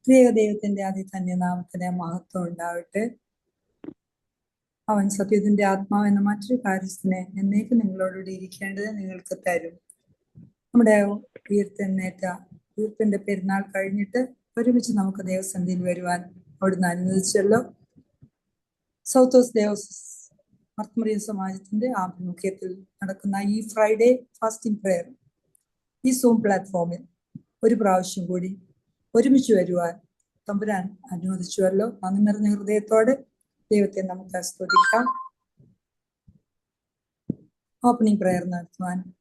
ദൈവത്തിന്റെ അതിധന്യനാമത്തിന് മഹത്വം ഉണ്ടാവട്ടെ. അവൻ സത്യത്തിന്റെ ആത്മാവെന്ന മറ്റൊരു കാര്യസ്ഥനെ എന്നേക്ക് നിങ്ങളോടുകൂടി ഇരിക്കേണ്ടത് നിങ്ങൾക്ക് തരും. നമ്മുടെ ഉയർപ്പിന്റെ പെരുന്നാൾ കഴിഞ്ഞിട്ട് ഒരുമിച്ച് നമുക്ക് ദേവസന്നിധിയിൽ വരുവാൻ അവിടുന്ന് അനുവദിച്ചല്ലോ. സൗത്ത് ഓസ്റ്റ് ദേവസ് മർത്തമറിയം സമാജത്തിന്റെ ആഭിമുഖ്യത്തിൽ നടക്കുന്ന ഈ ഫ്രൈഡേ ഫാസ്റ്റിംഗ് പ്രെയർ ഈ സൂം പ്ലാറ്റ്ഫോമിൽ ഒരു പ്രാവശ്യം കൂടി ഒരുമിച്ച് വരുവാൻ തമ്പുരാൻ അനുവദിച്ചുവല്ലോ. നന്ദി നിറഞ്ഞ ഹൃദയത്തോടെ ദൈവത്തെ നമുക്ക് സ്തുതിക്കാം. ഓപ്പണിംഗ് പ്രെയർ നടത്തുവാൻ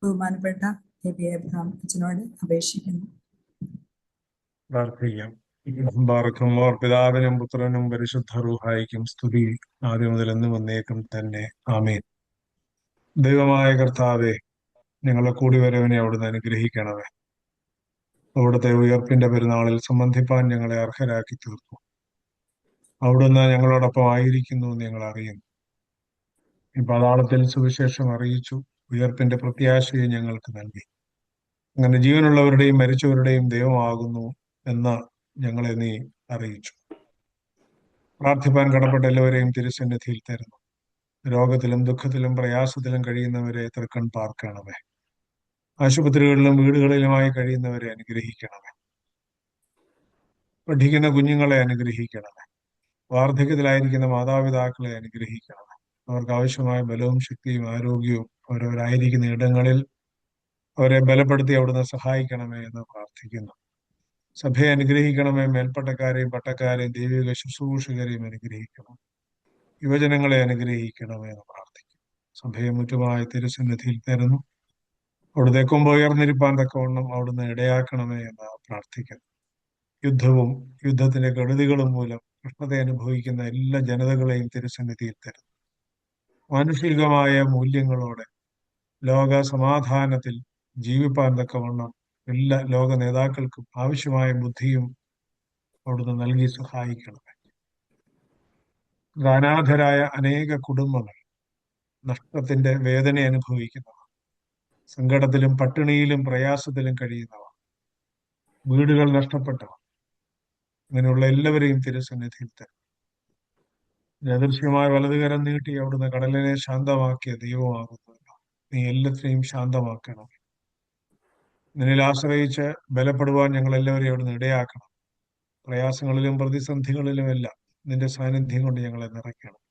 ബഹുമാനപ്പെട്ട എബി എബ്രഹാം അച്ഛനോട് അപേക്ഷിക്കുന്നു. പ്രാർത്ഥിക്കാം. ബാറക്കുമോർ പിതാവിനും പുത്രനും പരിശുദ്ധ റൂഹായിക്കും സ്തുതി ആദ്യം മുതൽ എന്നും വന്നേക്കും തന്നെ. ആമേൻ. ദൈവമായ കർത്താവെ, ഞങ്ങളെ കൂടി വരവനെ അവിടുന്ന് അനുഗ്രഹിക്കണമേ. അവിടുത്തെ ഉയർപ്പിന്റെ പെരുന്നാളിൽ സംബന്ധിപ്പാൻ ഞങ്ങളെ അർഹരാക്കി തീർത്തു. അവിടുന്ന് ഞങ്ങളോടൊപ്പം ആയിരിക്കുന്നു എന്ന് ഞങ്ങൾ അറിയുന്നു. ഈ പാതാളത്തിൽ സുവിശേഷം അറിയിച്ചു. ഉയർപ്പിന്റെ പ്രത്യാശയെ ഞങ്ങൾക്ക് നൽകി. അങ്ങനെ ജീവനുള്ളവരുടെയും മരിച്ചവരുടെയും ദൈവമാകുന്നു എന്ന് ഞങ്ങളെ നീ അറിയിച്ചു. പ്രാർത്ഥിപ്പാൻ കടപ്പെട്ട എല്ലാവരെയും തിരുസന്നിധിയിൽ തരുന്നു. രോഗത്തിലും ദുഃഖത്തിലും പ്രയാസത്തിലും കഴിയുന്നവരെ തൃക്കൺ പാർക്കണമേ. ആശുപത്രികളിലും വീടുകളിലുമായി കഴിയുന്നവരെ അനുഗ്രഹിക്കണമേ. പഠിക്കുന്ന കുഞ്ഞുങ്ങളെ അനുഗ്രഹിക്കണമേ. വാർദ്ധക്യത്തിലായിരിക്കുന്ന മാതാപിതാക്കളെ അനുഗ്രഹിക്കണമേ. അവർക്ക് ആവശ്യമായ ബലവും ശക്തിയും ആരോഗ്യവും അവരവരായിരിക്കുന്ന ഇടങ്ങളിൽ അവരെ ബലപ്പെടുത്തി അവിടുന്ന് സഹായിക്കണമേ എന്ന് പ്രാർത്ഥിക്കുന്നു. സഭയെ അനുഗ്രഹിക്കണമേ. മേൽപ്പട്ടക്കാരെയും പട്ടക്കാരെയും ദൈവിക ശുശ്രൂഷകരെയും അനുഗ്രഹിക്കണം. യുവജനങ്ങളെ അനുഗ്രഹിക്കണമേ എന്ന് പ്രാർത്ഥിക്കുന്നു. സഭയെ മുറ്റുമായി തിരുസന്നിധിയിൽ തരുന്നു. അവിടുത്തെ കൊമ്പ് ഉയർന്നിരിപ്പാൻ തക്കവണ്ണം അവിടുന്ന് ഇടയാക്കണമേ എന്ന് പ്രാർത്ഥിക്കുന്നു. യുദ്ധവും യുദ്ധത്തിന്റെ കെടുതികളും മൂലം കഷ്ടത അനുഭവിക്കുന്ന എല്ലാ ജനതകളെയും തിരുസന്നിധിയിൽ തരുന്നു. മാനുഷികമായ മൂല്യങ്ങളോടെ ലോക സമാധാനത്തിൽ ജീവിപ്പാൻ തക്കവണ്ണം എല്ലാ ലോക നേതാക്കൾക്കും ആവശ്യമായ ബുദ്ധിയും അവിടുന്ന് നൽകി സഹായിക്കണമേ. അനാഥരായ അനേക കുടുംബങ്ങൾ, നഷ്ടത്തിന്റെ വേദന അനുഭവിക്കുന്നവർ, സങ്കടത്തിലും പട്ടിണിയിലും പ്രയാസത്തിലും കഴിയുന്നവർ, വീടുകൾ നഷ്ടപ്പെട്ടവർ, അങ്ങനെയുള്ള എല്ലാവരെയും തിരുസന്നിധിയിൽ തരും. അദൃശ്യമായ വലതുകരം നീട്ടി അവിടുന്ന് കടലിനെ ശാന്തമാക്കിയ ദൈവമാകുന്നല്ലോ. നീ എല്ലാത്തിനെയും ശാന്തമാക്കണം. നിന്നിൽ ആശ്രയിച്ച് ബലപ്പെടുവാൻ ഞങ്ങൾ എല്ലാവരെയും അവിടുന്ന് ഇടയാക്കണം. പ്രയാസങ്ങളിലും പ്രതിസന്ധികളിലുമെല്ലാം നിന്റെ സാന്നിധ്യം കൊണ്ട് ഞങ്ങളെ നിറയ്ക്കണം.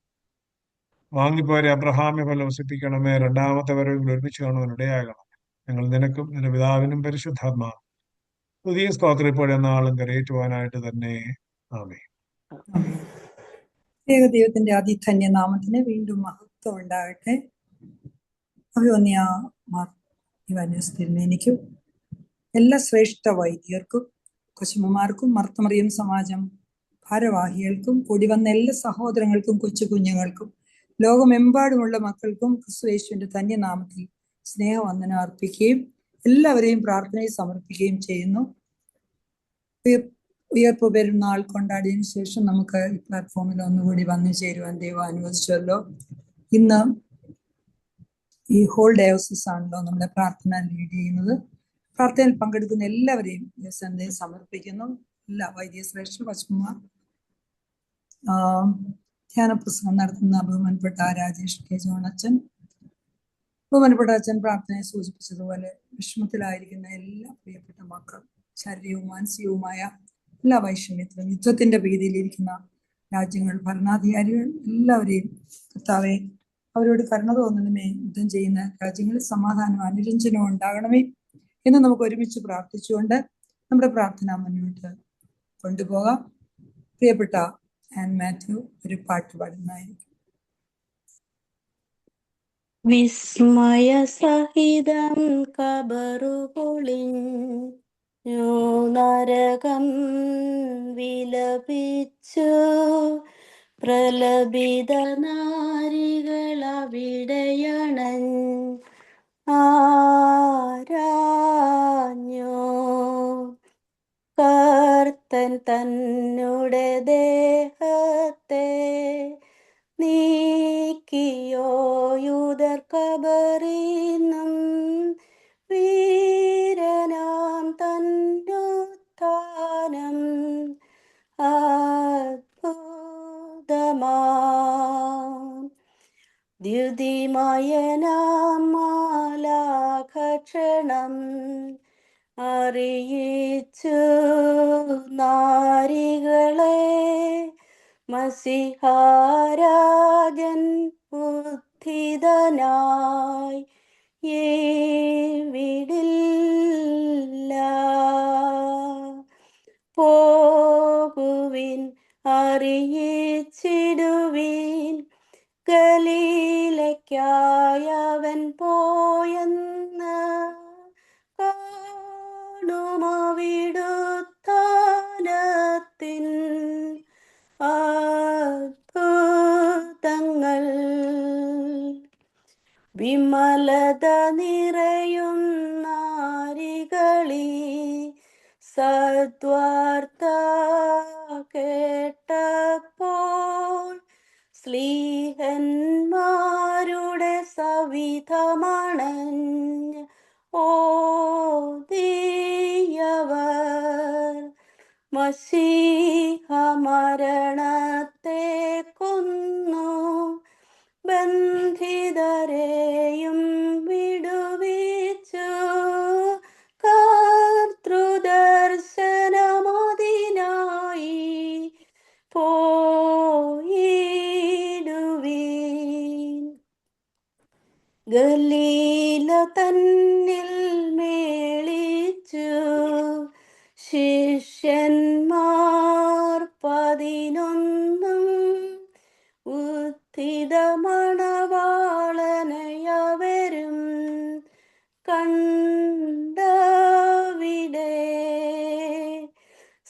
വാങ്ങിപ്പോരെ അബ്രഹാമെ പോലെ വസിപ്പിക്കണമേ. രണ്ടാമത്തെ വരവിൽ ഒരുമിച്ച് കാണുവാൻ ഇടയാകണം. ഞങ്ങൾ നിനക്കും നിന്റെ പിതാവിനും പരിശുദ്ധാത്മാവും പുതിയ സ്തോത്രം ഇപ്പോഴെന്നാളും കരയേറ്റുവാനായിട്ട് തന്നെ. ആമേൻ. ദൈവത്തിന്റെ അതിധന്യ നാമത്തിന് വീണ്ടും മഹത്വം ഉണ്ടാകട്ടെ. അഭിവന്യ മാർ ഇവാനിയോസ് തിരുമേനിക്കും എല്ലാ ശ്രേഷ്ഠ വൈദികർക്കും കൊച്ചുമ്മമാർക്കും മർത്തമറിയം സമാജം ഭാരവാഹികൾക്കും കൂടി വന്ന എല്ലാ സഹോദരങ്ങൾക്കും കൊച്ചു കുഞ്ഞുങ്ങൾക്കും ലോകമെമ്പാടുമുള്ള മക്കൾക്കും ക്രിസ്തുയേശുവിന്റെ ധന്യനാമത്തിൽ സ്നേഹവന്ദനം അർപ്പിക്കുകയും എല്ലാവരെയും പ്രാർത്ഥനയിൽ സമർപ്പിക്കുകയും ചെയ്യുന്നു. ഉയർപ്പ് പെരുന്നാൾ കൊണ്ടാടിയതിനു ശേഷം നമുക്ക് ഈ പ്ലാറ്റ്ഫോമിൽ ഒന്നുകൂടി വന്നു ചേരുവാൻ ദൈവം അനുവദിച്ചല്ലോ. ഇന്ന് ഈ ഹോൾ ഡയോസിസ് ആണല്ലോ നമ്മുടെ പ്രാർത്ഥന ലീഡ് ചെയ്യുന്നത്. പ്രാർത്ഥനയിൽ പങ്കെടുക്കുന്ന എല്ലാവരെയും സന്ദേശം സമർപ്പിക്കുന്നു. എല്ലാ വൈദിക ശ്രേഷ്ഠ പശ്ചിമ ധ്യാന പ്രസംഗം നടത്തുന്ന ബഹുമാനപ്പെട്ട രാജേഷ് കെ ജോൺ അച്ഛൻ, ബഹുമാനപ്പെട്ട അച്ഛൻ പ്രാർത്ഥനയെ സൂചിപ്പിച്ചതുപോലെ വിഷമത്തിലായിരിക്കുന്ന എല്ലാ പ്രിയപ്പെട്ട മക്കൾ, ശാരീരികവും മാനസികവുമായ എല്ലാ വൈഷമ്യത്തിലും യുദ്ധത്തിന്റെ ഭീതിയിലിരിക്കുന്ന രാജ്യങ്ങൾ, ഭരണാധികാരികൾ എല്ലാവരെയും കർത്താവെ അവരോട് കരുണ തോന്നണമേ. യുദ്ധം ചെയ്യുന്ന രാജ്യങ്ങളിൽ സമാധാനവും അനുരഞ്ജനവും ഉണ്ടാകണമേ എന്ന് നമുക്ക് ഒരുമിച്ച് പ്രാർത്ഥിച്ചുകൊണ്ട് നമ്മുടെ പ്രാർത്ഥന മുന്നോട്ട് കൊണ്ടുപോകാം. പ്രിയപ്പെട്ട ആൻ മാത്യു ഒരു പാട്ട് പാടുന്നതായിരിക്കും. വിസ്മയ സഹിതം കബറുപൊളിഞ്ഞു നരകം വിലപിച്ചു പ്രലപിത നാരികളവിടയണഞ്ഞു കർത്തൻ തന്നുടെ ദേഹത്തെ നീക്കിയോ യൂദർ കബറിന്നും വീരനാം തന്നുത്താനം ദ്യുതിമയനാമാലാഖക്ഷണം അറിയിച്ചു നാരികളെ മസിഹാരാജൻ ഉത്ഥിതനായി വിടില്ല. പോകുവിൻ അറിയിച്ചിടുവിൻ ഗലീലയ്ക്കായവൻ പോയെന്ന് കാണുമവിടുത്താനത്തിൻ അത്ഭുതങ്ങൾ. വിമലത നിറയും നാരികളി സദ്വാർത്ത കേട്ടപ്പോൾ സ്ലീഹന്മാരുടെ സവിധമണഞ്ഞ് ഓതിയവർ മസീഹ മരണത്തെ കൊന്നു ബന്ധിതരെയും വിടുവിച്ചു കർത്തൃദർശനമതിനായി പോയിടുവീൻ. ഗലീല തന്നിൽ മേളിച്ചു ശിഷ്യന്മാർ 11 ഉത്ഥിത മണവാളനയവരും കണ്ടവിടെ.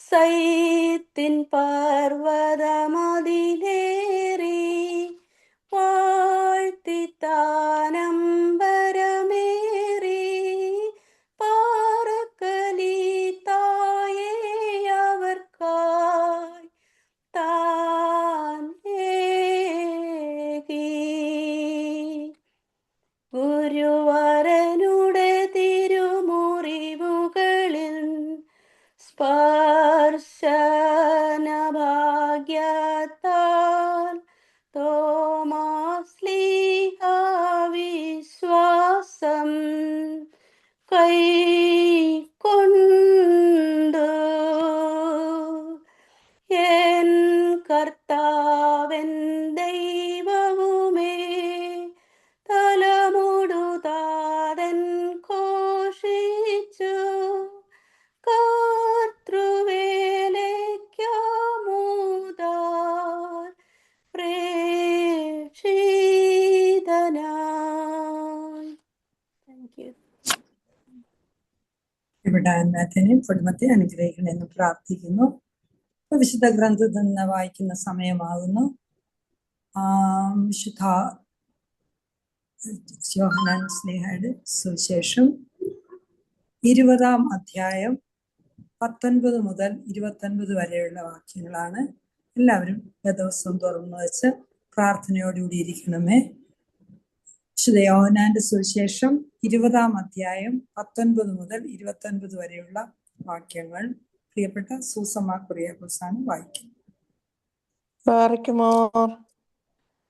സൈത്തിൻ പർവ്വതമതിലേറി വാഴ്ത്തിത്താനമ്പരമേറി പാറക്കലീത്തായേ അവർക്കായി താൻ ഏകി. ഗുരുവരനുടെ തിരുമുറിവുകളിൽ സ്പർശനഭാഗ്യത്താൽ തോമാശ്ലീഹ വിശ്വാസം കൈക്കൊണ്ടു. എൻ കർത്താവൻ ദൈവവുമേ തലമുടുതാതൻ ഘോഷിച്ചു കർത്തൃവേലയ്ക്കാമൂതാൽ പ്രേക്ഷിതനായി. Thank you. ഇവിടെ അന്നത്തിനെയും കുടുംബത്തെ അനുഗ്രഹിക്കണമെന്ന് പ്രാർത്ഥിക്കുന്നു. വിശുദ്ധ ഗ്രന്ഥത്തിൽ നിന്ന് വായിക്കുന്ന സമയമാകുന്നു. വിശുദ്ധ യോഹന്നാൻ സ്ലീഹയുടെ സുവിശേഷം 20-ാം അധ്യായം 19 മുതൽ 29 വരെയുള്ള വാക്യങ്ങളാണ്. എല്ലാവരും ദിവസവും തുറന്നു വെച്ച് പ്രാർത്ഥനയോടുകൂടി ഇരിക്കണമേ. വിശുദ്ധ യോഹന്നാന്റെ സുവിശേഷം 20-ാം അധ്യായം 19 മുതൽ 29 വരെയുള്ള വാക്യങ്ങൾ പ്രിയപ്പെട്ട സൂസമ്മ കുറിയാക്കോസാണ് വായിക്കുന്നത്.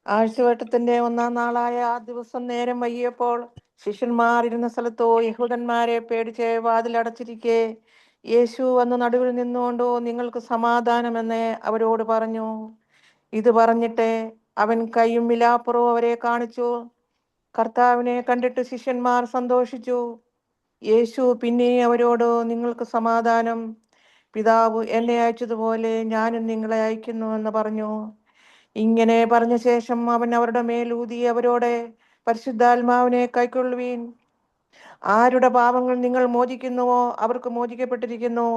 ആഴ്ചവട്ടത്തിന്റെ 1-ാം നാളായ ആ ദിവസം നേരം വൈകിയപ്പോൾ ശിഷ്യന്മാർ ഇരുന്ന സ്ഥലത്തോ യഹൂദന്മാരെ പേടിച്ച് വാതിലടച്ചിരിക്കെ യേശു വന്ന് നടുവിൽ നിന്നുകൊണ്ടോ നിങ്ങൾക്ക് സമാധാനമെന്ന് അവരോട് പറഞ്ഞു. ഇത് പറഞ്ഞിട്ട് അവൻ കൈയും വിലാപ്പുറവും അവരെ കാണിച്ചു. കർത്താവിനെ കണ്ടിട്ട് ശിഷ്യന്മാർ സന്തോഷിച്ചു. യേശു പിന്നെ അവരോട് നിങ്ങൾക്ക് സമാധാനം. പിതാവ് എന്നെ അയച്ചതുപോലെ ഞാനും നിങ്ങളെ അയക്കുന്നു എന്ന് പറഞ്ഞു. ഇങ്ങനെ പറഞ്ഞ ശേഷം അവൻ അവരുടെ മേൽ ഊതി അവരോട് പരിശുദ്ധാത്മാവിനെ കൈക്കൊള്ളുവീൻ. ആരുടെ പാപങ്ങൾ നിങ്ങൾ മോചിക്കുന്നുവോ അവർക്ക് മോചിക്കപ്പെട്ടിരിക്കുന്നു,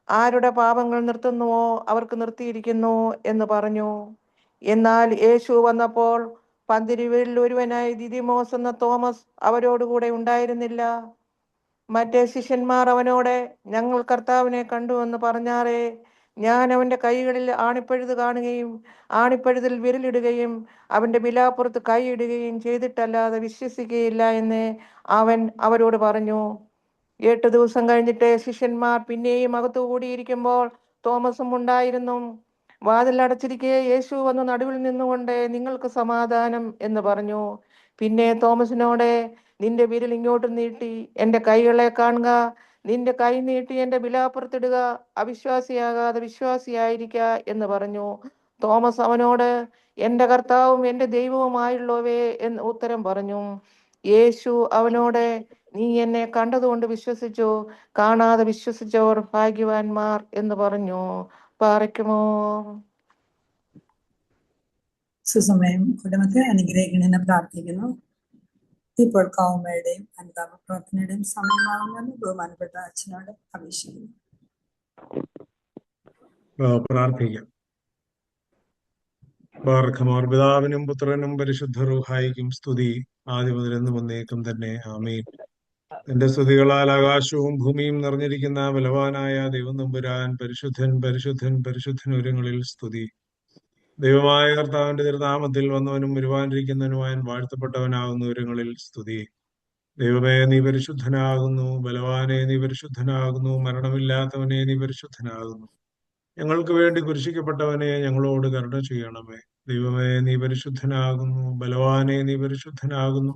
ആരുടെ പാപങ്ങൾ നിർത്തുന്നുവോ അവർക്ക് നിർത്തിയിരിക്കുന്നു എന്ന് പറഞ്ഞു. എന്നാൽ യേശു വന്നപ്പോൾ 12 ഒരുവനായി ദിദിമോസ് എന്ന തോമസ് അവരോടുകൂടെ ഉണ്ടായിരുന്നില്ല. മറ്റേ ശിഷ്യന്മാർ അവനോട് ഞങ്ങൾ കർത്താവിനെ കണ്ടു എന്ന് പറഞ്ഞാറേ, ഞാൻ അവന്റെ കൈകളിൽ ആണിപ്പഴുത് കാണുകയും ആണിപ്പഴുതിൽ വിരലിടുകയും അവന്റെ വിലാപ്പുറത്ത് കൈയിടുകയും ചെയ്തിട്ടല്ലാതെ വിശ്വസിക്കുകയില്ല എന്ന് അവൻ അവരോട് പറഞ്ഞു. 8 ദിവസം കഴിഞ്ഞിട്ട് ശിഷ്യന്മാർ പിന്നെയും അകത്തു കൂടിയിരിക്കുമ്പോൾ തോമസും ഉണ്ടായിരുന്നു. വാതിൽ അടച്ചിരിക്കെ യേശു വന്ന് നടുവിൽ നിന്നുകൊണ്ട് നിങ്ങൾക്ക് സമാധാനം എന്ന് പറഞ്ഞു. പിന്നെ തോമസിനോട്, നിന്റെ വിരൽ ഇങ്ങോട്ട് നീട്ടി എൻ്റെ കൈകളെ കാണുക, നിന്റെ കൈ നീട്ടി എൻ്റെ വിലാപ്പുറത്തിടുക, അവിശ്വാസിയാകാതെ വിശ്വാസിയായിരിക്ക എന്ന് പറഞ്ഞു. തോമസ് അവനോട്, എൻ്റെ കർത്താവും എൻ്റെ ദൈവവുമായുള്ളവേ എന്ന് ഉത്തരം പറഞ്ഞു. യേശു അവനോട്, നീ എന്നെ കണ്ടതുകൊണ്ട് വിശ്വസിച്ചു, കാണാതെ വിശ്വസിച്ചവർ ഭാഗ്യവാന്മാർ എന്ന് പറഞ്ഞു. പാറയ്ക്കുമോ. സുസമയം കുടുംബത്തെ അനുഗ്രഹിക്കണമെന്ന് പ്രാർത്ഥിക്കുന്നു. ഇപ്പോൾ കൗമയുടെയും അനുതാപ പ്രാർത്ഥനയുടെയും സമയമാകുമെന്ന് ബഹുമാനപ്പെട്ട അച്ഛനോട് അപേക്ഷിക്കുന്നു. പ്രാർത്ഥിക്കാം. ബാർഖമാർ പിതാവിനും പുത്രനും പരിശുദ്ധ റൂഹായിക്കും സ്തുതി, ആദ്യം മുതൽ എന്നും എന്നേക്കും തന്നെ. ആമീൻ. എന്റെ സ്തുതികളാൽ ആകാശവും ഭൂമിയും നിറഞ്ഞിരിക്കുന്ന ബലവാനായ ദൈവം തമ്പുരാൻ പരിശുദ്ധൻ പരിശുദ്ധൻ പരിശുദ്ധൻ ഉയരങ്ങളിൽ സ്തുതി. ദൈവമായ കർത്താവിന്റെ തിരുനാമത്തിൽ വന്നവനും വരുവാനിരിക്കുന്നവനുമായ വാഴ്ത്തപ്പെട്ടവനാകുന്ന ഉയരങ്ങളിൽ സ്തുതി. ദൈവമേ, നീ പരിശുദ്ധനാകുന്നു. ബലവാനെ, നീ പരിശുദ്ധനാകുന്നു. മരണമില്ലാത്തവനെ, നീ പരിശുദ്ധനാകുന്നു. ഞങ്ങൾക്ക് വേണ്ടി കുരിശിക്കപ്പെട്ടവനെ, ഞങ്ങളോട് കരുണ ചെയ്യണമേ. ദൈവമേ, നീ പരിശുദ്ധനാകുന്നു. ബലവാനെ, നീ പരിശുദ്ധനാകുന്നു.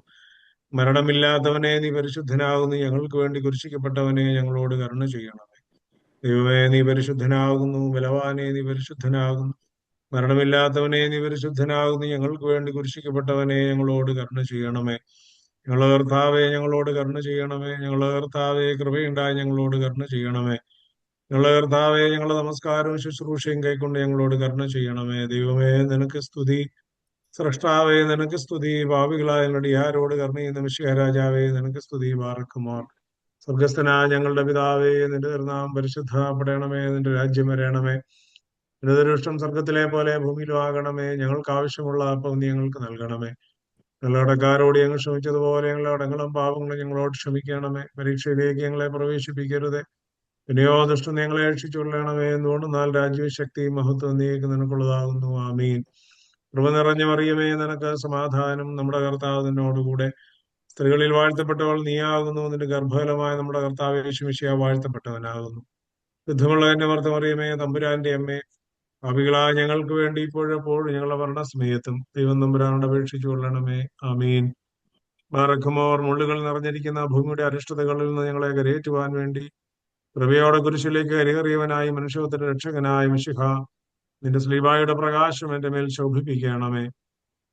മരണമില്ലാത്തവനെ, നീ പരിശുദ്ധനാകുന്നു. ഞങ്ങൾക്ക് വേണ്ടി കുരിശിക്കപ്പെട്ടവനെ, ഞങ്ങളോട് കരുണ ചെയ്യണമേ. ദൈവമേ, നീ പരിശുദ്ധനാകുന്നു. ബലവാനെ, നീ പരിശുദ്ധനാകുന്നു. മരണമില്ലാത്തവനെ, നീ പരിശുദ്ധനാകുന്നു. ഞങ്ങൾക്ക് വേണ്ടി കുരിശിക്കപ്പെട്ടവനെ, ഞങ്ങളോട് കരുണ ചെയ്യണമേ. ഞങ്ങളുടെ കർത്താവെ, ഞങ്ങളോട് കരുണ ചെയ്യണമേ. ഞങ്ങളുടെ കർത്താവെ, കൃപയുണ്ടായി ഞങ്ങളോട് കരുണ ചെയ്യണമേ. ഞങ്ങളുടെ കർത്താവെ, ഞങ്ങളുടെ നമസ്കാരവും ശുശ്രൂഷയും കൈക്കൊണ്ട് ഞങ്ങളോട് കരുണ ചെയ്യണമേ. ദൈവമേ, നിനക്ക് സ്തുതി. സ്രഷ്ടാവേ, നിനക്ക് സ്തുതി. ഭാവികളായ നടിയാരോട് കരുണ ചെയ്യുന്ന മിശിഹാ രാജാവേ, നിനക്ക് സ്തുതി. ബാറക്കുമാർ. സ്വർഗസ്ഥനായ ഞങ്ങളുടെ പിതാവേ, നിന്റെ തിരുനാമം പരിശുദ്ധപ്പെടണമേ. നിന്റെ രാജ്യം വരണമേ. നിന്റെ തിരുഷ്ടം സ്വർഗത്തിലെ പോലെ ഭൂമിയിലും ആകണമേ. ഞങ്ങൾക്ക് ആവശ്യമുള്ള അപ്പം നീ ഞങ്ങൾക്ക് നൽകണമേ. ഞങ്ങളുടെ കടക്കാരോട് ഞങ്ങൾ ക്ഷമിച്ചതുപോലെ ഞങ്ങളുടെ കടങ്ങളും പാപങ്ങളും ഞങ്ങളോട് ക്ഷമിക്കണമേ. പരീക്ഷയിലേക്ക് ഞങ്ങളെ പ്രവേശിപ്പിക്കരുത്, പിന്നെയോ ദുഷ്ടൻ ഞങ്ങളെ രക്ഷിച്ചുകൊള്ളണമേ. എന്തുകൊണ്ടെന്നാൽ രാജ്യവും ശക്തിയും മഹത്വം നീക്ക് നിനക്കുള്ളതാകുന്നു. ആമീൻ. കൃപ നിറഞ്ഞ മറിയമേ, നിനക്ക് സമാധാനം. നമ്മുടെ കർത്താവ് നിന്നോടുകൂടെ. സ്ത്രീകളിൽ വാഴ്ത്തപ്പെട്ടവൾ നീയാകുന്നു. നിന്റെ ഗർഭഫലമായ നമ്മുടെ കർത്താവ് യേശു മിശിഹാ വാഴ്ത്തപ്പെട്ടവനാകുന്നു. യുദ്ധമുള്ള എന്റെ മർത്ത മറിയമേ, തമ്പുരാന്റെ അമ്മേ, പാപികളായ ഞങ്ങൾക്ക് വേണ്ടി ഇപ്പോഴെപ്പോഴും ഞങ്ങളുടെ മരണസമയത്തും ദൈവം തമ്പുരാനോട് അപേക്ഷിച്ചു കൊള്ളണമേ. ആമീൻ. ബാറഖുമോർ. മുള്ളുകൾ നിറഞ്ഞിരിക്കുന്ന ഭൂമിയുടെ അരിഷ്ടതകളിൽ നിന്ന് ഞങ്ങളെ കരയേറ്റുവാൻ വേണ്ടി കൃപയോടെ കുരിശിലേക്ക് കരയേറിയവനായി മനുഷ്യത്തിന്റെ രക്ഷകനായ മിശിഹാ, നിന്റെ സ്ലീബായുടെ പ്രകാശം എന്റെ മേൽ ശോഭിപ്പിക്കണമേ.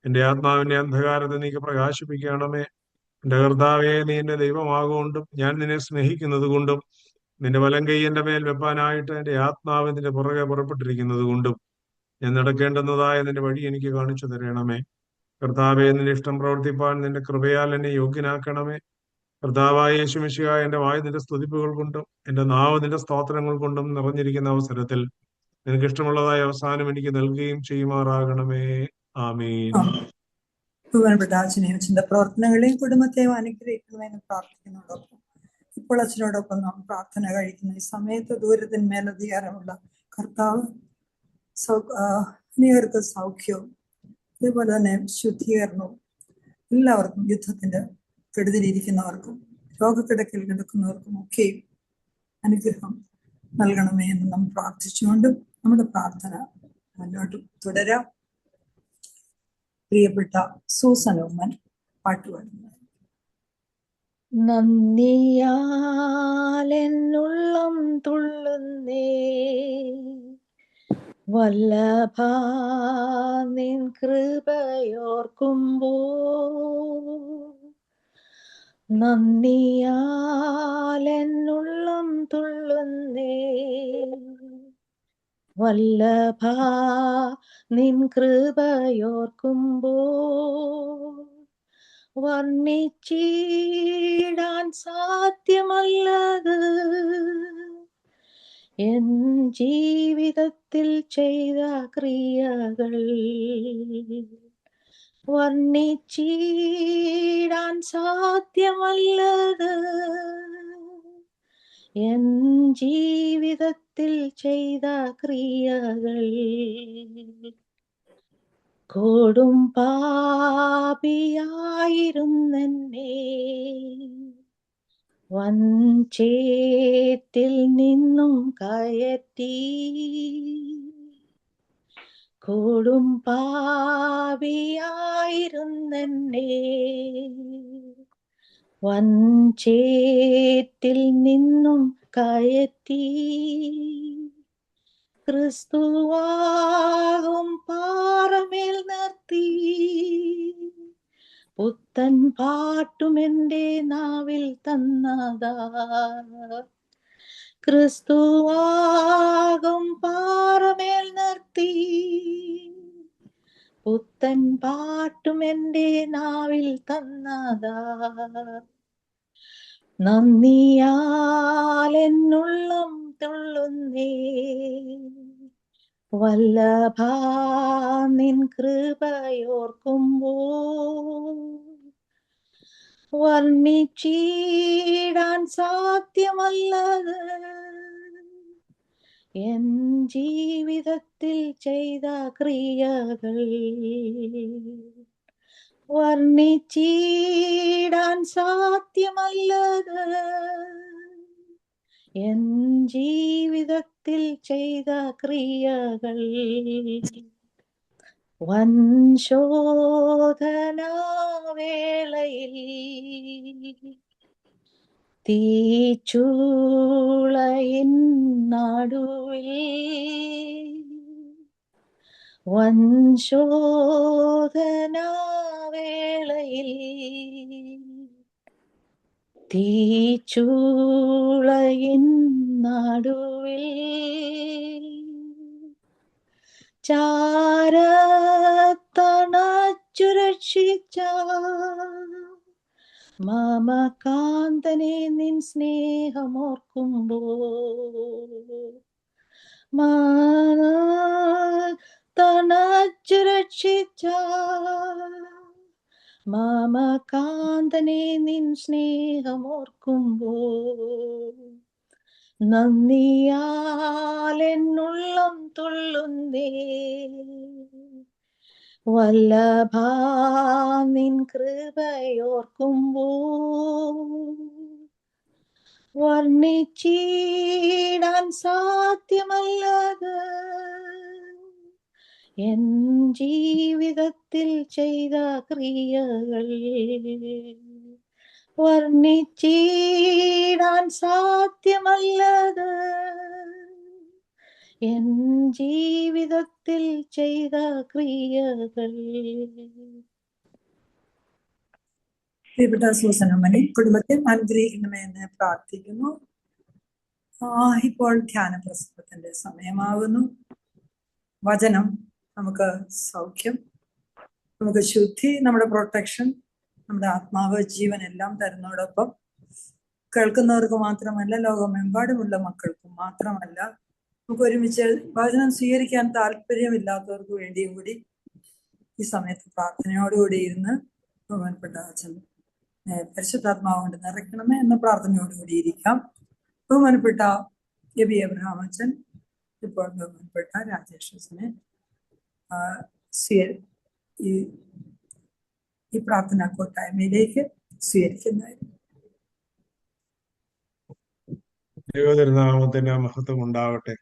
എന്റെ ആത്മാവിന്റെ അന്ധകാരത്തെ നീക്ക് പ്രകാശിപ്പിക്കണമേ. എന്റെ കർത്താവേ, നീ എന്റെ ദൈവമാകൊണ്ടും ഞാൻ നിന്നെ സ്നേഹിക്കുന്നത് കൊണ്ടും നിന്റെ വലം കൈ എന്റെ മേൽ വെപ്പാനായിട്ട് എന്റെ ആത്മാവ് നിന്റെ പുറകെ പുറപ്പെട്ടിരിക്കുന്നത് കൊണ്ടും ഞാൻ നടക്കേണ്ടുന്നതായ നിന്റെ വഴി എനിക്ക് കാണിച്ചു തരണമേ. കർത്താവെ, നിന്റെ ഇഷ്ടം പ്രവർത്തിപ്പാൻ നിന്റെ കൃപയാൽ എന്നെ യോഗ്യനാക്കണമേ. കർത്താവായ യേശു മിശിഹാ, എന്റെ വായ് നിന്റെ സ്തുതിപ്പുകൾ കൊണ്ടും എന്റെ നാവ് നിന്റെ സ്തോത്രങ്ങൾ കൊണ്ടും നിറഞ്ഞിരിക്കുന്ന അവസരത്തിൽ നിനക്ക് ഇഷ്ടമുള്ളതായ അവസാനം എനിക്ക് നൽകുകയും ചെയ്യുമാറാകണമേ. ആമീൻ. ബഹുമാനപ്പെട്ട അച്ഛനെയും അച്ഛൻ്റെ പ്രവർത്തനങ്ങളെയും കുടുംബത്തെയും അനുഗ്രഹിക്കണമെന്ന് പ്രാർത്ഥിക്കുന്നതോടൊപ്പം ഇപ്പോൾ അച്ഛനോടൊപ്പം നാം പ്രാർത്ഥന കഴിക്കുന്ന ഈ സമയത്ത് ദൂരത്തിന്മേലധികാരമുള്ള കർത്താവ് അനേകർക്ക് സൗഖ്യവും അതേപോലെ തന്നെ ശുദ്ധീകരണവും എല്ലാവർക്കും, യുദ്ധത്തിന്റെ കെടുതിയിലിരിക്കുന്നവർക്കും രോഗക്കിടക്കിൽ കിടക്കുന്നവർക്കും ഒക്കെയും അനുഗ്രഹം നൽകണമേ എന്ന് നാം പ്രാർത്ഥിച്ചുകൊണ്ടും നമ്മുടെ പ്രാർത്ഥന മുന്നോട്ട് തുടരാം. പ്രിയപ്പെട്ട സൂസൻ ഉമ്മൻ പാട്ടുപാടുന്നു. നന്ദിയാലെന്നുള്ളം തുള്ളുന്നേ, വല്ലഭാ നിൻ കൃപയോർക്കുമ്പോ. നന്ദിയാലെന്നുള്ളം തുള്ളുന്നേ, വല്ലഭാ നിൻ കൃപയോർക്കുമ്പോ. വർണ്ണിച്ചിടാൻ സാധ്യമല്ലത് എൻ ജീവിതത്തിൽ ചെയ്ത ക്രിയകൾ. വർണ്ണിച്ചിടാൻ സാധ്യമല്ലത് എൻ ജീവിതത്തിൽ ചെയ്ത ക്രിയകൾ. കൊടും പാപിയായിരുന്നെന്നെ വൻചേറ്റിൽ നിന്നും കയറ്റി. കൊടും പാപിയായിരുന്നെന്നെ വൻചേറ്റിൽ നിന്നും കയറ്റി ക്രിസ്തുവാകും പാറമേൽ നിർത്തി പുത്തൻ പാട്ടുമെന്റെ നാവിൽ തന്നതാ ക്രിസ്തുവാകും പാറമേൽ നിർത്തി പുത്തൻ പാട്ടുമെന്റെ നാവിൽ തന്നതാ നന്ദിയാലെന്നുള്ളം തുള്ളുന്നേ വല്ലഭാ നിൻ കൃപയോർക്കുമ്പോൾ വർണ്ണിച്ചിടാൻ സാധ്യമല്ലത് എൻ ജീവിതത്തിൽ ചെയ്ത ക്രിയകൾ വർണ്ണിച്ചിടാൻ സാധ്യമല്ലത് എൻ ജീവിതത്തിൽ ചെയ്ത ക്രിയകൾ വൻ ശോധനാവേളയിൽ തീച്ചൂളയിൻ നടുവിൽ വൻ ശോധനാവേളയിൽ തീച്ചൂളയിൻ നടുവിൽ ചാരത്തണച്ചു രക്ഷിച്ച മമകാന്തനെ നിൻ സ്നേഹമോർക്കുമ്പോ തണച്ചു രക്ഷിച്ച മമകാന്തനെ നിൻ സ്നേഹമോർക്കുമ്പോ നന്ദിയാലെന്നുള്ളം തുള്ളുന്നേ വല്ലഭാ നിൻ കൃപയോർക്കുമ്പോ വർണ്ണിച്ചിടാൻ സാധ്യമല്ലത് എൻ ജീവിതത്തിൽ ചെയ്ത ക്രിയകൾ വർണ്ണിച്ചിടാൻ സാധ്യമല്ലത് എൻ ജീവിതത്തിൽ ചെയ്ത ക്രിയകൾ. പ്രിയപ്പെട്ട സൂസനമ്മനെ കുടുംബത്തെ അനുഗ്രഹിക്കണമേ എന്ന് പ്രാർത്ഥിക്കുന്നു. ഇപ്പോൾ ധ്യാന പ്രസംഗത്തിന്റെ സമയമാകുന്നു. വചനം നമുക്ക് സൗഖ്യം, നമുക്ക് ശുദ്ധി, നമ്മുടെ പ്രൊട്ടക്ഷൻ, നമ്മുടെ ആത്മാവ്, ജീവൻ എല്ലാം തരുന്നതോടൊപ്പം കേൾക്കുന്നവർക്ക് മാത്രമല്ല, ലോകമെമ്പാടുമുള്ള മക്കൾക്കും മാത്രമല്ല, നമുക്ക് ഒരുമിച്ച് വചനം സ്വീകരിക്കാൻ താല്പര്യമില്ലാത്തവർക്ക് വേണ്ടിയും കൂടി ഈ സമയത്ത് പ്രാർത്ഥനയോടുകൂടി ഇരുന്ന് ബഹുമാനപ്പെട്ട അച്ഛൻ പരിശുദ്ധാത്മാവ് കൊണ്ട് നിറയ്ക്കണമേ എന്ന പ്രാർത്ഥനയോടുകൂടി ഇരിക്കാം. ബഹുമാനപ്പെട്ട എബി എബ്രഹാം അച്ഛൻ ഇപ്പോൾ ബഹുമാനപ്പെട്ട രാജേഷ് അച്ഛനെ ഈ പ്രാർത്ഥനാ കൂട്ടായ്മയിലേക്ക് സ്വീകരിക്കുന്നതായിരുന്നു. ദൈവതിരുനാമത്തിന്റെ മഹത്വം ഉണ്ടാവട്ടെ.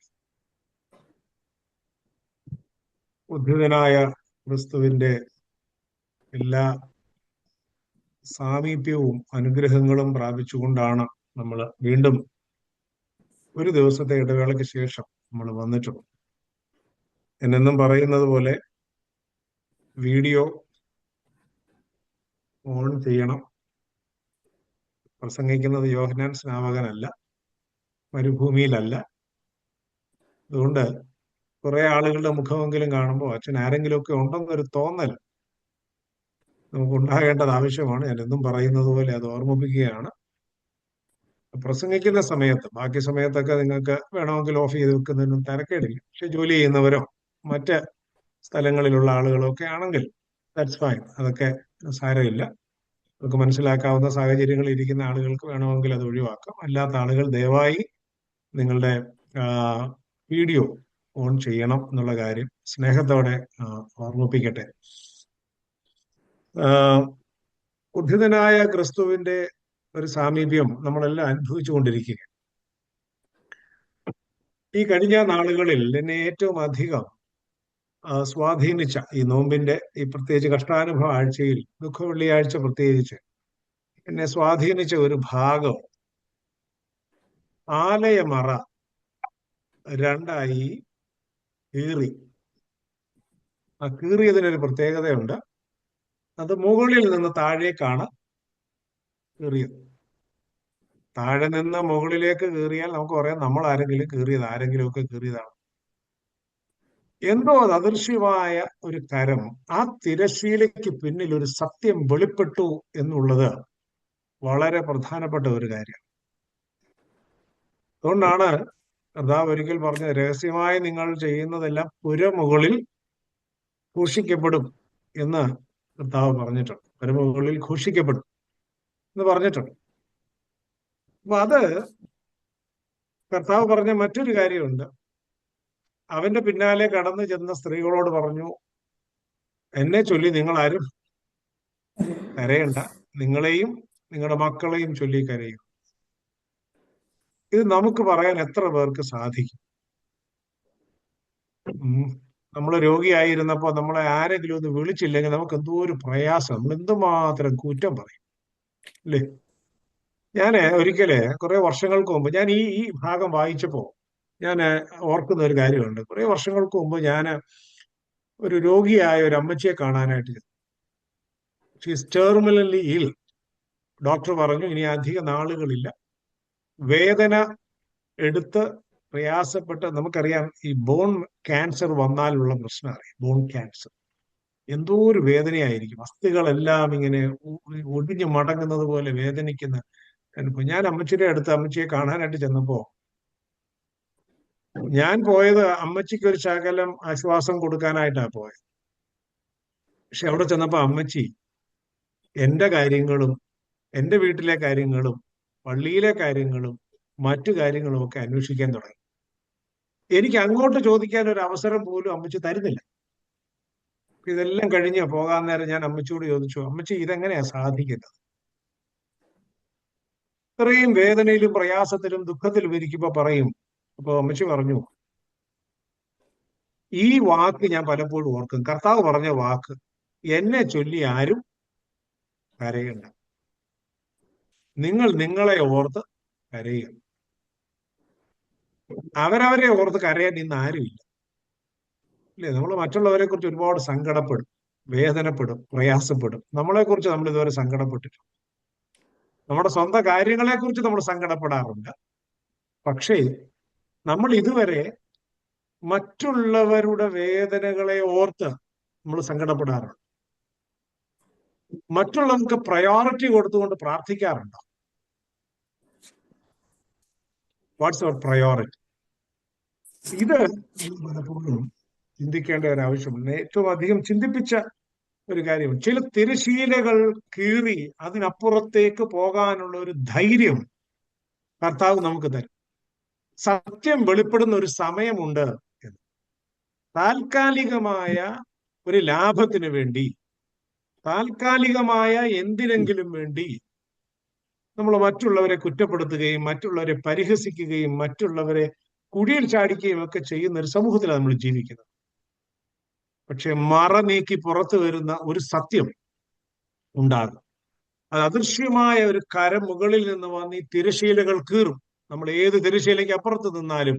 ഉദ്ധിതനായ ക്രിസ്തുവിന്റെ എല്ലാ സാമീപ്യവും അനുഗ്രഹങ്ങളും പ്രാപിച്ചുകൊണ്ടാണ് നമ്മൾ വീണ്ടും ഒരു ദിവസത്തെ ഇടവേളയ്ക്ക് ശേഷം നമ്മൾ വന്നിട്ടുള്ളത്. എന്നെന്നും പറയുന്നത് പോലെ വീഡിയോ ഓൺ ചെയ്യണം. പ്രസംഗിക്കുന്നത് യോഹന്നാൻ സ്നാപകനല്ല, മരുഭൂമിയിലല്ല. അതുകൊണ്ട് കുറെ ആളുകളുടെ മുഖമെങ്കിലും കാണുമ്പോൾ അച്ഛൻ ആരെങ്കിലുമൊക്കെ ഉണ്ടെന്നൊരു തോന്നൽ നമുക്ക് ഉണ്ടാകേണ്ടത് ആവശ്യമാണ്. ഞാൻ എന്നും പറയുന്നത് പോലെ അത് ഓർമ്മിപ്പിക്കുകയാണ്. പ്രസംഗിക്കുന്ന സമയത്ത്, ബാക്കി സമയത്തൊക്കെ നിങ്ങൾക്ക് വേണമെങ്കിൽ ഓഫ് ചെയ്ത് വെക്കുന്നതിനും തിരക്കേടില്ല. പക്ഷെ ജോലി ചെയ്യുന്നവരോ മറ്റ് സ്ഥലങ്ങളിലുള്ള ആളുകളോ ഒക്കെ ആണെങ്കിൽ ദാറ്റ്സ് ഫൈൻ, അതൊക്കെ സാരമില്ല. നമുക്ക് മനസ്സിലാക്കാവുന്ന സാഹചര്യങ്ങളിൽ ഇരിക്കുന്ന ആളുകൾക്ക് വേണമെങ്കിൽ അത് ഒഴിവാക്കാം. അല്ലാത്ത ആളുകൾ ദയവായി നിങ്ങളുടെ വീഡിയോ ഓൺ ചെയ്യണം എന്നുള്ള കാര്യം സ്നേഹത്തോടെ ഓർമ്മിപ്പിക്കട്ടെ. ഉദ്ധിതനായ ക്രിസ്തുവിന്റെ ഒരു സാമീപ്യം നമ്മളെല്ലാം അനുഭവിച്ചുകൊണ്ടിരിക്കുക. ഈ കഴിഞ്ഞ നാളുകളിൽ എന്നെ ഏറ്റവും അധികം സ്വാധീനിച്ച ഈ നോമ്പിന്റെ ഈ പ്രത്യേകിച്ച് കഷ്ടാനുഭവ ആഴ്ചയിൽ, ദുഃഖ വെള്ളിയാഴ്ച പ്രത്യേകിച്ച് എന്നെ സ്വാധീനിച്ച ഒരു ഭാഗം, ആലയമറ രണ്ടായി കീറി. ആ കീറിയതിനൊരു പ്രത്യേകതയുണ്ട്. അത് മുകളിൽ നിന്ന് താഴേക്കാണ് കീറിയത്. താഴെ നിന്ന് മുകളിലേക്ക് കീറിയാൽ നമുക്ക് പറയാം നമ്മൾ ആരെങ്കിലും കീറിയത്, ആരെങ്കിലും ഒക്കെ കീറിയതാണ്. എന്തോ അത് അദൃശ്യമായ ഒരു കരം, ആ തിരശ്ശീലയ്ക്ക് പിന്നിൽ ഒരു സത്യം വെളിപ്പെട്ടു എന്നുള്ളത് വളരെ പ്രധാനപ്പെട്ട ഒരു കാര്യം. അതുകൊണ്ടാണ് കർത്താവ് ഒരിക്കൽ പറഞ്ഞത്, രഹസ്യമായി നിങ്ങൾ ചെയ്യുന്നതെല്ലാം പുരമുകളിൽ ഘോഷിക്കപ്പെടും എന്ന് കർത്താവ് പറഞ്ഞിട്ടുണ്ട്. പുരമുകളിൽ ഘോഷിക്കപ്പെടും എന്ന് പറഞ്ഞിട്ടുണ്ട്. അപ്പൊ അത് കർത്താവ് പറഞ്ഞ മറ്റൊരു കാര്യമുണ്ട്. അവന്റെ പിന്നാലെ കടന്നു ചെന്ന സ്ത്രീകളോട് പറഞ്ഞു, എന്നെ ചൊല്ലി നിങ്ങൾ ആരും കരയണ്ട, നിങ്ങളെയും നിങ്ങളുടെ മക്കളെയും ചൊല്ലി കരയും. ഇത് നമുക്ക് പറയാൻ എത്ര പേർക്ക് സാധിക്കും? നമ്മൾ രോഗിയായിരുന്നപ്പോ നമ്മളെ ആരെങ്കിലും ഒന്ന് വിളിച്ചില്ലെങ്കിൽ നമുക്ക് എന്തോ ഒരു പ്രയാസം, നമ്മൾ എന്തുമാത്രം കുറ്റം പറയും അല്ലേ? ഞാൻ ഒരിക്കല് കുറെ വർഷങ്ങൾക്ക് മുമ്പ് ഞാൻ ഈ ഭാഗം വായിച്ചപ്പോ ഞാൻ ഓർക്കുന്ന ഒരു കാര്യമുണ്ട്. കുറെ വർഷങ്ങൾക്ക് മുമ്പ് ഞാൻ ഒരു രോഗിയായ ഒരു അമ്മച്ചിയെ കാണാനായിട്ട് ചെന്നു. ഷീസ് ടെർമിനലി ഇൽ. ഡോക്ടർ പറഞ്ഞു ഇനി അധിക നാളുകളില്ല. വേദന എടുത്ത് പ്രയാസപ്പെട്ട്, നമുക്കറിയാം ഈ ബോൺ ക്യാൻസർ വന്നാലുള്ള പ്രശ്നം അറിയാം. ബോൺ ക്യാൻസർ എന്തോ ഒരു വേദനയായിരിക്കും. അസ്ഥികളെല്ലാം ഇങ്ങനെ ഒടിഞ്ഞു മടങ്ങുന്നത് പോലെ വേദനിക്കുന്ന അനുഭവം. ഞാൻ അമ്മച്ചിയെ കാണാനായിട്ട് ചെന്നപ്പോ ഞാൻ പോയത് അമ്മച്ചിക്ക് ഒരു ശകലം ആശ്വാസം കൊടുക്കാനായിട്ടാണ് പോയത്. പക്ഷെ അവിടെ ചെന്നപ്പോ അമ്മച്ചി എന്റെ കാര്യങ്ങളും എന്റെ വീട്ടിലെ കാര്യങ്ങളും പള്ളിയിലെ കാര്യങ്ങളും മറ്റു കാര്യങ്ങളും ഒക്കെ അന്വേഷിക്കാൻ തുടങ്ങി. എനിക്ക് അങ്ങോട്ട് ചോദിക്കാൻ ഒരു അവസരം പോലും അമ്മച്ചി തരുന്നില്ല. ഇതെല്ലാം കഴിഞ്ഞ് പോകാൻ നേരം ഞാൻ അമ്മച്ചിയോട് ചോദിച്ചു, അമ്മച്ചി ഇതെങ്ങനെയാ സാധിക്കുന്നത്? ഇത്രയും വേദനയിലും പ്രയാസത്തിലും ദുഃഖത്തിലും ഇരിക്കുമ്പോ പറയും. അപ്പൊ അമ്മച്ചി പറഞ്ഞു, ഈ വാക്ക് ഞാൻ പലപ്പോഴും ഓർക്കും. കർത്താവ് പറഞ്ഞ വാക്ക്, എന്നെ ചൊല്ലി ആരും കരയണ്ട, നിങ്ങൾ നിങ്ങളെ ഓർത്ത് കരയുക. അവരവരെ ഓർത്ത് കരയാൻ ഇന്ന് ആരുമില്ല അല്ലേ? നമ്മൾ മറ്റുള്ളവരെ കുറിച്ച് ഒരുപാട് സങ്കടപ്പെടും, വേദനപ്പെടും, പ്രയാസപ്പെടും. നമ്മളെ കുറിച്ച് നമ്മൾ ഇതുവരെ സങ്കടപ്പെട്ടിട്ടുണ്ട്. നമ്മുടെ സ്വന്തം കാര്യങ്ങളെ കുറിച്ച് നമ്മൾ സങ്കടപ്പെടാറുണ്ട്. പക്ഷേ നമ്മൾ ഇതുവരെ മറ്റുള്ളവരുടെ വേദനകളെ ഓർത്ത് നമ്മൾ സങ്കടപ്പെടാറുണ്ട്. മറ്റുള്ളവർക്ക് പ്രയോറിറ്റി കൊടുത്തുകൊണ്ട് പ്രാർത്ഥിക്കാറുണ്ടോ? വാട്ട്സ് അവർ പ്രയോറിറ്റി? ഇത് പലപ്പോഴും ചിന്തിക്കേണ്ട ഒരു ആവശ്യമുണ്ട്. ഏറ്റവും അധികം ചിന്തിപ്പിച്ച ഒരു കാര്യം, ചില തിരശീലകൾ കീറി അതിനപ്പുറത്തേക്ക് പോകാനുള്ള ഒരു ധൈര്യം കർത്താവ് നമുക്ക് തരും. സത്യം വെളിപ്പെടുന്ന ഒരു സമയമുണ്ട് എന്ന്. താൽക്കാലികമായ ഒരു ലാഭത്തിന് വേണ്ടി, താൽക്കാലികമായ എന്തിനെങ്കിലും വേണ്ടി നമ്മൾ മറ്റുള്ളവരെ കുറ്റപ്പെടുത്തുകയും മറ്റുള്ളവരെ പരിഹസിക്കുകയും മറ്റുള്ളവരെ കുഴിയിൽ ചാടിക്കുകയും ഒക്കെ ചെയ്യുന്ന ഒരു സമൂഹത്തിലാണ് നമ്മൾ ജീവിക്കുന്നത്. പക്ഷെ മറ നീക്കി പുറത്തു വരുന്ന ഒരു സത്യം ഉണ്ടാകും. അത് അദൃശ്യമായ ഒരു കരം മുകളിൽ നിന്ന് വന്ന് ഈ തിരശീലകൾ കീറും. നമ്മൾ ഏത് തിരശീലയ്ക്ക് അപ്പുറത്ത് നിന്നാലും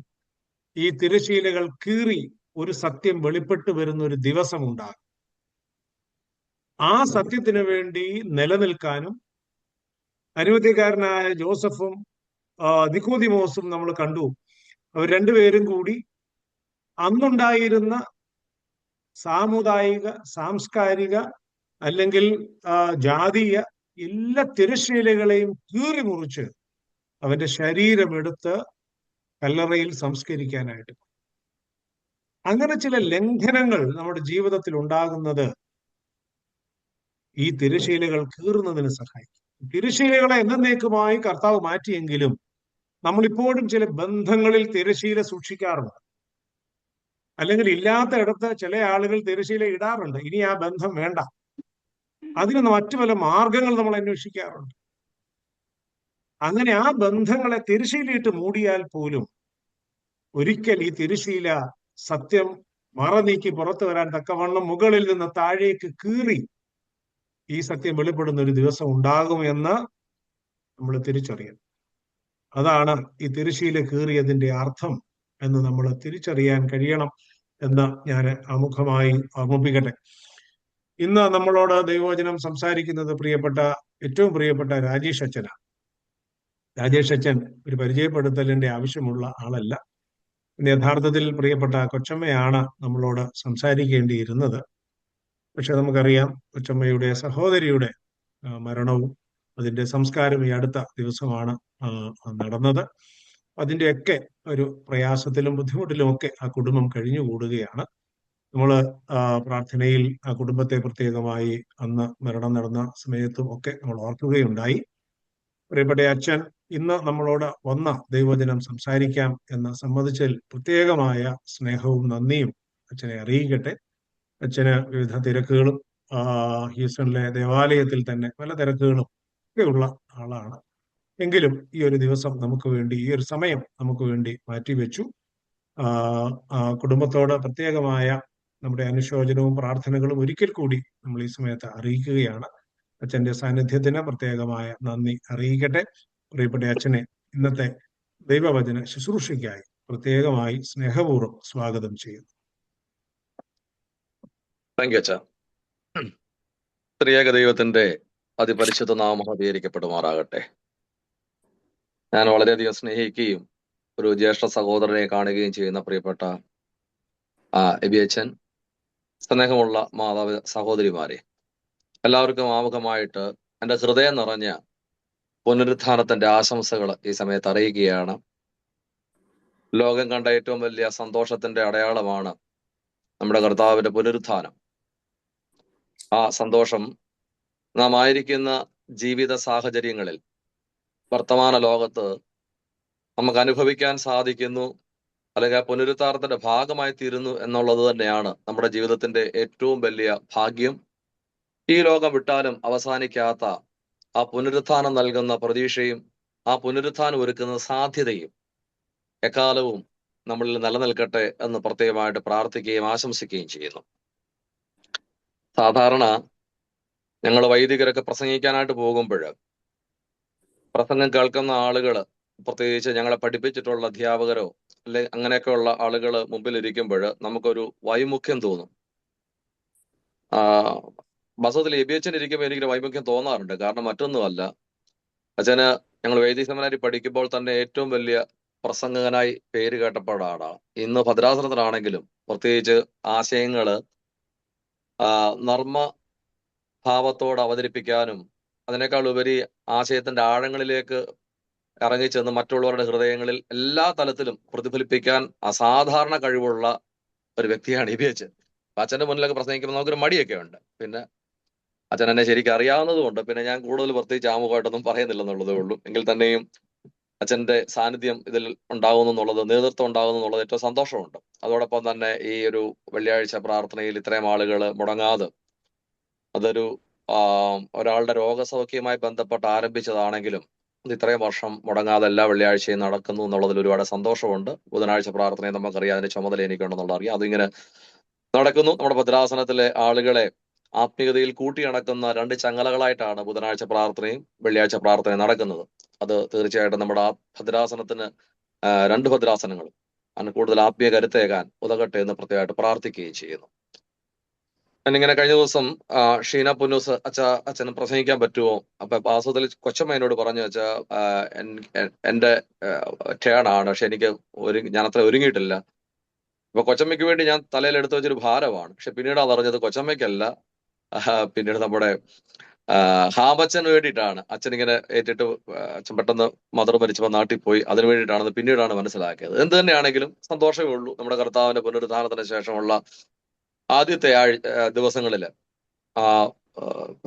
ഈ തിരശീലകൾ കീറി ഒരു സത്യം വെളിപ്പെട്ടു വരുന്ന ഒരു ദിവസം ഉണ്ടാകും. ആ സത്യത്തിന് വേണ്ടി നിലനിൽക്കാനും അനിമത്യക്കാരനായ ജോസഫും നിക്കോദിമോസും നമ്മൾ കണ്ടു. അവർ രണ്ടുപേരും കൂടി അന്നുണ്ടായിരുന്ന സാമുദായിക, സാംസ്കാരിക അല്ലെങ്കിൽ ജാതീയ എല്ലാ തിരശീലകളെയും കീറി മുറിച്ച് അവന്റെ ശരീരമെടുത്ത് കല്ലറയിൽ സംസ്കരിക്കാനായിട്ട്. അങ്ങനെ ചില ലംഘനങ്ങൾ നമ്മുടെ ജീവിതത്തിൽ ഉണ്ടാകുന്നത് ഈ തിരശീലകൾ കീറുന്നതിന് സഹായിക്കും. തിരശീലകളെ എന്നേക്കുമായി കർത്താവ് മാറ്റിയെങ്കിലും നമ്മളിപ്പോഴും ചില ബന്ധങ്ങളിൽ തിരശീല സൂക്ഷിക്കാറുണ്ട്. അല്ലെങ്കിൽ ഇല്ലാത്ത ഇടത്ത് ചില ആളുകൾ തിരശീല ഇടാറുണ്ട്. ഇനി ആ ബന്ധം വേണ്ട. അതിന് മറ്റു പല മാർഗങ്ങൾ നമ്മൾ അന്വേഷിക്കാറുണ്ട്. അങ്ങനെ ആ ബന്ധങ്ങളെ തിരശീലയിട്ട് മൂടിയാൽ പോലും ഒരിക്കൽ ഈ തിരശീല സത്യം മറ നീക്കി പുറത്തു വരാൻ തക്കവണ്ണം മുകളിൽ നിന്ന് താഴേക്ക് കീറി ഈ സത്യം വെളിപ്പെടുന്ന ഒരു ദിവസം ഉണ്ടാകുമെന്ന് നമ്മൾ തിരിച്ചറിയണം. അതാണ് ഈ തിരശ്ശീല കീറിയതിന്റെ അർത്ഥം എന്ന് നമ്മൾ തിരിച്ചറിയാൻ കഴിയണം എന്ന് ഞാൻ ആമുഖമായി ഓർമ്മിപ്പിക്കട്ടെ. ഇന്ന് നമ്മളോട് ദൈവവചനം സംസാരിക്കുന്നത് ഏറ്റവും പ്രിയപ്പെട്ട രാജേഷ് അച്ഛനാണ്. രാജേഷ് അച്ഛൻ ഒരു പരിചയപ്പെടുത്തലിന്റെ ആവശ്യമുള്ള ആളല്ല. യഥാർത്ഥത്തിൽ പ്രിയപ്പെട്ട കൊച്ചമ്മയാണ് നമ്മളോട് സംസാരിക്കേണ്ടിയിരുന്നത്. പക്ഷെ നമുക്കറിയാം കൊച്ചമ്മയുടെ സഹോദരിയുടെ മരണവും അതിന്റെ സംസ്കാരം ഈ അടുത്ത ദിവസമാണ് നടന്നത്. അതിന്റെയൊക്കെ ഒരു പ്രയാസത്തിലും ബുദ്ധിമുട്ടിലും ഒക്കെ ആ കുടുംബം കഴിഞ്ഞുകൂടുകയാണ്. നമ്മൾ പ്രാർത്ഥനയിൽ ആ കുടുംബത്തെ പ്രത്യേകമായി അന്ന് മരണം നടന്ന സമയത്തും ഒക്കെ നമ്മൾ ഓർക്കുകയുണ്ടായി. പ്രിയപ്പെട്ട അച്ഛൻ ഇന്ന് നമ്മളോട് വന്ന ദൈവവചനം സംസാരിക്കാം എന്ന് സമ്മതിച്ചതിൽ പ്രത്യേകമായ സ്നേഹവും നന്ദിയും അച്ഛനെ അറിയിക്കട്ടെ. അച്ഛന് വിവിധ തിരക്കുകളും ഹ്യൂസ്റ്റണിലെ ദേവാലയത്തിൽ തന്നെ പല തിരക്കുകളും ഒക്കെ ഉള്ള ആളാണ്. എങ്കിലും ഈ ഒരു ദിവസം നമുക്ക് വേണ്ടി, ഈ ഒരു സമയം നമുക്ക് വേണ്ടി മാറ്റിവെച്ചു. കുടുംബത്തോട് പ്രത്യേകമായ നമ്മുടെ അനുശോചനവും പ്രാർത്ഥനകളും ഒരിക്കൽ കൂടി നമ്മൾ ഈ സമയത്ത് അറിയിക്കുകയാണ്. അച്ഛന്റെ സാന്നിധ്യത്തിന് പ്രത്യേകമായ നന്ദി അറിയിക്കട്ടെ. പ്രിയപ്പെട്ട അച്ഛനെ ഇന്നത്തെ ദൈവവചന ശുശ്രൂഷയ്ക്കായി പ്രത്യേകമായി സ്നേഹപൂർവ്വം സ്വാഗതം ചെയ്യുന്നു. താങ്ക് യു അച്ഛാ. ത്രിയേക ദൈവത്തിന്റെ അതിപരിശുദ്ധ നാമം മഹത്വീകരിക്കപ്പെടുമാറാകട്ടെ. ഞാൻ വളരെയധികം സ്നേഹിക്കുകയും ഒരു ജ്യേഷ്ഠ സഹോദരനെ കാണുകയും ചെയ്യുന്ന പ്രിയപ്പെട്ട എബി അച്ഛൻ, സ്നേഹമുള്ള മാതാവ് സഹോദരിമാരെ, എല്ലാവർക്കും ആമുഖമായിട്ട് എൻ്റെ ഹൃദയം നിറഞ്ഞ പുനരുത്ഥാനത്തിന്റെ ആശംസകൾ ഈ സമയത്ത് അറിയിക്കുകയാണ്. ലോകം കണ്ട ഏറ്റവും വലിയ സന്തോഷത്തിന്റെ അടയാളമാണ് നമ്മുടെ കർത്താവിന്റെ പുനരുത്ഥാനം. ആ സന്തോഷം നാം ആയിരിക്കുന്ന ജീവിത സാഹചര്യങ്ങളിൽ വർത്തമാന ലോകത്ത് നമുക്ക് അനുഭവിക്കാൻ സാധിക്കുന്നു, അല്ലെങ്കിൽ ആ പുനരുത്ഥാനത്തിന്റെ ഭാഗമായി തീരുന്നു എന്നുള്ളത് തന്നെയാണ് നമ്മുടെ ജീവിതത്തിന്റെ ഏറ്റവും വലിയ ഭാഗ്യം. ഈ ലോകം വിട്ടാലും അവസാനിക്കാത്ത ആ പുനരുത്ഥാനം നൽകുന്ന പ്രതീക്ഷയും ആ പുനരുത്ഥാനം ഒരുക്കുന്ന സാധ്യതയും എക്കാലവും നമ്മളിൽ നിലനിൽക്കട്ടെ എന്ന് പ്രത്യേകമായിട്ട് പ്രാർത്ഥിക്കുകയും ആശംസിക്കുകയും ചെയ്യുന്നു. സാധാരണ ഞങ്ങൾ വൈദികരൊക്കെ പ്രസംഗിക്കാനായിട്ട് പോകുമ്പോൾ പ്രസംഗം കേൾക്കുന്ന ആളുകൾ, പ്രത്യേകിച്ച് ഞങ്ങളെ പഠിപ്പിച്ചിട്ടുള്ള അധ്യാപകരോ അല്ലെ അങ്ങനെയൊക്കെയുള്ള ആളുകൾ മുമ്പിലിരിക്കുമ്പോൾ നമുക്കൊരു വൈമുഖ്യം തോന്നും. ബസത്തിൽ എബി അച്ഛൻ ഇരിക്കുമ്പോൾ എനിക്കൊരു വൈമുഖ്യം തോന്നാറുണ്ട്. കാരണം മറ്റൊന്നുമല്ല, അച്ഛന് ഞങ്ങൾ വൈദിക സെമിനാരി പഠിക്കുമ്പോൾ തന്നെ ഏറ്റവും വലിയ പ്രസംഗകനായി പേര് കേട്ടപ്പോഴാണ്. ഇന്ന് ഭദ്രാസനത്തിലാണെങ്കിലും പ്രത്യേകിച്ച് ആശയങ്ങള് നർമ്മ ഭാവത്തോട് അവതരിപ്പിക്കാനും അതിനേക്കാൾ ഉപരി ആശയത്തിന്റെ ആഴങ്ങളിലേക്ക് ഇറങ്ങിച്ചെന്ന് മറ്റുള്ളവരുടെ ഹൃദയങ്ങളിൽ എല്ലാ തലത്തിലും പ്രതിഫലിപ്പിക്കാൻ അസാധാരണ കഴിവുള്ള ഒരു വ്യക്തിയാണ് എബി അച്ഛൻ. അച്ഛന്റെ മുന്നിലൊക്കെ പ്രസംഗിക്കുമ്പോൾ നമുക്കൊരു മടിയൊക്കെ ഉണ്ട്. പിന്നെ അച്ഛൻ എന്നെ ശരിക്കും അറിയാവുന്നതുകൊണ്ട് പിന്നെ ഞാൻ കൂടുതൽ പ്രത്യേകിച്ച് ആമുഖമായിട്ടൊന്നും പറയുന്നില്ലെന്നുള്ളതേ ഉള്ളൂ. എങ്കിൽ തന്നെയും അച്ഛന്റെ സാന്നിധ്യം ഇതിൽ ഉണ്ടാകുന്നു എന്നുള്ളത്, നേതൃത്വം ഉണ്ടാകുന്നു എന്നുള്ളത് ഏറ്റവും സന്തോഷമുണ്ട്. അതോടൊപ്പം തന്നെ ഈ ഒരു വെള്ളിയാഴ്ച പ്രാർത്ഥനയിൽ ഇത്രയും ആളുകൾ മുടങ്ങാതെ, അതൊരു ഒരാളുടെ രോഗസൗഖ്യവുമായി ബന്ധപ്പെട്ട് ആരംഭിച്ചതാണെങ്കിലും ഇത് ഇത്രയും വർഷം മുടങ്ങാതെ എല്ലാ വെള്ളിയാഴ്ചയും നടക്കുന്നു എന്നുള്ളതിൽ ഒരുപാട് സന്തോഷമുണ്ട്. ബുധനാഴ്ച പ്രാർത്ഥനയെ നമുക്കറിയാം, അതിന്റെ ചുമതല എനിക്കുണ്ടെന്നുള്ള അറിയാം. അതിങ്ങനെ നടക്കുന്നു. നമ്മുടെ ഭദ്രാസനത്തിലെ ആളുകളെ ആത്മീയതയിൽ കൂട്ടിയണക്കുന്ന രണ്ട് ചങ്ങലകളായിട്ടാണ് ബുധനാഴ്ച പ്രാർത്ഥനയും വെള്ളിയാഴ്ച പ്രാർത്ഥനയും നടക്കുന്നത്. അത് തീർച്ചയായിട്ടും നമ്മുടെ ഭദ്രാസനത്തിന്, രണ്ട് ഭദ്രാസനങ്ങളും അതിന് കൂടുതൽ ആത്മീയ കരുത്തേകാൻ ഉതകട്ടെ എന്ന് പ്രത്യേകമായിട്ട് പ്രാർത്ഥിക്കുകയും ചെയ്യുന്നു. ഞാനിങ്ങനെ കഴിഞ്ഞ ദിവസം ഷീന പുന്നൂസ് അച്ഛന് പ്രസംഗിക്കാൻ പറ്റുമോ, അപ്പൊ വാസ്തവത്തിൽ കൊച്ചമ്മ എന്നോട് പറഞ്ഞു വെച്ചാ എന്റെ ടേൺ ആണ്, പക്ഷെ ഞാൻ അത്ര ഒരുങ്ങിയിട്ടില്ല. അപ്പൊ കൊച്ചമ്മയ്ക്ക് വേണ്ടി ഞാൻ തലയിൽ എടുത്തു വെച്ചൊരു ഭാരമാണ്. പക്ഷെ പിന്നീട് അതറിഞ്ഞത് കൊച്ചമ്മയ്ക്കല്ല, പിന്നീട് നമ്മുടെ ഹാമച്ചന് വേണ്ടിയിട്ടാണ്. അച്ഛനിങ്ങനെ ഏറ്റിട്ട് അച്ഛൻ പെട്ടെന്ന് മദർ മരിച്ചപ്പോൾ നാട്ടിൽ പോയി, അതിനു വേണ്ടിയിട്ടാണെന്ന് പിന്നീടാണ് മനസ്സിലാക്കിയത്. എന്ത് തന്നെയാണെങ്കിലും സന്തോഷമേ ഉള്ളൂ. നമ്മുടെ കർത്താവിന്റെ പുനരുദ്ധാനത്തിന് ശേഷമുള്ള ആദ്യത്തെ ദിവസങ്ങളിൽ ആ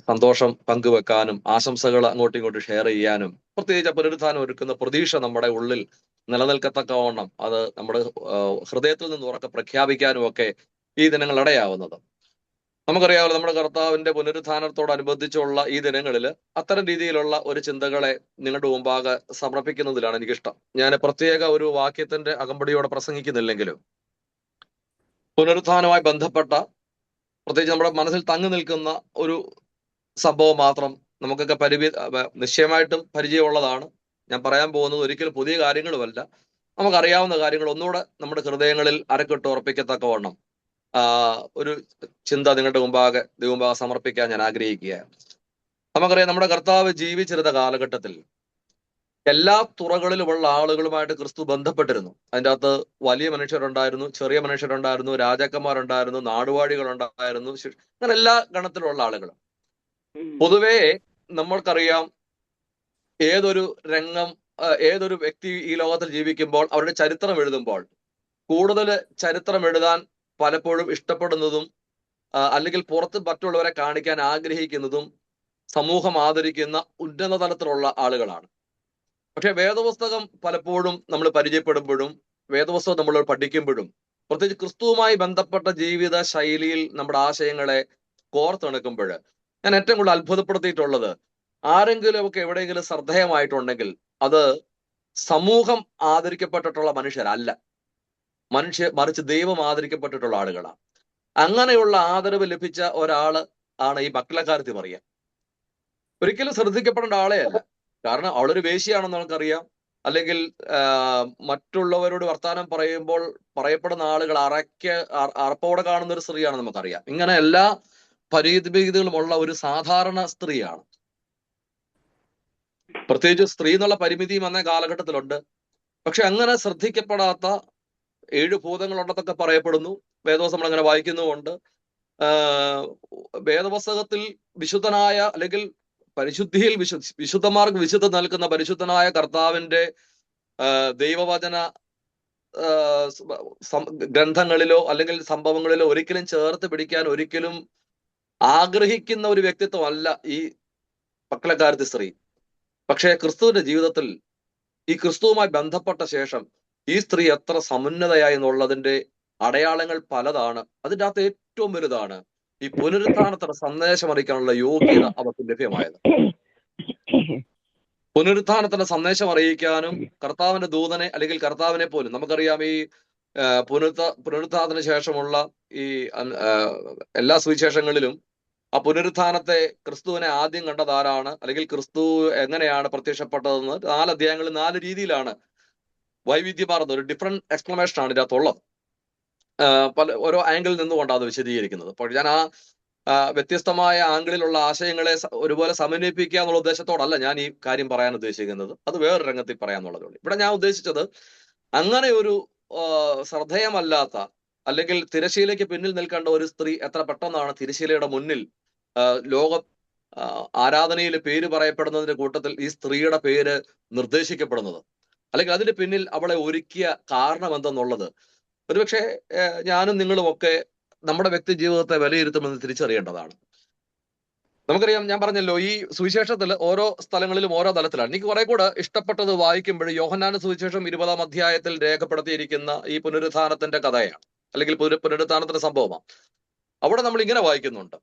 സന്തോഷം പങ്കുവെക്കാനും ആശംസകൾ അങ്ങോട്ടും ഇങ്ങോട്ടും ഷെയർ ചെയ്യാനും, പ്രത്യേകിച്ച് പുനരുദ്ധാനം ഒരുക്കുന്ന പ്രതീക്ഷ നമ്മുടെ ഉള്ളിൽ നിലനിൽക്കത്തക്കവണ്ണം അത് നമ്മുടെ ഹൃദയത്തിൽ നിന്ന് ഉറക്കെ പ്രഖ്യാപിക്കാനും ഒക്കെ ഈ ദിനങ്ങൾ ഇടയാവുന്നത്. നമുക്കറിയാമല്ലോ, നമ്മുടെ കർത്താവിന്റെ പുനരുദ്ധാനത്തോടനുബന്ധിച്ചുള്ള ഈ ദിനങ്ങളിൽ അത്തരം രീതിയിലുള്ള ഒരു ചിന്തകളെ നിങ്ങളുടെ മുമ്പാകെ സമർപ്പിക്കുന്നതിലാണ് എനിക്കിഷ്ടം. ഞാൻ പ്രത്യേക ഒരു വാക്യത്തിന്റെ അകമ്പടിയോടെ പ്രസംഗിക്കുന്നില്ലെങ്കിലും പുനരുത്ഥാനവുമായി ബന്ധപ്പെട്ട പ്രത്യേകിച്ച് നമ്മുടെ മനസ്സിൽ തങ്ങി നിൽക്കുന്ന ഒരു സംഭവം മാത്രം നമുക്കൊക്കെ നിശ്ചയമായിട്ടും പരിചയമുള്ളതാണ്. ഞാൻ പറയാൻ പോകുന്നത് ഒരിക്കലും പുതിയ കാര്യങ്ങളുമല്ല, നമുക്കറിയാവുന്ന കാര്യങ്ങൾ ഒന്നുകൂടെ നമ്മുടെ ഹൃദയങ്ങളിൽ അരക്കിട്ട് ഉറപ്പിക്കത്തക്കവണ്ണം ഒരു ചിന്ത നിങ്ങളുടെ മുമ്പാകെ സമർപ്പിക്കാൻ ഞാൻ ആഗ്രഹിക്കുകയാണ്. നമുക്കറിയാം, നമ്മുടെ കർത്താവ് ജീവിച്ചിരുന്ന കാലഘട്ടത്തിൽ എല്ലാ തുറകളിലുമുള്ള ആളുകളുമായിട്ട് ക്രിസ്തു ബന്ധപ്പെട്ടിരുന്നു. അതിൻ്റെ അകത്ത് വലിയ മനുഷ്യരുണ്ടായിരുന്നു, ചെറിയ മനുഷ്യരുണ്ടായിരുന്നു, രാജാക്കന്മാരുണ്ടായിരുന്നു, നാടുവാഴികളുണ്ടായിരുന്നു, അങ്ങനെ എല്ലാ ഗണത്തിലുള്ള ആളുകളും. പൊതുവേ നമ്മൾക്കറിയാം, ഏതൊരു ഏതൊരു വ്യക്തി ഈ ലോകത്തിൽ ജീവിക്കുമ്പോൾ അവരുടെ ചരിത്രം എഴുതുമ്പോൾ കൂടുതൽ ചരിത്രം എഴുതാൻ പലപ്പോഴും ഇഷ്ടപ്പെടുന്നതും അല്ലെങ്കിൽ പുറത്ത് മറ്റുള്ളവരെ കാണിക്കാൻ ആഗ്രഹിക്കുന്നതും സമൂഹം ആദരിക്കുന്ന ഉന്നത തലത്തിലുള്ള ആളുകളാണ്. പക്ഷെ വേദപുസ്തകം പലപ്പോഴും നമ്മൾ പരിചയപ്പെടുമ്പോഴും വേദപുസ്തകം നമ്മൾ പഠിക്കുമ്പോഴും പ്രത്യേകിച്ച് ക്രിസ്തുവുമായി ബന്ധപ്പെട്ട ജീവിത ശൈലിയിൽ നമ്മുടെ ആശയങ്ങളെ കോർത്തിണക്കുമ്പോൾ ഞാൻ ഏറ്റവും കൂടുതൽ അത്ഭുതപ്പെടുത്തിയിട്ടുള്ളത്, ആരെങ്കിലും ഒക്കെ എവിടെയെങ്കിലും ശ്രദ്ധേയമായിട്ടുണ്ടെങ്കിൽ അത് സമൂഹം ആദരിക്കപ്പെട്ടിട്ടുള്ള മനുഷ്യരല്ല, മറിച്ച് ദൈവം ആദരിക്കപ്പെട്ടിട്ടുള്ള ആളുകളാണ്. അങ്ങനെയുള്ള ആദരവ് ലഭിച്ച ഒരാള് ആണ് ഈ മക്കളക്കാരത്തി മറിയ. ഒരിക്കലും ശ്രദ്ധിക്കപ്പെടേണ്ട ആളെ അല്ല, കാരണം അവളൊരു വേശ്യയാണെന്ന് നമുക്കറിയാം. അല്ലെങ്കിൽ മറ്റുള്ളവരോട് വർത്താനം പറയുമ്പോൾ പറയപ്പെടുന്ന ആളുകൾ അറപ്പോടെ കാണുന്ന ഒരു സ്ത്രീയാണ് നമുക്കറിയാം. ഇങ്ങനെ എല്ലാ പരിമിതികളുമുള്ള ഒരു സാധാരണ സ്ത്രീയാണ്. പ്രത്യേകിച്ച് സ്ത്രീ എന്നുള്ള പരിമിതിയും അന്നേ കാലഘട്ടത്തിലുണ്ട്. പക്ഷെ അങ്ങനെ ശ്രദ്ധിക്കപ്പെടാത്ത 7 ഭൂതങ്ങളുണ്ടെന്നൊക്കെ പറയപ്പെടുന്നു. വേദവസ്തം നമ്മളങ്ങനെ വായിക്കുന്നുമുണ്ട്. വേദപുസ്തകത്തിൽ വിശുദ്ധനായ അല്ലെങ്കിൽ പരിശുദ്ധിയിൽ വിശുദ്ധന്മാർക്ക് വിശുദ്ധ നൽകുന്ന പരിശുദ്ധനായ കർത്താവിന്റെ ദൈവവചന ഗ്രന്ഥങ്ങളിലോ അല്ലെങ്കിൽ സംഭവങ്ങളിലോ ഒരിക്കലും ചേർത്ത് പിടിക്കാൻ ഒരിക്കലും ആഗ്രഹിക്കുന്ന ഒരു വ്യക്തിത്വമല്ല ഈ മക്കളക്കാരത്തി സ്ത്രീ. പക്ഷേ ക്രിസ്തുവിന്റെ ജീവിതത്തിൽ ഈ ക്രിസ്തുവുമായി ബന്ധപ്പെട്ട ശേഷം ഈ സ്ത്രീ എത്ര സമുന്നതയായി എന്നുള്ളതിന്റെ അടയാളങ്ങൾ പലതാണ്. അതിൻ്റെ അകത്ത് ഏറ്റവും വലുതാണ് ഈ പുനരുത്ഥാനത്തിന്റെ സന്ദേശം അറിയിക്കാനുള്ള യോഗ്യത അവർക്ക് ലഭ്യമായത്. പുനരുത്ഥാനത്തിന്റെ സന്ദേശം അറിയിക്കാനും കർത്താവിന്റെ ദൂതനെ അല്ലെങ്കിൽ കർത്താവിനെ പോലും നമുക്കറിയാം, ഈ പുനരുത്ഥാനത്തിന് ശേഷമുള്ള ഈ എല്ലാ സുവിശേഷങ്ങളിലും ആ പുനരുത്ഥാനത്തെ ക്രിസ്തുവിനെ ആദ്യം കണ്ടത് ആരാണ്, അല്ലെങ്കിൽ ക്രിസ്തു എങ്ങനെയാണ് പ്രത്യക്ഷപ്പെട്ടതെന്ന് 4 അധ്യായങ്ങളിൽ 4 രീതിയിലാണ് വൈവിധ്യമാർന്ന ഒരു ഡിഫറെന്റ് എക്സ്പ്ലനേഷൻ ആണ് ഇതിനകത്തുള്ളത്. ഓരോ ആംഗിളിൽ നിന്നുകൊണ്ടാണ് അത് വിശദീകരിക്കുന്നത്. അപ്പോൾ ഞാൻ വ്യത്യസ്തമായ ആംഗിളിലുള്ള ആശയങ്ങളെ ഒരുപോലെ സമന്വയിപ്പിക്കുക എന്നുള്ള ഉദ്ദേശത്തോടല്ല ഞാൻ ഈ കാര്യം പറയാൻ ഉദ്ദേശിക്കുന്നത്. അത് വേറൊരു രംഗത്തിൽ പറയാന്നുള്ളതേ ഉള്ളൂ. ഇവിടെ ഞാൻ ഉദ്ദേശിച്ചത് അങ്ങനെ ഒരു ശ്രദ്ധേയമല്ലാത്ത അല്ലെങ്കിൽ തിരശീലയ്ക്ക് പിന്നിൽ നിൽക്കേണ്ട ഒരു സ്ത്രീ എത്ര പെട്ടെന്നാണ് തിരശീലയുടെ മുന്നിൽ ലോക ആരാധനയിൽ പേര് പറയപ്പെടുന്നതിന്റെ കൂട്ടത്തിൽ ഈ സ്ത്രീയുടെ പേര് നിർദ്ദേശിക്കപ്പെടുന്നത്, അല്ലെങ്കിൽ അതിന് പിന്നിൽ അവളെ ഒരുക്കിയ കാരണം എന്തെന്നുള്ളത് ഒരുപക്ഷെ ഞാനും നിങ്ങളും ഒക്കെ നമ്മുടെ വ്യക്തി ജീവിതത്തെ വിലയിരുത്തുമെന്ന് തിരിച്ചറിയേണ്ടതാണ്. നമുക്കറിയാം, ഞാൻ പറഞ്ഞല്ലോ, ഈ സുവിശേഷത്തിൽ ഓരോ സ്ഥലങ്ങളിലും ഓരോ തലത്തിലാണ്. എനിക്ക് കുറെ കൂടെ ഇഷ്ടപ്പെട്ടത് വായിക്കുമ്പോൾ യോഹന്നാന്റെ സുവിശേഷം 20-ാം അധ്യായത്തിൽ രേഖപ്പെടുത്തിയിരിക്കുന്ന ഈ പുനരുത്ഥാനത്തിന്റെ കഥയാണ്, അല്ലെങ്കിൽ പുനരുത്ഥാനത്തിന്റെ സംഭവമാണ്. അവിടെ നമ്മൾ ഇങ്ങനെ വായിക്കുന്നുണ്ട്.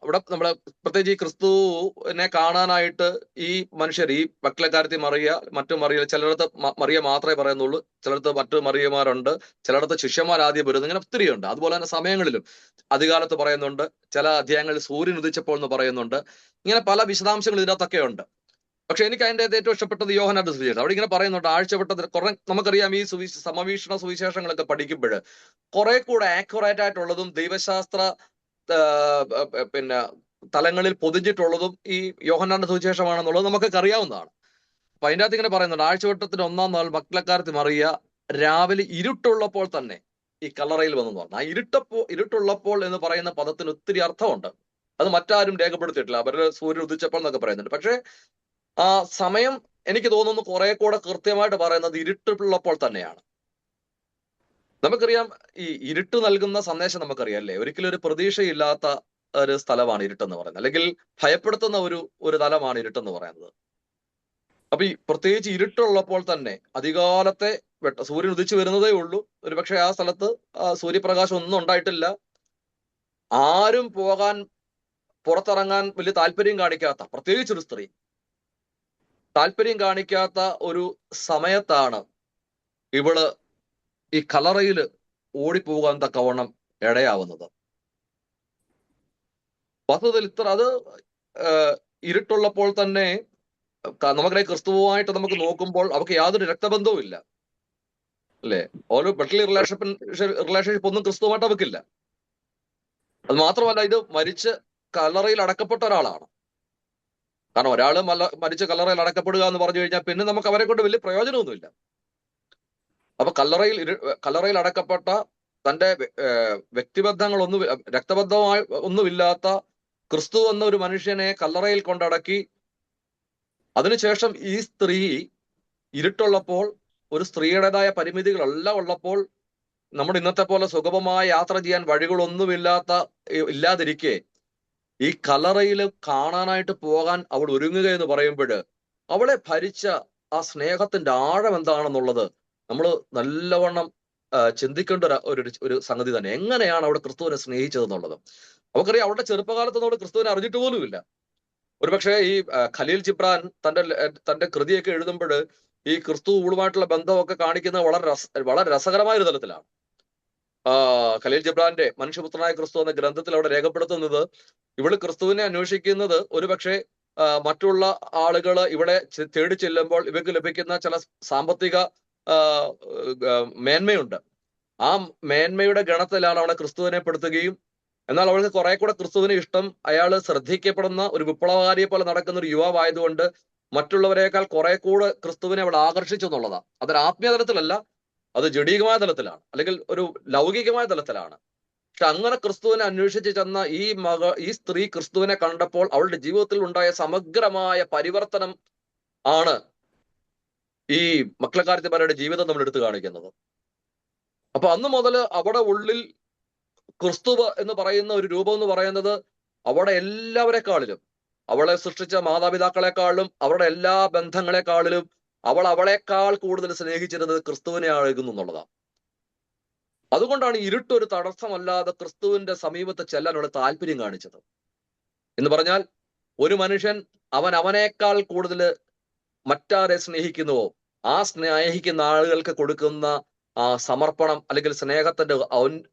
അവിടെ നമ്മള് പ്രത്യേകിച്ച് ഈ ക്രിസ്തുവിനെ കാണാനായിട്ട് ഈ മനുഷ്യർ, ഈ മക്കളക്കാരത്തി മറിയ, മറ്റു മറിയ, ചിലയിടത്ത് മറിയ മാത്രമേ പറയുന്നുള്ളൂ, ചിലയിടത്ത് മറ്റു മറിയമാരുണ്ട്, ചിലയിടത്ത് ശിഷ്യന്മാർ ആദ്യം വരുന്നു, ഇങ്ങനെ ഒത്തിരിയുണ്ട്. അതുപോലെ തന്നെ സമയങ്ങളിലും അധികാലത്ത് പറയുന്നുണ്ട്, ചില അധ്യായങ്ങളിൽ സൂര്യൻ ഉദിച്ചപ്പോൾ എന്ന് പറയുന്നുണ്ട്. ഇങ്ങനെ പല വിശദാംശങ്ങൾ ഇതിനകത്തൊക്കെ ഉണ്ട്. പക്ഷെ എനിക്ക് അതിൻ്റെ ഏറ്റവും ഇഷ്ടപ്പെട്ടത് യോഹന്നാന്റെ സുവിശേഷം. അവിടെ ഇങ്ങനെ പറയുന്നുണ്ട്, ആഴ്ചവട്ടത്തിൽ കുറെ നമുക്കറിയാം ഈ സമവീക്ഷണ സുവിശേഷങ്ങളൊക്കെ പഠിക്കുമ്പോൾ കുറെ കൂടെ ആക്യുറേറ്റ് ആയിട്ടുള്ളതും ദൈവശാസ്ത്ര തലങ്ങളിൽ പൊതിഞ്ഞിട്ടുള്ളതും ഈ യോഹന്നാന്റെ സുവിശേഷമാണെന്നുള്ളത് നമുക്കൊക്കെ അറിയാവുന്നതാണ്. അപ്പൊ അതിൻ്റെ അകത്ത് ഇങ്ങനെ പറയുന്നുണ്ട്, ആഴ്ചവട്ടത്തിന്റെ 1-ാം നാൾ മക്കളക്കാരത്തി മറിയ രാവിലെ ഇരുട്ടുള്ളപ്പോൾ തന്നെ ഈ കല്ലറയിൽ വന്നെന്ന് പറഞ്ഞു. ആ ഇരുട്ടുള്ളപ്പോൾ എന്ന് പറയുന്ന പദത്തിന് ഒത്തിരി അർത്ഥമുണ്ട്. അത് മറ്റാരും രേഖപ്പെടുത്തിയിട്ടില്ല. അവരുടെ സൂര്യൻ ഉദിച്ചപ്പോൾ എന്നൊക്കെ പറയുന്നുണ്ട്. പക്ഷെ ആ സമയം എനിക്ക് തോന്നുന്നു കുറെ കൂടെ കൃത്യമായിട്ട് പറയുന്നത് ഇരുട്ടുള്ളപ്പോൾ തന്നെയാണ്. നമുക്കറിയാം, ഈ ഇരുട്ട് നൽകുന്ന സന്ദേശം നമുക്കറിയാം അല്ലേ. ഒരിക്കലും ഒരു പ്രതീക്ഷയില്ലാത്ത ഒരു സ്ഥലമാണ് ഇരുട്ടെന്ന് പറയുന്നത്, അല്ലെങ്കിൽ ഭയപ്പെടുത്തുന്ന ഒരു തലമാണ് ഇരുട്ടെന്ന് പറയുന്നത്. അപ്പൊ ഈ പ്രത്യേകിച്ച് ഇരുട്ടുള്ളപ്പോൾ തന്നെ അധികാലത്തെ സൂര്യൻ ഉദിച്ചു വരുന്നതേ ഉള്ളൂ. ഒരുപക്ഷെ ആ സ്ഥലത്ത് സൂര്യപ്രകാശം ഒന്നും ഉണ്ടായിട്ടില്ല. ആരും പുറത്തിറങ്ങാൻ വലിയ താല്പര്യം കാണിക്കാത്ത, പ്രത്യേകിച്ചൊരു സ്ത്രീ താല്പര്യം കാണിക്കാത്ത ഒരു സമയത്താണ് ഇവള് ഈ കല്ലറയിൽ ഓടിപ്പോകാൻ തക്കവണ്ണം ഇടയാവുന്നത്. വാസ്തവത്തിൽ അത് ഇരുട്ടുള്ളപ്പോൾ തന്നെ നമുക്കറിയാം, ക്രിസ്തുവുമായിട്ട് നമുക്ക് നോക്കുമ്പോൾ അവർക്ക് യാതൊരു രക്തബന്ധവും ഇല്ല, അല്ലേ? ഓരോ ബട്ട്ലി റിലേഷൻഷിപ്പ് ഒന്നും ക്രിസ്തുവുമായിട്ട് അവർക്കില്ല. അത് മാത്രമല്ല, ഇത് മരിച്ച് കല്ലറയിൽ അടക്കപ്പെട്ട ഒരാളാണ്. കാരണം ഒരാൾ മരിച്ച് കല്ലറയിൽ അടക്കപ്പെടുക എന്ന് പറഞ്ഞു കഴിഞ്ഞാൽ പിന്നെ നമുക്ക് അവരെ കൊണ്ട് വലിയ പ്രയോജനമൊന്നുമില്ല. അപ്പൊ കല്ലറയിൽ അടക്കപ്പെട്ട തന്റെ വ്യക്തിബന്ധങ്ങളൊന്നും രക്തബദ്ധമായി ഒന്നുമില്ലാത്ത ക്രിസ്തു എന്ന ഒരു മനുഷ്യനെ കല്ലറയിൽ കൊണ്ടടക്കി, അതിനുശേഷം ഈ സ്ത്രീ ഇരുട്ടുള്ളപ്പോൾ, ഒരു സ്ത്രീയുടേതായ പരിമിതികളെല്ലാം ഉള്ളപ്പോൾ, നമ്മുടെ ഇന്നത്തെ പോലെ സുഗമമായ യാത്ര ചെയ്യാൻ ഇല്ലാതിരിക്കെ ഈ കല്ലറയിൽ കാണാനായിട്ട് പോകാൻ അവൾ ഒരുങ്ങുക എന്ന് പറയുമ്പോൾ അവളെ ഭരിച്ച ആ സ്നേഹത്തിന്റെ ആഴം എന്താണെന്നുള്ളത് നമ്മൾ നല്ലവണ്ണം ചിന്തിക്കേണ്ട ഒരു സംഗതി തന്നെ. എങ്ങനെയാണ് അവിടെ ക്രിസ്തുവിനെ സ്നേഹിച്ചതെന്നുള്ളത് നമുക്കറിയാം. അവളുടെ ചെറുപ്പകാലത്ത് നമ്മൾ ക്രിസ്തുവിനെ അറിഞ്ഞിട്ട് പോലുമില്ല. ഒരുപക്ഷെ ഈ ഖലീൽ ജിബ്രാൻ തന്റെ കൃതിയൊക്കെ എഴുതുമ്പോൾ ഈ ക്രിസ്തുവുമായിട്ടുള്ള ബന്ധമൊക്കെ കാണിക്കുന്നത് വളരെ രസകരമായ ഒരു തലത്തിലാണ്. ഖലീൽ ജിബ്രാന്റെ മനുഷ്യപുത്രനായ ക്രിസ്തു എന്ന ഗ്രന്ഥത്തിൽ അവിടെ രേഖപ്പെടുത്തുന്നത്, ഇവള് ക്രിസ്തുവിനെ അന്വേഷിക്കുന്നത് ഒരുപക്ഷെ മറ്റുള്ള ആളുകൾ ഇവിടെ തേടി ചെല്ലുമ്പോൾ ഇവർക്ക് ലഭിക്കുന്ന ചില സാമ്പത്തിക മേന്മയുണ്ട്. ആ മേന്മയുടെ ഗണത്തിലാണ് അവളെ ക്രിസ്തുവിനെ പെടുത്തുകയും, എന്നാൽ അവൾക്ക് കുറെ കൂടെ ക്രിസ്തുവിന് ഇഷ്ടം അയാൾ ശ്രദ്ധിക്കപ്പെടുന്ന ഒരു വിപ്ലവകാരിയെ പോലെ നടക്കുന്ന ഒരു യുവാവായതുകൊണ്ട് മറ്റുള്ളവരെക്കാൾ കുറെ കൂടെ ക്രിസ്തുവിനെ അവൾ ആകർഷിച്ചു എന്നുള്ളതാണ്. അതൊരു ആത്മീയ തലത്തിലല്ല, അത് ജഡീകമായ തലത്തിലാണ്, അല്ലെങ്കിൽ ഒരു ലൗകികമായ തലത്തിലാണ്. പക്ഷെ അങ്ങനെ ക്രിസ്തുവിനെ അന്വേഷിച്ച് ചെന്ന ഈ സ്ത്രീ ക്രിസ്തുവിനെ കണ്ടപ്പോൾ അവളുടെ ജീവിതത്തിൽ ഉണ്ടായ സമഗ്രമായ പരിവർത്തനം ആണ് ഈ മക്കളക്കാരത്തിമാരുടെ ജീവിതം നമ്മൾ എടുത്തു കാണിക്കുന്നത്. അപ്പൊ അന്ന് മുതൽ അവിടെ ഉള്ളിൽ ക്രിസ്തു എന്ന് പറയുന്ന ഒരു രൂപം എന്ന് പറയുന്നത് അവിടെ എല്ലാവരെക്കാളിലും, അവളെ സൃഷ്ടിച്ച മാതാപിതാക്കളെക്കാളും അവരുടെ എല്ലാ ബന്ധങ്ങളെക്കാളിലും അവളെക്കാൾ കൂടുതൽ സ്നേഹിച്ചിരുന്നത് ക്രിസ്തുവിനെ ആകുന്നു എന്നുള്ളതാണ്. അതുകൊണ്ടാണ് ഇരുട്ടൊരു തടസ്സമല്ലാതെ ക്രിസ്തുവിന്റെ സമീപത്ത് ചെല്ലാനുള്ള താല്പര്യം കാണിച്ചത്. എന്ന് പറഞ്ഞാൽ, ഒരു മനുഷ്യൻ അവനേക്കാൾ കൂടുതൽ മറ്റാരെ സ്നേഹിക്കുന്നുവോ ആ സ്നേഹിക്കുന്ന ആളുകൾക്ക് കൊടുക്കുന്ന ആ സമർപ്പണം അല്ലെങ്കിൽ സ്നേഹത്തിന്റെ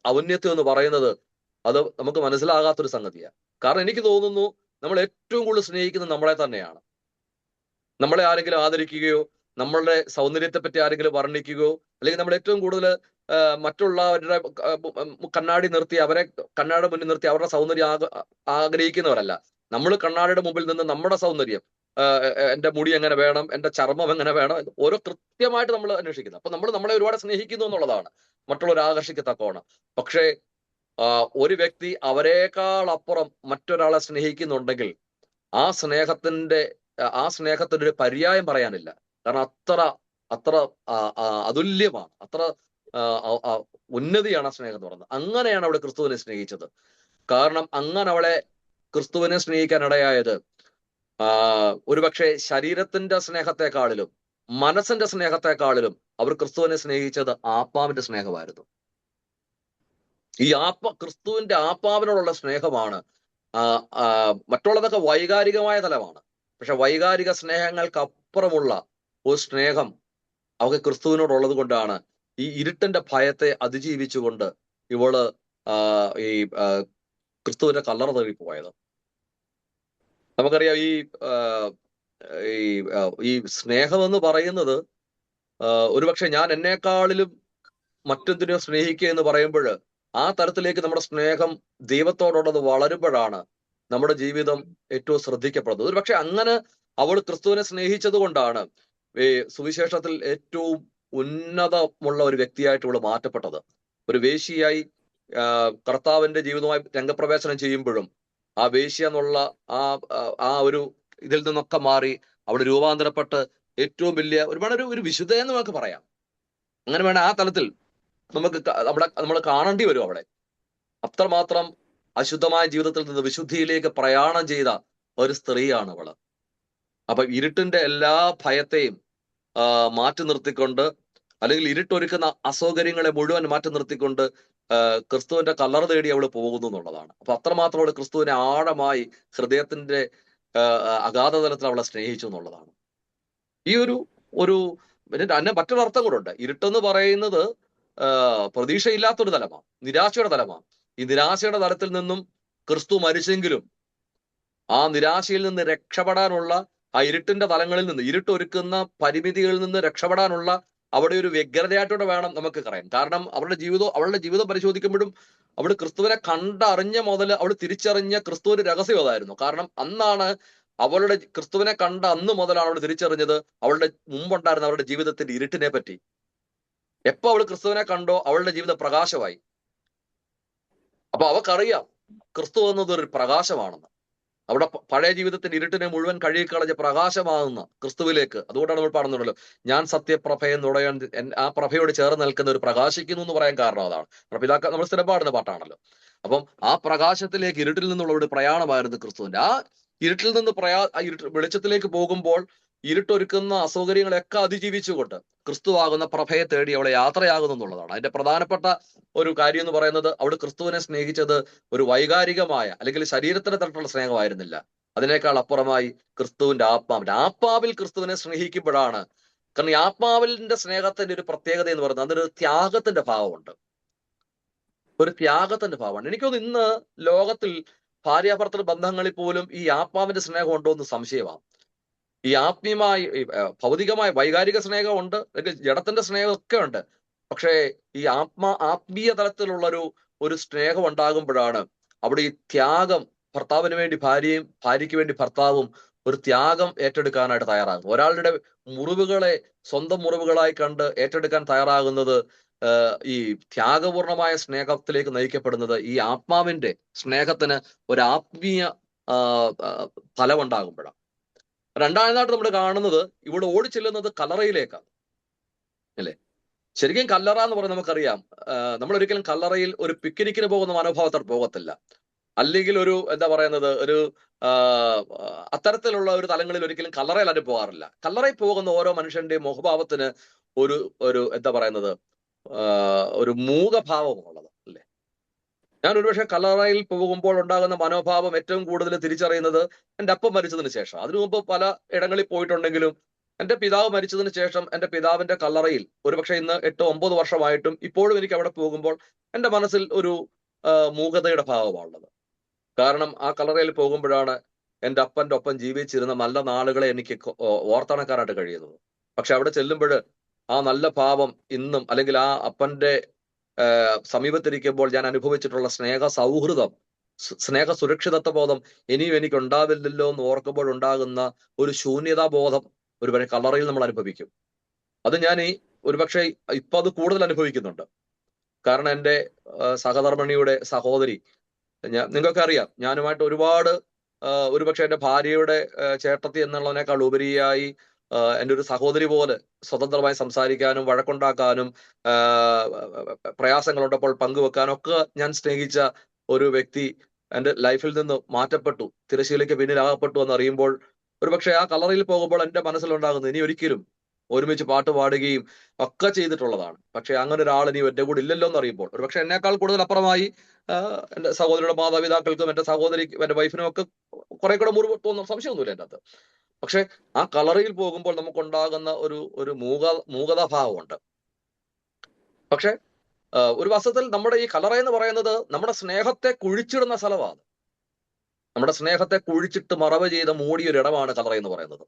ഔന്നത്യം എന്ന് പറയുന്നത് അത് നമുക്ക് മനസ്സിലാകാത്തൊരു സംഗതിയാണ്. കാരണം എനിക്ക് തോന്നുന്നു നമ്മൾ ഏറ്റവും കൂടുതൽ സ്നേഹിക്കുന്നത് നമ്മളെ തന്നെയാണ്. നമ്മളെ ആരെങ്കിലും ആദരിക്കുകയോ നമ്മളുടെ സൗന്ദര്യത്തെ പറ്റി ആരെങ്കിലും വർണ്ണിക്കുകയോ അല്ലെങ്കിൽ നമ്മൾ ഏറ്റവും കൂടുതൽ മറ്റുള്ളവരുടെ കണ്ണാടി നിർത്തി കണ്ണാടിയുടെ മുന്നിൽ നിർത്തി അവരുടെ സൗന്ദര്യം ആഗ്രഹിക്കുന്നവരല്ല. നമ്മൾ കണ്ണാടിയുടെ മുമ്പിൽ നിന്ന് നമ്മുടെ സൗന്ദര്യം, എന്റെ മുടി എങ്ങനെ വേണം, എന്റെ ചർമ്മം എങ്ങനെ വേണം, ഓരോ കൃത്യമായിട്ട് നമ്മൾ അന്വേഷിക്കുന്നത്. അപ്പൊ നമ്മൾ നമ്മളെ ഒരുപാട് സ്നേഹിക്കുന്നു എന്നുള്ളതാണ് മറ്റുള്ളവർ ആകർഷിക്കത്തക്കോണം. പക്ഷേ ഒരു വ്യക്തി അവരെക്കാൾ അപ്പുറം മറ്റൊരാളെ സ്നേഹിക്കുന്നുണ്ടെങ്കിൽ ആ സ്നേഹത്തിന്റെ ഒരു പര്യായം പറയാനില്ല. കാരണം അത്ര അതുല്യമാണ്, അത്ര ഉന്നതിയാണ് ആ സ്നേഹം എന്ന് പറയുന്നത്. അങ്ങനെയാണ് അവിടെ ക്രിസ്തുവിനെ സ്നേഹിച്ചത്. കാരണം അങ്ങനെ അവളെ ക്രിസ്തുവിനെ സ്നേഹിക്കാൻ ഇടയായത് ഒരുപക്ഷെ ശരീരത്തിന്റെ സ്നേഹത്തെക്കാളിലും മനസ്സിന്റെ സ്നേഹത്തെക്കാളിലും അവർ ക്രിസ്തുവിനെ സ്നേഹിച്ചത് ആത്മാവിന്റെ സ്നേഹമായിരുന്നു. ഈ ക്രിസ്തുവിന്റെ ആത്മാവിനോടുള്ള സ്നേഹമാണ്. മറ്റുള്ളതൊക്കെ വൈകാരികമായ തലമാണ്. പക്ഷെ വൈകാരിക സ്നേഹങ്ങൾക്ക് അപ്പുറമുള്ള ഒരു സ്നേഹം അവർക്ക് ക്രിസ്തുവിനോടുള്ളത് കൊണ്ടാണ് ഈ ഇരുട്ടിന്റെ ഭയത്തെ അതിജീവിച്ചുകൊണ്ട് ഇവള് ഈ ക്രിസ്തുവിന്റെ കല്ലറ തേടി പോയത്. നമുക്കറിയാം ഈ സ്നേഹം എന്ന് പറയുന്നത് ഒരുപക്ഷെ ഞാൻ എന്നെക്കാളിലും മറ്റെന്തിനോ സ്നേഹിക്കുക എന്ന് പറയുമ്പോൾ ആ തരത്തിലേക്ക് നമ്മുടെ സ്നേഹം ദൈവത്തോടുള്ളത് വളരുമ്പോഴാണ് നമ്മുടെ ജീവിതം ഏറ്റവും ശ്രദ്ധിക്കപ്പെടുന്നത്. ഒരുപക്ഷെ അങ്ങനെ അവൾ ക്രിസ്തുവിനെ സ്നേഹിച്ചത് കൊണ്ടാണ് ഈ സുവിശേഷത്തിൽ ഏറ്റവും ഉന്നതമുള്ള ഒരു വ്യക്തിയായിട്ട് ഇവൾ മാറ്റപ്പെട്ടത്. ഒരു വേശ്യയായി കർത്താവിന്റെ ജീവിതവുമായി രംഗപ്രവേശനം ചെയ്യുമ്പോഴും ആ വേശ്യ എന്നുള്ള ആ ഒരു ഇതിൽ നിന്നൊക്കെ മാറി അവിടെ രൂപാന്തരപ്പെട്ട് ഏറ്റവും വലിയ ഒരു വിശുദ്ധയെന്ന് നമുക്ക് പറയാം. അങ്ങനെ വേണം ആ തലത്തിൽ നമ്മൾ കാണേണ്ടി വരും. അവിടെ അത്രമാത്രം അശുദ്ധമായ ജീവിതത്തിൽ നിന്ന് വിശുദ്ധിയിലേക്ക് പ്രയാണം ചെയ്ത ഒരു സ്ത്രീയാണ് അവള്. അപ്പൊ ഇരുട്ടിന്റെ എല്ലാ ഭയത്തെയും മാറ്റി നിർത്തിക്കൊണ്ട്, അല്ലെങ്കിൽ ഇരുട്ടൊരുക്കുന്ന അസൗകര്യങ്ങളെ മുഴുവൻ മാറ്റി നിർത്തിക്കൊണ്ട് ക്രിസ്തുവിന്റെ കല്ലറ തേടി അവള് പോകുന്നു എന്നുള്ളതാണ്. അപ്പൊ അത്രമാത്രം അവള് ക്രിസ്തുവിനെ ആഴമായി ഹൃദയത്തിന്റെ അഗാധതലത്തിൽ അവളെ സ്നേഹിച്ചു എന്നുള്ളതാണ്. ഈ ഒരു മറ്റൊരു അർത്ഥം കൂടെ ഉണ്ട്. ഇരുട്ടെന്ന് പറയുന്നത് പ്രതീക്ഷയില്ലാത്തൊരു തലമാണ്, നിരാശയുടെ തലമാണ്. ഈ നിരാശയുടെ തലത്തിൽ നിന്നും ക്രിസ്തു മരിച്ചെങ്കിലും ആ നിരാശയിൽ നിന്ന് രക്ഷപ്പെടാനുള്ള, ആ ഇരുട്ടിന്റെ തലങ്ങളിൽ നിന്ന്, ഇരുട്ടൊരുക്കുന്ന പരിമിതികളിൽ നിന്ന് രക്ഷപ്പെടാനുള്ള അവിടെ ഒരു വ്യഗ്രതയായിട്ടൂടെ വേണം നമുക്ക് പറയാൻ. കാരണം അവളുടെ ജീവിതം പരിശോധിക്കുമ്പോഴും അവൾ ക്രിസ്തുവിനെ കണ്ടറിഞ്ഞ മുതൽ അവൾ തിരിച്ചറിഞ്ഞ ക്രിസ്തുവിന്റെ രഹസ്യം അതായിരുന്നു. കാരണം അന്നാണ് അവളുടെ ക്രിസ്തുവിനെ കണ്ട അന്ന് മുതലാണ് അവൾ തിരിച്ചറിഞ്ഞത് അവളുടെ മുമ്പുണ്ടായിരുന്ന അവളുടെ ജീവിതത്തിന്റെ ഇരുട്ടിനെ പറ്റി. എപ്പോ അവൾ ക്രിസ്തുവിനെ കണ്ടോ അവളുടെ ജീവിതം പ്രകാശമായി. അപ്പൊ അവക്കറിയാം ക്രിസ്തു എന്നത് ഒരു പ്രകാശമാണെന്ന്. അവിടെ പഴയ ജീവിതത്തിന്റെ ഇരുട്ടിനെ മുഴുവൻ കഴുകിക്കളഞ്ഞ പ്രകാശമാകുന്ന ക്രിസ്തുവിലേക്ക്. അതുകൊണ്ടാണ് നമ്മൾ പാടുന്നുണ്ടല്ലോ, ഞാൻ സത്യപ്രഭയെന്നുടയാൻ, ആ പ്രഭയോട് ചേർന്ന് നിൽക്കുന്ന ഒരു പ്രകാശിക്കുന്നു എന്ന് പറയാൻ കാരണം അതാണ്. പിതാക്കൾ നമ്മൾ സ്ഥിരം പാടുന്ന പാട്ടാണല്ലോ. അപ്പം ആ പ്രകാശത്തിലേക്ക്, ഇരുട്ടിൽ നിന്നുള്ള ഒരു പ്രയാണമായിരുന്നു ക്രിസ്തുവിന്റെ. ആ ഇരുട്ടിൽ നിന്ന് വെളിച്ചത്തിലേക്ക് പോകുമ്പോൾ ഇരുട്ടൊരുക്കുന്ന അസൗകര്യങ്ങളെയൊക്കെ അതിജീവിച്ചുകൊണ്ട് ക്രിസ്തുവാകുന്ന പ്രഭയെ തേടി അവളെ യാത്രയാകുന്നു എന്നുള്ളതാണ്. അതിന്റെ പ്രധാനപ്പെട്ട ഒരു കാര്യം എന്ന് പറയുന്നത്, അവൾ ക്രിസ്തുവിനെ സ്നേഹിച്ചത് ഒരു വൈകാരികമായ അല്ലെങ്കിൽ ശരീരത്തിന് തരത്തിലുള്ള സ്നേഹമായിരുന്നില്ല. അതിനേക്കാൾ അപ്പുറമായി ക്രിസ്തുവിന്റെ ആത്മാവിൽ ക്രിസ്തുവിനെ സ്നേഹിക്കുമ്പോഴാണ്. കാരണം ഈ ആത്മാവിന്റെ സ്നേഹത്തിന്റെ ഒരു പ്രത്യേകത എന്ന് പറയുന്നത് അതൊരു ത്യാഗത്തിന്റെ ഭാവമുണ്ട്, ഒരു ത്യാഗത്തിന്റെ ഭാവമാണ്. എനിക്കൊന്ന് ഇന്ന് ലോകത്തിൽ ഭാര്യാഭർത്തൃ ബന്ധങ്ങളിൽ പോലും ഈ ആത്മാവിന്റെ സ്നേഹം ഉണ്ടോ എന്ന് സംശയമാണ്. ഈ ആത്മീയമായ, ഭൗതികമായ വൈകാരിക സ്നേഹമുണ്ട്, അല്ലെങ്കിൽ ജഡത്തിന്റെ സ്നേഹമൊക്കെ ഉണ്ട്. പക്ഷേ ഈ ആത്മീയ തലത്തിലുള്ള ഒരു സ്നേഹം ഉണ്ടാകുമ്പോഴാണ് അവിടെ ഈ ത്യാഗം, ഭർത്താവിന് വേണ്ടി ഭാര്യയും ഭാര്യയ്ക്ക് വേണ്ടി ഭർത്താവും ഒരു ത്യാഗം ഏറ്റെടുക്കാനായിട്ട് തയ്യാറാകും. ഒരാളുടെ മുറിവുകളെ സ്വന്തം മുറിവുകളായി കണ്ട് ഏറ്റെടുക്കാൻ തയ്യാറാകുന്നത് ഈ ത്യാഗപൂർണമായ സ്നേഹത്തിലേക്ക് നയിക്കപ്പെടുന്നത് ഈ ആത്മാവിന്റെ സ്നേഹത്തിന് ഒരു ആത്മീയ ഫലമുണ്ടാകുമ്പോഴാണ്. രണ്ടാമതായിട്ട് നമ്മൾ കാണുന്നത് ഇവിടെ ഓടിച്ചെല്ലുന്നത് കല്ലറയിലേക്കാണ്, അല്ലേ? ശരിക്കും കല്ലറ എന്ന് പറയുന്നത് നമുക്കറിയാം, നമ്മൾ ഒരിക്കലും കല്ലറയിൽ ഒരു പിക്നിക്കിന് പോകുന്ന മനോഭാവത്തോടെ പോകത്തില്ല. അല്ലെങ്കിൽ ഒരു ഒരു അത്തരത്തിലുള്ള ഒരു തലങ്ങളിൽ ഒരിക്കലും കല്ലറയിൽ ആരും പോകാറില്ല. കല്ലറയിൽ പോകുന്ന ഓരോ മനുഷ്യന്റെയും മുഖഭാവത്തിന് ഒരു ഒരു മൂകഭാവമുള്ളത്, അല്ലേ? ഞാൻ ഒരുപക്ഷെ കല്ലറയിൽ പോകുമ്പോൾ ഉണ്ടാകുന്ന മനോഭാവം ഏറ്റവും കൂടുതൽ തിരിച്ചറിയുന്നത് എൻ്റെ അപ്പം മരിച്ചതിന് ശേഷം. അതിനു മുമ്പ് പല ഇടങ്ങളിൽ പോയിട്ടുണ്ടെങ്കിലും എൻ്റെ പിതാവ് മരിച്ചതിന് ശേഷം എൻ്റെ പിതാവിന്റെ കല്ലറയിൽ ഒരുപക്ഷെ ഇന്ന് 8-9 വർഷമായിട്ടും ഇപ്പോഴും എനിക്ക് അവിടെ പോകുമ്പോൾ എൻ്റെ മനസ്സിൽ ഒരു മൂകതയുടെ ഭാവമാണുള്ളത്. കാരണം ആ കല്ലറയിൽ പോകുമ്പോഴാണ് എൻ്റെ അപ്പൻ്റെ ഒപ്പം ജീവിച്ചിരുന്ന നല്ല നാളുകളെ എനിക്ക് ഓർത്തണക്കാനായിട്ട് കഴിയുന്നത്. പക്ഷെ അവിടെ ചെല്ലുമ്പോൾ ആ നല്ല ഭാവം ഇന്നും, അല്ലെങ്കിൽ ആ അപ്പന്റെ സമീപത്തിരിക്കുമ്പോൾ ഞാൻ അനുഭവിച്ചിട്ടുള്ള സ്നേഹ സൗഹൃദം, സ്നേഹ സുരക്ഷിതത്വ ബോധം ഇനിയും എനിക്ക് ഉണ്ടാവില്ലല്ലോ എന്ന് ഓർക്കുമ്പോൾ ഉണ്ടാകുന്ന ഒരു ശൂന്യതാബോധം ഒരുപക്ഷെ കല്ലറയിൽ നമ്മൾ അനുഭവിക്കും. അത് ഞാൻ ഒരുപക്ഷെ ഇപ്പൊ അത് കൂടുതൽ അനുഭവിക്കുന്നുണ്ട്. കാരണം എൻ്റെ സഹധർമ്മിണിയുടെ സഹോദരി, നിങ്ങൾക്ക് അറിയാം, ഞാനുമായിട്ട് ഒരുപാട് ഒരുപക്ഷെ എൻ്റെ ഭാര്യയുടെ ചേട്ടത്തി എന്നുള്ളതിനേക്കാൾ ഉപരിയായി എൻ്റെ ഒരു സഹോദരി പോലെ സ്വതന്ത്രമായി സംസാരിക്കാനും വഴക്കുണ്ടാക്കാനും പ്രയാസങ്ങളുണ്ടപ്പോൾ പങ്കുവെക്കാനും ഒക്കെ ഞാൻ സ്നേഹിച്ച ഒരു വ്യക്തി എൻ്റെ ലൈഫിൽ നിന്ന് മാറ്റപ്പെട്ടു, തിരശ്ശീലയ്ക്ക് പിന്നിലാകപ്പെട്ടു എന്നറിയുമ്പോൾ ഒരുപക്ഷെ ആ കല്ലറയിൽ പോകുമ്പോൾ എൻ്റെ മനസ്സിലുണ്ടാകുന്നത് ഇനി ഒരിക്കലും ഒരുമിച്ച് പാട്ട് പാടുകയും ഒക്കെ ചെയ്തിട്ടുള്ളതാണ്. പക്ഷെ അങ്ങനെ ഒരാൾ ഇനി എൻ്റെ കൂടെ ഇല്ലല്ലോ എന്നറിയുമ്പോൾ ഒരുപക്ഷെ എന്നേക്കാൾ കൂടുതൽ അപ്പുറമായി എൻ്റെ സഹോദരിയുടെ മാതാപിതാക്കൾക്കും എൻ്റെ സഹോദരിക്കും എൻ്റെ വൈഫിനും ഒക്കെ കുറെ കൂടെ മുറിവ് തോന്നുന്ന സംശയമൊന്നുമില്ല എൻ്റെ അകത്ത്. പക്ഷെ ആ കളറിയിൽ പോകുമ്പോൾ നമുക്കുണ്ടാകുന്ന ഒരു മൂകതാഭാവമുണ്ട്. പക്ഷെ ഒരു വസ്തുത്തിൽ നമ്മുടെ ഈ കലറ എന്ന് പറയുന്നത് നമ്മുടെ സ്നേഹത്തെ കുഴിച്ചിടുന്ന സ്ഥലമാണ്. നമ്മുടെ സ്നേഹത്തെ കുഴിച്ചിട്ട് മറവ് ചെയ്ത് മൂടിയൊരിടമാണ് കലറ എന്ന് പറയുന്നത്.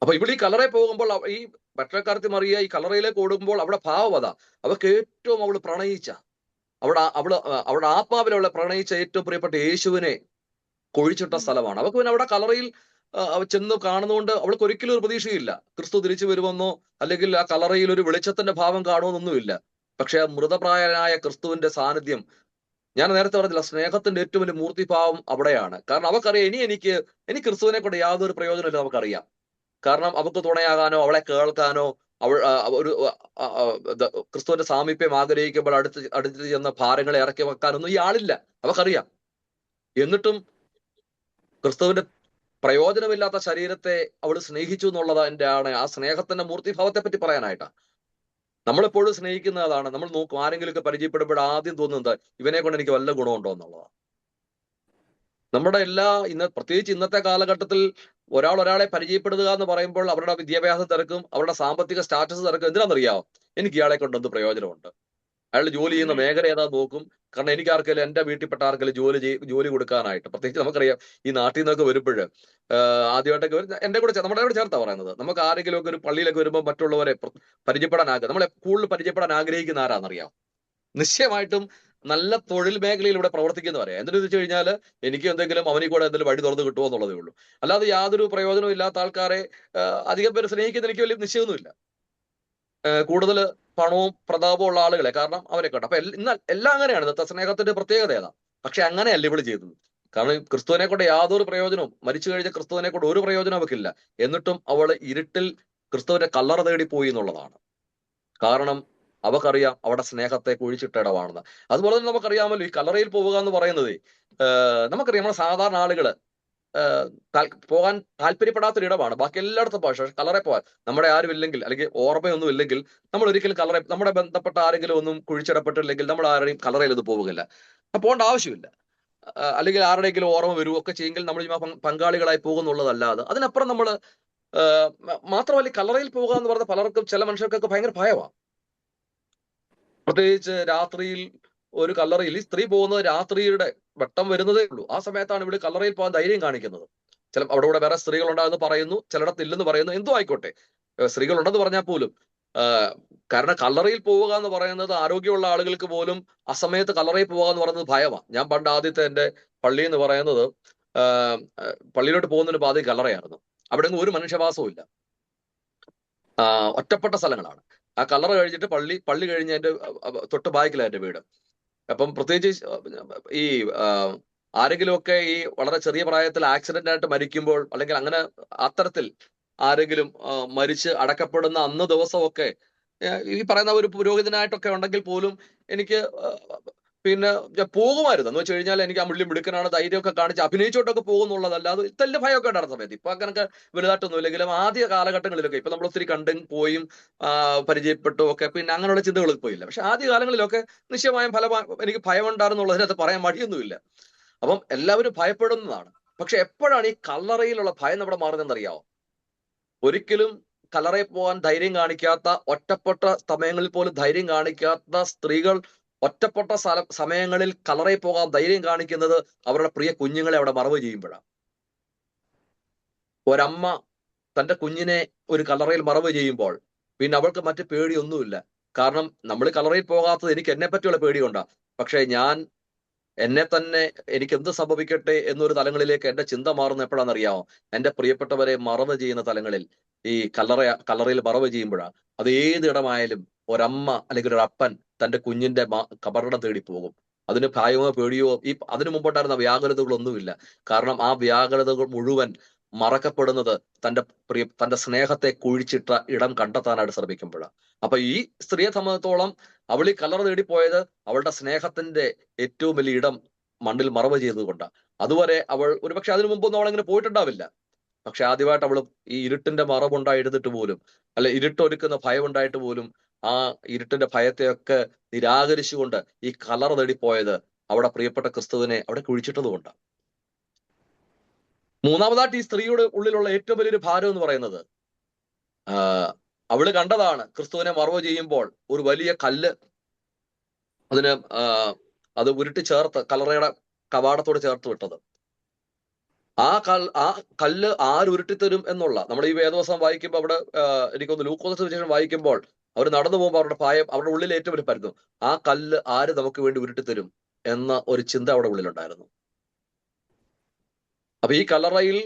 അപ്പൊ ഇവിടെ ഈ കലറയിൽ പോകുമ്പോൾ ഈ പട്ടക്കാരത്തി മറിയ ഈ കലറയിലേക്ക് ഓടുമ്പോൾ അവിടെ ഭാവവത അവർക്ക് ഏറ്റവും അവള് പ്രണയിച്ച, അവിടെ ആത്മാവിൽ അവളെ പ്രണയിച്ച ഏറ്റവും പ്രിയപ്പെട്ട യേശുവിനെ കുഴിച്ചിട്ട സ്ഥലമാണ്. അവർക്ക് പിന്നെ അവിടെ കലറയിൽ ചെന്ന് കാണുന്നതുകൊണ്ട് അവൾക്ക് ഒരിക്കലും ഒരു പ്രതീക്ഷയില്ല ക്രിസ്തു തിരിച്ചു വരുമെന്നോ അല്ലെങ്കിൽ ആ കലറയിൽ ഒരു വെളിച്ചത്തിന്റെ ഭാവം കാണുമെന്നൊന്നുമില്ല. പക്ഷെ ആ മൃതപ്രായനായ ക്രിസ്തുവിന്റെ സാന്നിധ്യം, ഞാൻ നേരത്തെ പറഞ്ഞില്ല, സ്നേഹത്തിന്റെ ഏറ്റവും വലിയ മൂർത്തിഭാവം അവിടെയാണ്. കാരണം അവക്കറിയാം എനിക്ക് ക്രിസ്തുവിനെ കൊണ്ട് യാതൊരു പ്രയോജനമില്ല. നമുക്കറിയാം. കാരണം അവർക്ക് തുണയാകാനോ അവളെ കേൾക്കാനോ ഒരു ക്രിസ്തുവിന്റെ സാമീപ്യം ആഗ്രഹിക്കുമ്പോൾ അടുത്ത് ചെന്ന ഭാരങ്ങളെ ഇറക്കി വെക്കാനൊന്നും ഈ ആളില്ല. അവക്കറിയാം. എന്നിട്ടും ക്രിസ്തുവിന്റെ പ്രയോജനമില്ലാത്ത ശരീരത്തെ അവൾ സ്നേഹിച്ചു എന്നുള്ളത് ആണ് ആ സ്നേഹത്തിന്റെ മൂർത്തിഭാവത്തെ പറ്റി പറയാനായിട്ടാണ്. നമ്മളെപ്പോഴും സ്നേഹിക്കുന്ന അതാണ്. നമ്മൾ നോക്കും, ആരെങ്കിലുമൊക്കെ പരിചയപ്പെടുമ്പോൾ ആദ്യം തോന്നുന്നത് ഇവനെ കൊണ്ട് എനിക്ക് വല്ല ഗുണമുണ്ടോ എന്നുള്ളതാണ്. നമ്മുടെ പ്രത്യേകിച്ച് ഇന്നത്തെ കാലഘട്ടത്തിൽ ഒരാളെ പരിചയപ്പെടുക എന്ന് പറയുമ്പോൾ അവരുടെ വിദ്യാഭ്യാസ തിരക്കും അവരുടെ സാമ്പത്തിക സ്റ്റാറ്റസ് തിരക്കും എന്തിനാണെന്നറിയാമോ? എനിക്ക് ഇയാളെ കൊണ്ട് എന്ത് പ്രയോജനമുണ്ട്? അയാൾ ജോലി ചെയ്യുന്ന മേഖല ഏതാ നോക്കും. കാരണം എനിക്ക് ആർക്കെങ്കിലും എന്റെ വീട്ടിൽപ്പെട്ട ആർക്കെങ്കിലും ജോലി കൊടുക്കാനായിട്ട്, പ്രത്യേകിച്ച് നമുക്കറിയാം ഈ നാട്ടിൽ നിന്നൊക്കെ വരുമ്പോൾ ആദ്യമായിട്ടൊക്കെ എന്റെ കൂടെ നമ്മുടെ കൂടെ ചേർത്താ പറയുന്നത്, നമുക്ക് ആരെങ്കിലും ഒക്കെ ഒരു പള്ളിയിലൊക്കെ വരുമ്പോൾ മറ്റുള്ളവരെ പരിചയപ്പെടാൻ നമ്മളെ കൂടുതൽ പരിചയപ്പെടാൻ ആഗ്രഹിക്കുന്ന ആരാന്നറിയാം? നിശ്ചയമായിട്ടും നല്ല തൊഴിൽ മേഖലയിൽ ഇവിടെ പ്രവർത്തിക്കുന്നവരെ. എന്തിനു വെച്ച് കഴിഞ്ഞാൽ എനിക്ക് എന്തെങ്കിലും അവനിൽ കൂടെ എന്തെങ്കിലും വഴി തുറന്ന് കിട്ടുമോ എന്നുള്ളതേ ഉള്ളൂ. അല്ലാതെ യാതൊരു പ്രയോജനവും ഇല്ലാത്ത ആൾക്കാരെ അധികം പേര് സ്നേഹിക്കുന്ന എനിക്ക് വലിയ നിശ്ചയമൊന്നുമില്ല. കൂടുതൽ പണവും പ്രതാപവും ഉള്ള ആളുകളെ, കാരണം അവരെ കണ്ടു. അപ്പൊ എല്ലാം അങ്ങനെയാണ്. ഇന്നത്തെ സ്നേഹത്തിന്റെ പ്രത്യേകത ഏതാ? പക്ഷെ അങ്ങനെയല്ല ഇവള് ചെയ്തത്. കാരണം ക്രിസ്തുവിനെ കൊണ്ട് യാതൊരു പ്രയോജനവും, മരിച്ചു കഴിഞ്ഞ ക്രിസ്തുവിനെ കൊണ്ട് ഒരു പ്രയോജനം അവക്കില്ല. എന്നിട്ടും അവള് ഇരുട്ടിൽ ക്രിസ്തുവിന്റെ കല്ലറ തേടി പോയി എന്നുള്ളതാണ്. കാരണം അവക്കറിയാം അവിടെ സ്നേഹത്തെ കുഴിച്ചിട്ട ഇടമാണെന്ന്. അതുപോലെ തന്നെ നമുക്കറിയാമല്ലോ ഈ കല്ലറയിൽ പോവുക എന്ന് പറയുന്നത്, നമുക്കറിയാം നമ്മുടെ സാധാരണ ആളുകള് പോകാൻ താല്പര്യപ്പെടാത്തൊരിടമാണ്. ബാക്കി എല്ലായിടത്തും പോകാം. പക്ഷെ കല്ലറയിൽ പോകാൻ നമ്മുടെ ആരും ഇല്ലെങ്കിൽ, അല്ലെങ്കിൽ ഓർമ്മയൊന്നും ഇല്ലെങ്കിൽ, നമ്മൾ ഒരിക്കലും നമ്മുടെ ബന്ധപ്പെട്ട ആരെങ്കിലും ഒന്നും കുഴിച്ചിടപ്പെട്ടില്ലെങ്കിൽ നമ്മൾ ആരുടെയും കല്ലറയിൽ ഒന്നും പോവുകയില്ല. പോകേണ്ട ആവശ്യമില്ല. അല്ലെങ്കിൽ ആരുടെയെങ്കിലും ഓർമ്മ വരുവൊക്കെ ചെയ്യെങ്കിൽ നമ്മൾ പങ്കാളികളായി പോകുന്നുള്ളതല്ലാതെ അതിനപ്പുറം നമ്മൾ മാത്രമല്ല, കല്ലറയിൽ പോകുക എന്ന് പറഞ്ഞ പലർക്കും, ചില മനുഷ്യർക്കൊക്കെ ഭയങ്കര ഭയമാണ്. പ്രത്യേകിച്ച് രാത്രിയിൽ ഒരു കല്ലറയിൽ ഈ സ്ത്രീ പോകുന്നത് രാത്രിയുടെ വെട്ടം വരുന്നതേ ഉള്ളൂ. ആ സമയത്താണ് ഇവിടെ കല്ലറയിൽ പോകാൻ ധൈര്യം കാണിക്കുന്നത്. അവിടെ കൂടെ വേറെ സ്ത്രീകൾ ഉണ്ടാകുന്നു പറയുന്നു, ചിലയിടത്ത് ഇല്ലെന്ന് പറയുന്നു. എന്തോ ആയിക്കോട്ടെ, സ്ത്രീകൾ ഉണ്ടെന്ന് പറഞ്ഞാൽ പോലും, കാരണം കല്ലറയിൽ പോവുക എന്ന് പറയുന്നത് ആരോഗ്യമുള്ള ആളുകൾക്ക് പോലും അസമയത്ത് കല്ലറയിൽ പോവുക എന്ന് പറയുന്നത് ഭയമാണ്. ഞാൻ പണ്ട് ആദ്യത്തെ എന്റെ പള്ളി എന്ന് പറയുന്നത് പള്ളിയിലോട്ട് പോകുന്നതിന് പാതി കല്ലറയായിരുന്നു. അവിടെ ഒരു മനുഷ്യവാസവും ഇല്ല, ഒറ്റപ്പെട്ട സ്ഥലങ്ങളാണ്. ആ കല്ലറ കഴിഞ്ഞിട്ട് പള്ളി കഴിഞ്ഞ് എന്റെ തൊട്ട് ബാക്കിലാണ് എന്റെ വീട്. അപ്പം പ്രത്യേകിച്ച് ഈ ആരെങ്കിലുമൊക്കെ ഈ വളരെ ചെറിയ പ്രായത്തിൽ ആക്സിഡന്റ് ആയിട്ട് മരിക്കുമ്പോൾ, അല്ലെങ്കിൽ അങ്ങനെ അത്തരത്തിൽ ആരെങ്കിലും മരിച്ച് അടക്കപ്പെടുന്ന അന്ന് ദിവസമൊക്കെ ഈ പറയുന്ന ഒരു പുരോഹിതനായിട്ടൊക്കെ ഉണ്ടെങ്കിൽ പോലും എനിക്ക് പിന്നെ പോകുമായിരുന്നു. എന്ന് വെച്ച് കഴിഞ്ഞാൽ എനിക്ക് ആ മുള്ളി മിടുക്കനാണ്, ധൈര്യമൊക്കെ കാണിച്ച് അഭിനയിച്ചോട്ടൊക്കെ പോകുന്നുള്ളതല്ലാതെ തല്ല് ഭയമൊക്കെ ഉണ്ടായിരുന്ന സമയത്ത്. ഇപ്പൊ അങ്ങനൊക്കെ വലുതായിട്ടൊന്നും ഇല്ലെങ്കിലും ആദ്യ കാലഘട്ടങ്ങളിലൊക്കെ, ഇപ്പൊ നമ്മൾ ഒത്തിരി കണ്ടും പോയും പരിചയപ്പെട്ടും ഒക്കെ പിന്നെ അങ്ങനെയുള്ള ചിന്തകൾ പോയില്ല. പക്ഷെ ആദ്യ കാലങ്ങളിലൊക്കെ നിശ്ചയമായും എനിക്ക് ഭയമുണ്ടായിരുന്നുള്ളതിനകത്ത് പറയാൻ മടിയൊന്നുമില്ല. അപ്പം എല്ലാവരും ഭയപ്പെടുന്നതാണ്. പക്ഷെ എപ്പോഴാണ് ഈ കല്ലറയിലുള്ള ഭയം നമ്മുടെ മാറുന്നതെന്നറിയാമോ? ഒരിക്കലും കല്ലറയിൽ പോകാൻ ധൈര്യം കാണിക്കാത്ത, ഒറ്റപ്പെട്ട സമയങ്ങളിൽ പോലും ധൈര്യം കാണിക്കാത്ത സ്ത്രീകൾ ഒറ്റപ്പെട്ട സമയങ്ങളിൽ കല്ലറയിൽ പോകാൻ ധൈര്യം കാണിക്കുന്നത് അവരുടെ പ്രിയ കുഞ്ഞുങ്ങളെ അവിടെ മറവ് ചെയ്യുമ്പോഴാണ്. ഒരമ്മ തന്റെ കുഞ്ഞിനെ ഒരു കല്ലറയിൽ മറവ് ചെയ്യുമ്പോൾ പിന്നെ അവൾക്ക് മറ്റു പേടിയൊന്നുമില്ല. കാരണം നമ്മൾ കല്ലറയിൽ പോകാത്തത് എനിക്ക് എന്നെ പറ്റിയുള്ള പേടി കൊണ്ടാ. പക്ഷെ ഞാൻ എന്നെ തന്നെ, എനിക്ക് എന്ത് സംഭവിക്കട്ടെ എന്നൊരു തലങ്ങളിലേക്ക് എന്റെ ചിന്ത മാറുന്ന എപ്പോഴാണെന്നറിയാമോ? എന്റെ പ്രിയപ്പെട്ടവരെ മറവ് ചെയ്യുന്ന തലങ്ങളിൽ, ഈ കല്ലറയിൽ മറവ് ചെയ്യുമ്പോഴാണ്. അത് ഏതിടമായാലും ഒരമ്മ അല്ലെങ്കിൽ ഒരു അപ്പൻ തന്റെ കുഞ്ഞിന്റെ കബറിടം തേടി പോകും. അതിന് ഭയമോ പേടിയോ അതിനു മുമ്പുണ്ടായിരുന്ന വ്യാകുലതകളൊന്നുമില്ല. കാരണം ആ വ്യാകുലതകൾ മുഴുവൻ മറക്കപ്പെടുന്നത് തന്റെ സ്നേഹത്തെ കുഴിച്ചിട്ട ഇടം കണ്ടെത്താനായിട്ട് ശ്രമിക്കുമ്പോഴാണ്. അപ്പൊ ഈ സ്ത്രീയെ സംബന്ധിച്ചോളം അവൾ ഈ കല്ലറ തേടിപ്പോയത് അവളുടെ സ്നേഹത്തിന്റെ ഏറ്റവും വലിയ ഇടം മണ്ണിൽ മറവ് ചെയ്തുകൊണ്ടാണ്. അതുവരെ അവൾ ഒരുപക്ഷെ അതിനു മുമ്പൊന്നും അവൾ അങ്ങനെ പോയിട്ടുണ്ടാവില്ല. പക്ഷെ ആദ്യമായിട്ട് അവൾ ഈ ഇരുട്ടിന്റെ മറവുണ്ടായിരുന്നിട്ട് പോലും, അല്ലെ ഇരുട്ടൊരുക്കുന്ന ഭയം ഉണ്ടായിട്ട് പോലും, ആ ഇരുട്ടിന്റെ ഭയത്തെയൊക്കെ നിരാകരിച്ചുകൊണ്ട് ഈ കല്ലറ തേടിപ്പോയത് അവിടെ പ്രിയപ്പെട്ട ക്രിസ്തുവിനെ അവിടെ കുഴിച്ചിട്ടത് കൊണ്ടാണ്. മൂന്നാമതായിട്ട് ഈ സ്ത്രീയുടെ ഉള്ളിലുള്ള ഏറ്റവും വലിയൊരു ഭാരം എന്ന് പറയുന്നത്, അവള് കണ്ടതാണ് ക്രിസ്തുവിനെ മറവ് ചെയ്യുമ്പോൾ ഒരു വലിയ കല്ല് അത് ഉരുട്ടി ചേർത്ത് കല്ലറയുടെ കവാടത്തോട് ചേർത്ത് വിട്ടത്. ആ കല്ല് ആരുരുട്ടിത്തരും എന്നുള്ള, നമ്മൾ ഈ വേദവസം വായിക്കുമ്പോൾ അവിടെ എനിക്കൊന്ന് ലൂക്കോസ് സുവിശേഷം വായിക്കുമ്പോൾ അവർ നടന്നു പോകുമ്പോൾ അവരുടെ ഭയം, അവരുടെ ഉള്ളിൽ ഏറ്റവും വലിയ പരുന്നു, ആ കല്ല് ആര് നമുക്ക് വേണ്ടി ഉരുട്ടിത്തരും എന്ന ഒരു ചിന്ത അവിടെ ഉള്ളിലുണ്ടായിരുന്നു. അപ്പൊ ഈ കല്ലറയിൽ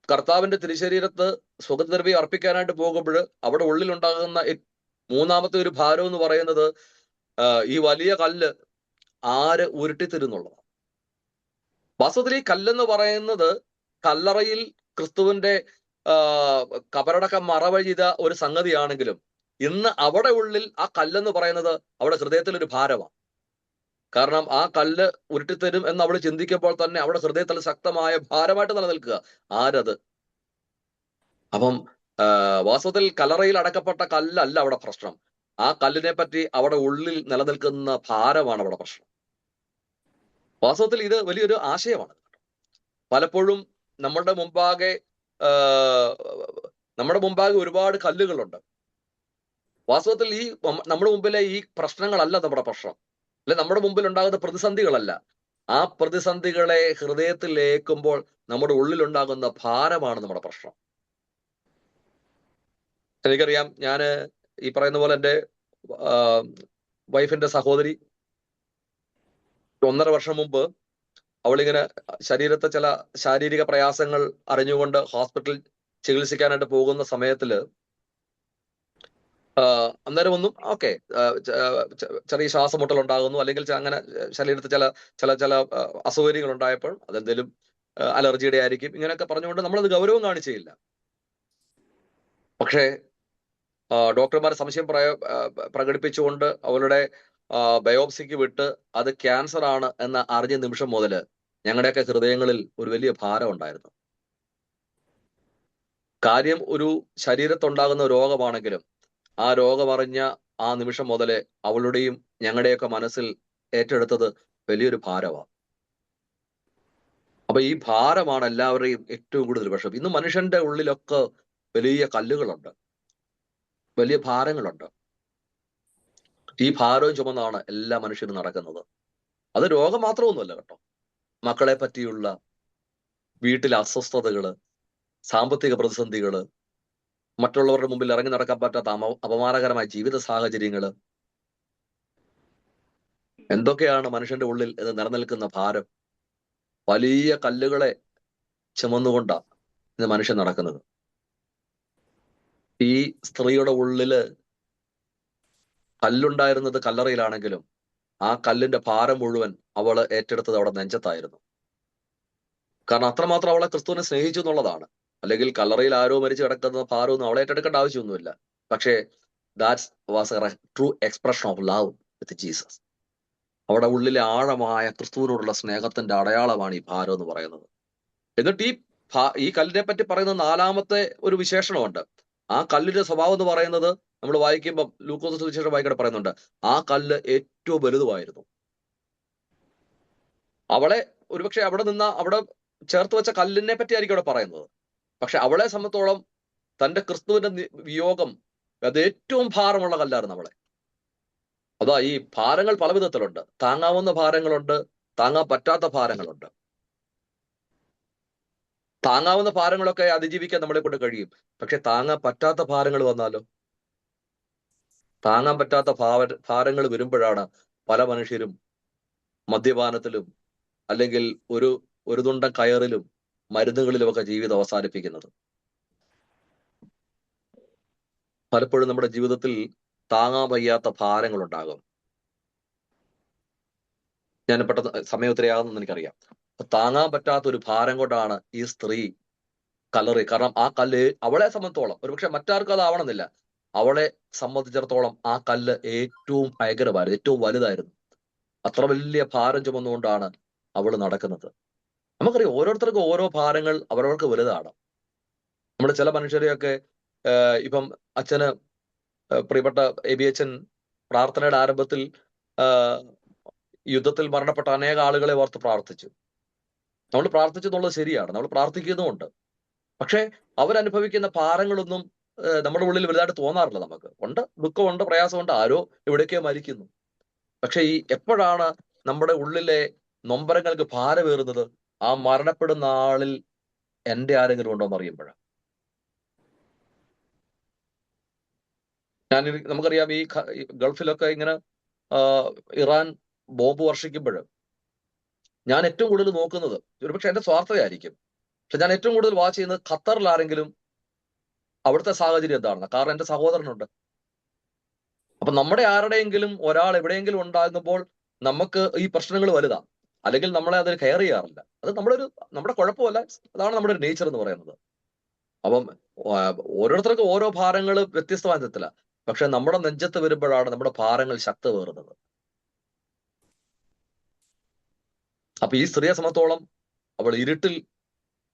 കർത്താവിന്റെ തിരുശരീരത്ത് സുഗന്ധദ്രവ്യം അർപ്പിക്കാനായിട്ട് പോകുമ്പോൾ അവിടെ ഉള്ളിലുണ്ടാകുന്ന മൂന്നാമത്തെ ഒരു ഭാരം എന്ന് പറയുന്നത്, ഈ വലിയ കല്ല് ആര് ഉരുട്ടിത്തരുന്നുള്ളതാണ്. വാസ്തവത്തിൽ ഈ കല്ലെന്ന് പറയുന്നത് കല്ലറയിൽ ക്രിസ്തുവിന്റെ കബറടക്കം മറവ് ചെയ്ത ഒരു സംഗതിയാണെങ്കിലും, ഇന്ന് അവിടെ ഉള്ളിൽ ആ കല്ലെന്ന് പറയുന്നത് അവിടെ ഹൃദയത്തിൽ ഒരു ഭാരമാണ്. കാരണം ആ കല്ല് ഉരുട്ടിത്തരും എന്ന് അവൾ ചിന്തിക്കുമ്പോൾ തന്നെ അവിടെ ഹൃദയത്തിൽ ശക്തമായ ഭാരമായിട്ട് നിലനിൽക്കുക. ആരത്? അപ്പം വാസ്തവത്തിൽ കല്ലറയിൽ അടക്കപ്പെട്ട കല്ലല്ല അവിടെ പ്രശ്നം. ആ കല്ലിനെ പറ്റി അവിടെ ഉള്ളിൽ നിലനിൽക്കുന്ന ഭാരമാണ് അവിടെ പ്രശ്നം. വാസ്തവത്തിൽ ഇത് വലിയൊരു ആശയമാണ്. പലപ്പോഴും നമ്മുടെ മുമ്പാകെ ഒരുപാട് കല്ലുകളുണ്ട്. വാസ്തവത്തിൽ ഈ നമ്മുടെ മുമ്പിലെ ഈ പ്രശ്നങ്ങളല്ല നമ്മുടെ പ്രശ്നം, അല്ലെ നമ്മുടെ മുമ്പിൽ ഉണ്ടാകുന്ന പ്രതിസന്ധികളല്ല. ആ പ്രതിസന്ധികളെ ഹൃദയത്തിൽ ഏൽക്കുമ്പോൾ നമ്മുടെ ഉള്ളിലുണ്ടാകുന്ന ഭാരമാണ് നമ്മുടെ പ്രശ്നം. എനിക്കറിയാം, ഞാൻ ഈ പറയുന്ന പോലെ എൻ്റെ വൈഫിന്റെ സഹോദരി 1.5 വർഷം മുമ്പ് അവളിങ്ങനെ ശരീരത്തെ ചില ശാരീരിക പ്രയാസങ്ങൾ അറിഞ്ഞുകൊണ്ട് ഹോസ്പിറ്റലിൽ ചികിത്സിക്കാനായിട്ട് പോകുന്ന സമയത്തില് അന്നേരം ഒന്നും ഓക്കെ, ചെറിയ ശ്വാസമുട്ടൽ ഉണ്ടാകുന്നു, അല്ലെങ്കിൽ അങ്ങനെ ശരീരത്തിൽ ചില ചില ചില അസൗകര്യങ്ങൾ ഉണ്ടായപ്പോൾ അതെന്തെങ്കിലും അലർജിയുടെ ആയിരിക്കും, ഇങ്ങനെയൊക്കെ പറഞ്ഞുകൊണ്ട് നമ്മളത് ഗൗരവം കാണിച്ചില്ല. പക്ഷേ ഡോക്ടർമാർ സംശയം പ്രകടിപ്പിച്ചുകൊണ്ട് അവളുടെ ബയോപ്സിക്ക് വിട്ട് അത് ക്യാൻസർ ആണ് എന്ന് അറിഞ്ഞ നിമിഷം മുതൽ ഞങ്ങളുടെയൊക്കെ ഹൃദയങ്ങളിൽ ഒരു വലിയ ഭാരം ഉണ്ടായിരുന്നു. കാര്യം ഒരു ശരീരത്തുണ്ടാകുന്ന രോഗമാണെങ്കിലും ആ രോഗമറിഞ്ഞ ആ നിമിഷം മുതലേ അവളുടെയും ഞങ്ങളുടെയൊക്കെ മനസ്സിൽ ഏറ്റെടുത്തത് വലിയൊരു ഭാരമാണ്. അപ്പൊ ഈ ഭാരമാണ് എല്ലാവരുടെയും ഏറ്റവും കൂടുതൽ വിഷമം. ഇന്ന് മനുഷ്യന്റെ ഉള്ളിലൊക്കെ വലിയ കല്ലുകളുണ്ട്, വലിയ ഭാരങ്ങളുണ്ട്. ഈ ഭാരവും ചുമന്നാണ് എല്ലാ മനുഷ്യരും നടക്കുന്നത്. അത് രോഗം മാത്രമൊന്നുമല്ല കേട്ടോ. മക്കളെ പറ്റിയുള്ള വീട്ടിലെ അസ്വസ്ഥതകള്, സാമ്പത്തിക പ്രതിസന്ധികള്, മറ്റുള്ളവരുടെ മുമ്പിൽ ഇറങ്ങി നടക്കാൻ പറ്റാത്ത അപമാനകരമായ ജീവിത സാഹചര്യങ്ങള്, എന്തൊക്കെയാണ് മനുഷ്യന്റെ ഉള്ളിൽ ഇത് നിലനിൽക്കുന്ന ഭാരം. വലിയ കല്ലുകളെ ചുമന്നുകൊണ്ടാണ് ഇന്ന് മനുഷ്യൻ നടക്കുന്നത്. ഈ സ്ത്രീയുടെ ഉള്ളില് കല്ലുണ്ടായിരുന്നത് കല്ലറയിലാണെങ്കിലും ആ കല്ലിന്റെ ഭാരം മുഴുവൻ അവള് ഏറ്റെടുത്തത് അവിടെ നെഞ്ചത്തായിരുന്നു. കാരണം അത്രമാത്രം അവളെ ക്രിസ്തുവിനെ സ്നേഹിച്ചു എന്നുള്ളതാണ്. അല്ലെങ്കിൽ കല്ലറയിൽ ആരോ മരിച്ചു കിടക്കുന്ന ഭാരമൊന്നും അവളെ ഏറ്റെടുക്കേണ്ട ആവശ്യമൊന്നുമില്ല. പക്ഷേ that's was A true expression of love with Jesus. അവിടെ ഉള്ളിലെ ആഴമായ ക്രിസ്തുവിനോടുള്ള സ്നേഹത്തിന്റെ അടയാളമാണ് ഈ ഭാരം എന്ന് പറയുന്നത്. എന്നിട്ട് ഈ കല്ലിനെ പറ്റി പറയുന്ന 4ാമത്തെ ഒരു വിശേഷണമുണ്ട്. ആ കല്ലിന്റെ സ്വഭാവം എന്ന് പറയുന്നത് നമ്മൾ വായിക്കുമ്പോൾ ലൂക്കോസ് സുവിശേഷം വായിക്കടെ പറയുന്നുണ്ട്, ആ കല്ല് ഏറ്റവും വലുതുമായിരുന്നു. അവളെ ഒരുപക്ഷെ അവിടെ ചേർത്ത് വെച്ച കല്ലിനെ പറ്റി ആയിരിക്കും അവിടെ പറയുന്നത്. പക്ഷെ അവളെ സംബന്ധിച്ചോളം തന്റെ ക്രിസ്തുവിന്റെ വിയോഗം അത് ഏറ്റവും ഭാരമുള്ള കല്ലായിരുന്നു അവളെ. അതാ ഈ ഭാരങ്ങൾ പല വിധത്തിലുണ്ട്. താങ്ങാവുന്ന ഭാരങ്ങളുണ്ട്, താങ്ങാൻ പറ്റാത്ത ഭാരങ്ങളുണ്ട്. താങ്ങാവുന്ന ഭാരങ്ങളൊക്കെ അതിജീവിക്കാൻ നമ്മളെ കൊണ്ട് കഴിയും. പക്ഷെ താങ്ങാൻ പറ്റാത്ത ഭാരങ്ങൾ വന്നാലോ? താങ്ങാൻ പറ്റാത്ത ഭാരങ്ങൾ വരുമ്പോഴാണ് പല മനുഷ്യരും മദ്യപാനത്തിലും അല്ലെങ്കിൽ ഒരു തുണ്ടൻ കയറിലും മരുന്നുകളിലുമൊക്കെ ജീവിതം അവസാനിപ്പിക്കുന്നത്. പലപ്പോഴും നമ്മുടെ ജീവിതത്തിൽ താങ്ങാൻ വയ്യാത്ത ഭാരങ്ങളുണ്ടാകും. ഞാൻ പെട്ടെന്ന് സമയം ഒത്തിരിയാകുന്നെന്ന് എനിക്കറിയാം. താങ്ങാൻ പറ്റാത്ത ഒരു ഭാരം കൊണ്ടാണ് ഈ സ്ത്രീ കല്ലറി. കാരണം ആ കല്ല് അവളെ സംബന്ധിച്ചോളം, ഒരുപക്ഷെ മറ്റാർക്കും അത് ആവണമെന്നില്ല, അവളെ സംബന്ധിച്ചിടത്തോളം ആ കല്ല് ഏറ്റവും ഭയങ്കരമായിരുന്നു, ഏറ്റവും വലുതായിരുന്നു. അത്ര വലിയ ഭാരം ചുമന്നുകൊണ്ടാണ് അവൾ നടക്കുന്നത്. നമുക്കറിയാം, ഓരോരുത്തർക്കും ഓരോ ഭാരങ്ങൾ അവരവർക്ക് വലുതാണ്. നമ്മുടെ ചില മനുഷ്യരെയൊക്കെ ഇപ്പം അച്ഛന് പ്രിയപ്പെട്ട എബി അച്ഛൻ പ്രാർത്ഥനയുടെ ആരംഭത്തിൽ യുദ്ധത്തിൽ മരണപ്പെട്ട അനേക ആളുകളെ ഓർത്ത് പ്രാർത്ഥിച്ചു. നമ്മൾ പ്രാർത്ഥിച്ചു എന്നുള്ളത് ശരിയാണ്, നമ്മൾ പ്രാർത്ഥിക്കുന്നുമുണ്ട്. പക്ഷെ അവരനുഭവിക്കുന്ന ഭാരങ്ങളൊന്നും നമ്മുടെ ഉള്ളിൽ വലുതായിട്ട് തോന്നാറില്ല. നമുക്ക് ഉണ്ട്, ദുഃഖമുണ്ട്, പ്രയാസമുണ്ട്, ആരോ എവിടേക്കോ മരിക്കുന്നു. പക്ഷെ എപ്പോഴാണ് നമ്മുടെ ഉള്ളിലെ നൊമ്പരങ്ങൾക്ക് ഭാരമേറുന്നത്? ആ മരണപ്പെടുന്ന ആളിൽ എന്റെ ആരെങ്കിലും ഉണ്ടോ എന്ന് അറിയുമ്പോഴാണ്. നമുക്കറിയാം, ഈ ഗൾഫിലൊക്കെ ഇങ്ങനെ ഇറാൻ ബോംബ് വർഷിക്കുമ്പോൾ ഞാൻ ഏറ്റവും കൂടുതൽ നോക്കുന്നത്, ഒരുപക്ഷെ എന്റെ സ്വാർത്ഥതയായിരിക്കും, പക്ഷെ ഞാൻ ഏറ്റവും കൂടുതൽ വാച്ച് ചെയ്യുന്നത് ഖത്തറിൽ ആരെങ്കിലും അവിടുത്തെ സാഹചര്യം എന്താണെന്ന്. കാരണം എന്റെ സഹോദരനുണ്ട്. അപ്പൊ നമ്മുടെ ആരുടെയെങ്കിലും ഒരാൾ എവിടെയെങ്കിലും ഉണ്ടാകുമ്പോൾ നമുക്ക് ഈ പ്രശ്നങ്ങൾ വലുതാ, അല്ലെങ്കിൽ നമ്മളെ അതിൽ കെയർ ചെയ്യാറില്ല. അത് നമ്മുടെ കുഴപ്പമല്ല, അതാണ് നമ്മുടെ ഒരു നേച്ചർ എന്ന് പറയുന്നത്. അപ്പം ഓരോരുത്തർക്കും ഓരോ ഭാരങ്ങൾ വ്യത്യസ്തമായ വിധത്തിലാണ്. പക്ഷെ നമ്മുടെ നെഞ്ചത്ത് വരുമ്പോഴാണ് നമ്മുടെ ഭാരങ്ങൾ ശക്തമേറുന്നത്. അപ്പൊ ഈ സ്ത്രീയെ സംബന്ധിച്ചോളം അവൾ ഇരുട്ടിൽ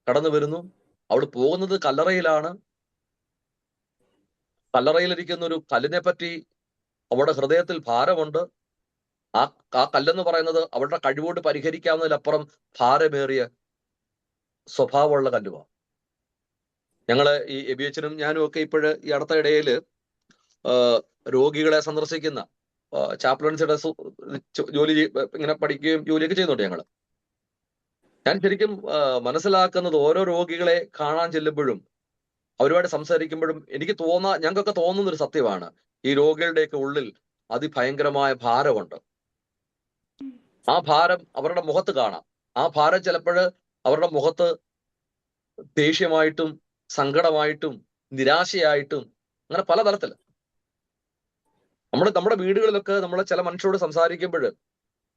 കടന്നു വരുന്നു. അവൾ പോകുന്നത് കല്ലറയിലാണ്. കല്ലറയിലിരിക്കുന്ന ഒരു കല്ലിനെ പറ്റി അവളുടെ ഹൃദയത്തിൽ ഭാരമുണ്ട്. ആ കല്ലെന്ന് പറയുന്നത് അവളുടെ കഴിവുകൊണ്ട് പരിഹരിക്കാവുന്നതിലപ്പുറം ഭാരമേറിയ സ്വഭാവമുള്ള കല്ലുമാണ്. ഞങ്ങള് ഈ എബിയച്ചനും ഞാനും ഒക്കെ ഇപ്പോഴ് ഈ അടുത്ത ഇടയില് രോഗികളെ സന്ദർശിക്കുന്ന ചാപ്ലൻസിയുടെ ജോലി ഇങ്ങനെ പഠിക്കുകയും ജോലിയൊക്കെ ചെയ്യുന്നുണ്ട് ഞങ്ങൾ. ഞാൻ ശരിക്കും മനസ്സിലാക്കുന്നത് ഓരോ രോഗികളെ കാണാൻ ചെല്ലുമ്പോഴും അവരുമായിട്ട് സംസാരിക്കുമ്പോഴും ഞങ്ങൾക്കൊക്കെ തോന്നുന്ന ഒരു സത്യമാണ്, ഈ രോഗികളുടെയൊക്കെ ഉള്ളിൽ അതിഭയങ്കരമായ ഭാരമുണ്ട്. ആ ഭാരം അവരുടെ മുഖത്ത് കാണാം. ആ ഭാരം ചിലപ്പോൾ അവരുടെ മുഖത്ത് ദേഷ്യമായിട്ടും സങ്കടമായിട്ടും നിരാശയായിട്ടും അങ്ങനെ പല തരത്തിൽ. നമ്മുടെ വീടുകളിലൊക്കെ നമ്മൾ ചില മനുഷ്യരോട് സംസാരിക്കുമ്പോൾ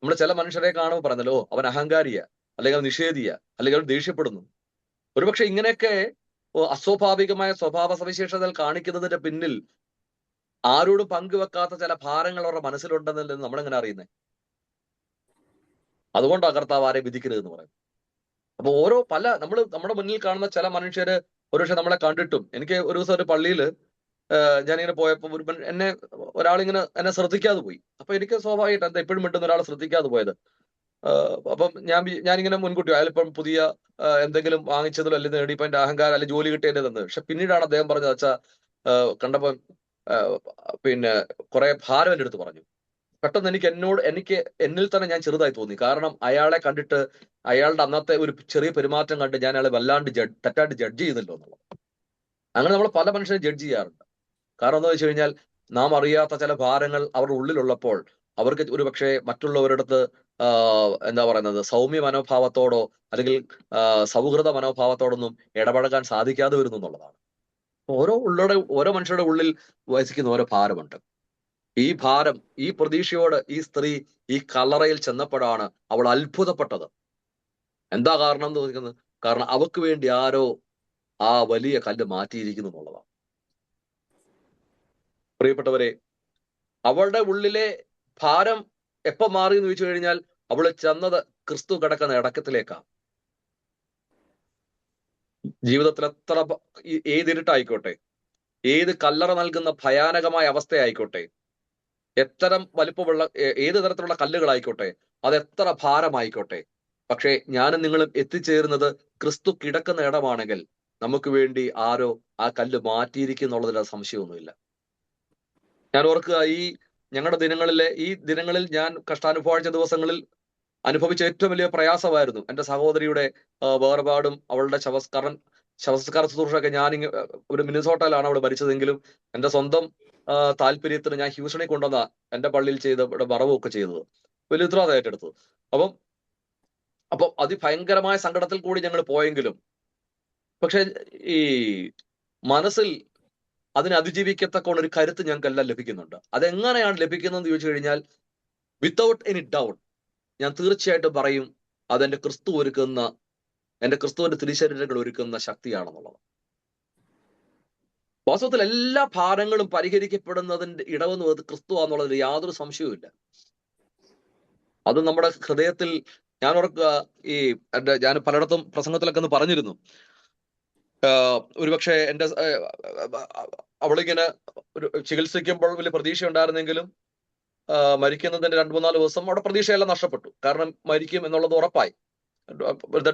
നമ്മൾ ചില മനുഷ്യരെ കാണുമ്പോൾ പറഞ്ഞല്ലോ, അവൻ അഹങ്കാരിയ, അല്ലെങ്കിൽ അവൻ നിഷേധിയ, അല്ലെങ്കിൽ അവൻ ദേഷ്യപ്പെടുന്നു. ഒരുപക്ഷെ ഇങ്ങനെയൊക്കെ അസ്വാഭാവികമായ സ്വഭാവ സവിശേഷതകൾ കാണിക്കുന്നതിന്റെ പിന്നിൽ ആരോടും പങ്കുവെക്കാത്ത ചില ഭാരങ്ങൾ അവരുടെ മനസ്സിലുണ്ടെന്നല്ലേ നമ്മളെങ്ങനെ അറിയുന്നത്? അതുകൊണ്ടാണ് കർത്താവ് ആരെ വിധിക്കരുതെന്ന് പറയുന്നത്. അപ്പൊ നമ്മുടെ മുന്നിൽ കാണുന്ന ചില മനുഷ്യര് ഒരുപക്ഷെ നമ്മളെ കണ്ടിട്ടും, എനിക്ക് ഒരു ദിവസം ഒരു പള്ളിയിൽ ഞാനിങ്ങനെ പോയപ്പോൾ ഒരാളിങ്ങനെ എന്നെ ശ്രദ്ധിക്കാതെ പോയി. അപ്പൊ എനിക്ക് സ്വാഭാവികമായിട്ട് എന്താ എപ്പോഴും മിണ്ടുന്ന ഒരാൾ ശ്രദ്ധിക്കാതെ പോയത്. അപ്പം ഞാനിങ്ങനെ മുൻകൂട്ടി അയാളിപ്പം പുതിയ എന്തെങ്കിലും വാങ്ങിച്ചതിലോ അല്ലെങ്കിൽ നേടിയപ്പോ എന്റെ അഹങ്കാരം അല്ലെങ്കിൽ ജോലി കിട്ടിയതിന്റെ തന്നത്. പക്ഷെ പിന്നീടാണ് അദ്ദേഹം പറഞ്ഞത്, അച്ഛാ കണ്ടപ്പം പിന്നെ കുറെ ഭാരം എൻ്റെ അടുത്ത് പറഞ്ഞു. പെട്ടെന്ന് എനിക്ക് എന്നിൽ തന്നെ ഞാൻ ചെറുതായി തോന്നി. കാരണം അയാളെ കണ്ടിട്ട് അയാളുടെ അന്നത്തെ ഒരു ചെറിയ പെരുമാറ്റം കണ്ട് ഞാൻ അയാളെ വല്ലാണ്ട് തെറ്റായിട്ട് ജഡ്ജ് ചെയ്യുന്നല്ലോ എന്നുള്ളത്. അങ്ങനെ നമ്മൾ പല മനുഷ്യരെ ജഡ്ജ് ചെയ്യാറുണ്ട്. കാരണം എന്താ വെച്ച് കഴിഞ്ഞാൽ നാം അറിയാത്ത ചില ഭാരങ്ങൾ അവരുടെ ഉള്ളിലുള്ളപ്പോൾ അവർക്ക് ഒരു പക്ഷേ മറ്റുള്ളവരടുത്ത് എന്താ പറയുന്നത് സൗമ്യ മനോഭാവത്തോടോ അല്ലെങ്കിൽ സൗഹൃദ മനോഭാവത്തോടൊന്നും ഇടപഴകാൻ സാധിക്കാതെ വരുന്നു എന്നുള്ളതാണ്. ഓരോ മനുഷ്യരുടെ ഉള്ളിൽ വസിക്കുന്ന ഓരോ ഭാരമുണ്ട്. ഈ ഭാരം, ഈ പ്രതീക്ഷയോട് ഈ സ്ത്രീ ഈ കല്ലറയിൽ ചെന്നപ്പോഴാണ് അവൾ അത്ഭുതപ്പെട്ടത്. എന്താ കാരണം എന്ന് ചോദിക്കുന്നത്? കാരണം അവക്ക് വേണ്ടി ആരോ ആ വലിയ കല്ല് മാറ്റിയിരിക്കുന്നു എന്നുള്ളതാണ്. പ്രിയപ്പെട്ടവരെ, അവളുടെ ഉള്ളിലെ ഭാരം എപ്പോ മാറി എന്ന് ചോദിച്ചു കഴിഞ്ഞാൽ അവള് ചെന്നത് ക്രിസ്തു കിടക്കുന്ന ഇടക്കത്തിലേക്കാണ്. ജീവിതത്തിൽ ഏതിരുട്ടായിക്കോട്ടെ, ഏത് കല്ലറ നൽകുന്ന ഭയാനകമായ അവസ്ഥയായിക്കോട്ടെ, ഏത് തരത്തിലുള്ള കല്ലുകളായിക്കോട്ടെ, അതെത്ര ഭാരമായിക്കോട്ടെ, പക്ഷെ ഞാനും നിങ്ങളും എത്തിച്ചേരുന്നത് ക്രിസ്തു കിടക്കുന്ന ഇടമാണെങ്കിൽ നമുക്ക് വേണ്ടി ആരോ ആ കല്ല് മാറ്റിയിരിക്കുന്നുള്ളതിൽ സംശയമൊന്നുമില്ല. ഞാൻ ഓർക്കുക, ഈ ദിനങ്ങളിൽ ഞാൻ കഷ്ടാനുഭവിച്ച ദിവസങ്ങളിൽ അനുഭവിച്ച ഏറ്റവും വലിയ പ്രയാസമായിരുന്നു എൻ്റെ സഹോദരിയുടെ വേർപാടും അവളുടെ ശവസംസ്കാര ശുശ്രൂഷയൊക്കെ. ഒരു മിനിസോട്ടയിലാണ് അവൾ മരിച്ചതെങ്കിലും എൻ്റെ സ്വന്തം താല്പര്യത്തിന് ഞാൻ ഹ്യൂസ്റ്റണിൽ കൊണ്ടുവന്ന എൻ്റെ പള്ളിയിൽ ചെയ്ത് ഇവിടെ വറവൊക്കെ ചെയ്തത് വലിയ ഉത്തരവാദിത്തം ഏറ്റെടുത്തത്. അപ്പം അതിഭയങ്കരമായ സങ്കടത്തിൽ കൂടി ഞങ്ങൾ പോയെങ്കിലും പക്ഷെ ഈ മനസ്സിൽ അതിനെ അതിജീവിക്കത്തക്കൊണ്ട് ഒരു കരുത്ത് ഞങ്ങൾക്കെല്ലാം ലഭിക്കുന്നുണ്ട്. അതെങ്ങനെയാണ് ലഭിക്കുന്നതെന്ന് ചോദിച്ചു കഴിഞ്ഞാൽ വിത്തൗട്ട് എനി ഡൗട്ട് ഞാൻ തീർച്ചയായിട്ടും പറയും അതെന്റെ ക്രിസ്തുവിന്റെ തിരുശരീരങ്ങൾ ഒരുക്കുന്ന ശക്തിയാണെന്നുള്ളത്. വാസ്തവത്തിൽ എല്ലാ ഭാരങ്ങളും പരിഹരിക്കപ്പെടുന്നതിന്റെ ഇടവെന്ന് ക്രിസ്തുവാന്നുള്ളതിൽ യാതൊരു സംശയവുമില്ല. അത് നമ്മുടെ ഹൃദയത്തിൽ ഞാൻ ഓർക്കുക, ഞാൻ പലയിടത്തും പ്രസംഗത്തിലൊക്കെ ഒന്ന് പറഞ്ഞിരുന്നു, ഒരുപക്ഷെ അവളിങ്ങനെ ഒരു ചികിത്സിക്കുമ്പോൾ വലിയ പ്രതീക്ഷ ഉണ്ടായിരുന്നെങ്കിലും മരിക്കുന്നതിന്റെ 2-3 ദിവസം അവിടെ പ്രതീക്ഷയെല്ലാം നഷ്ടപ്പെട്ടു. കാരണം മരിക്കും എന്നുള്ളത് ഉറപ്പായി.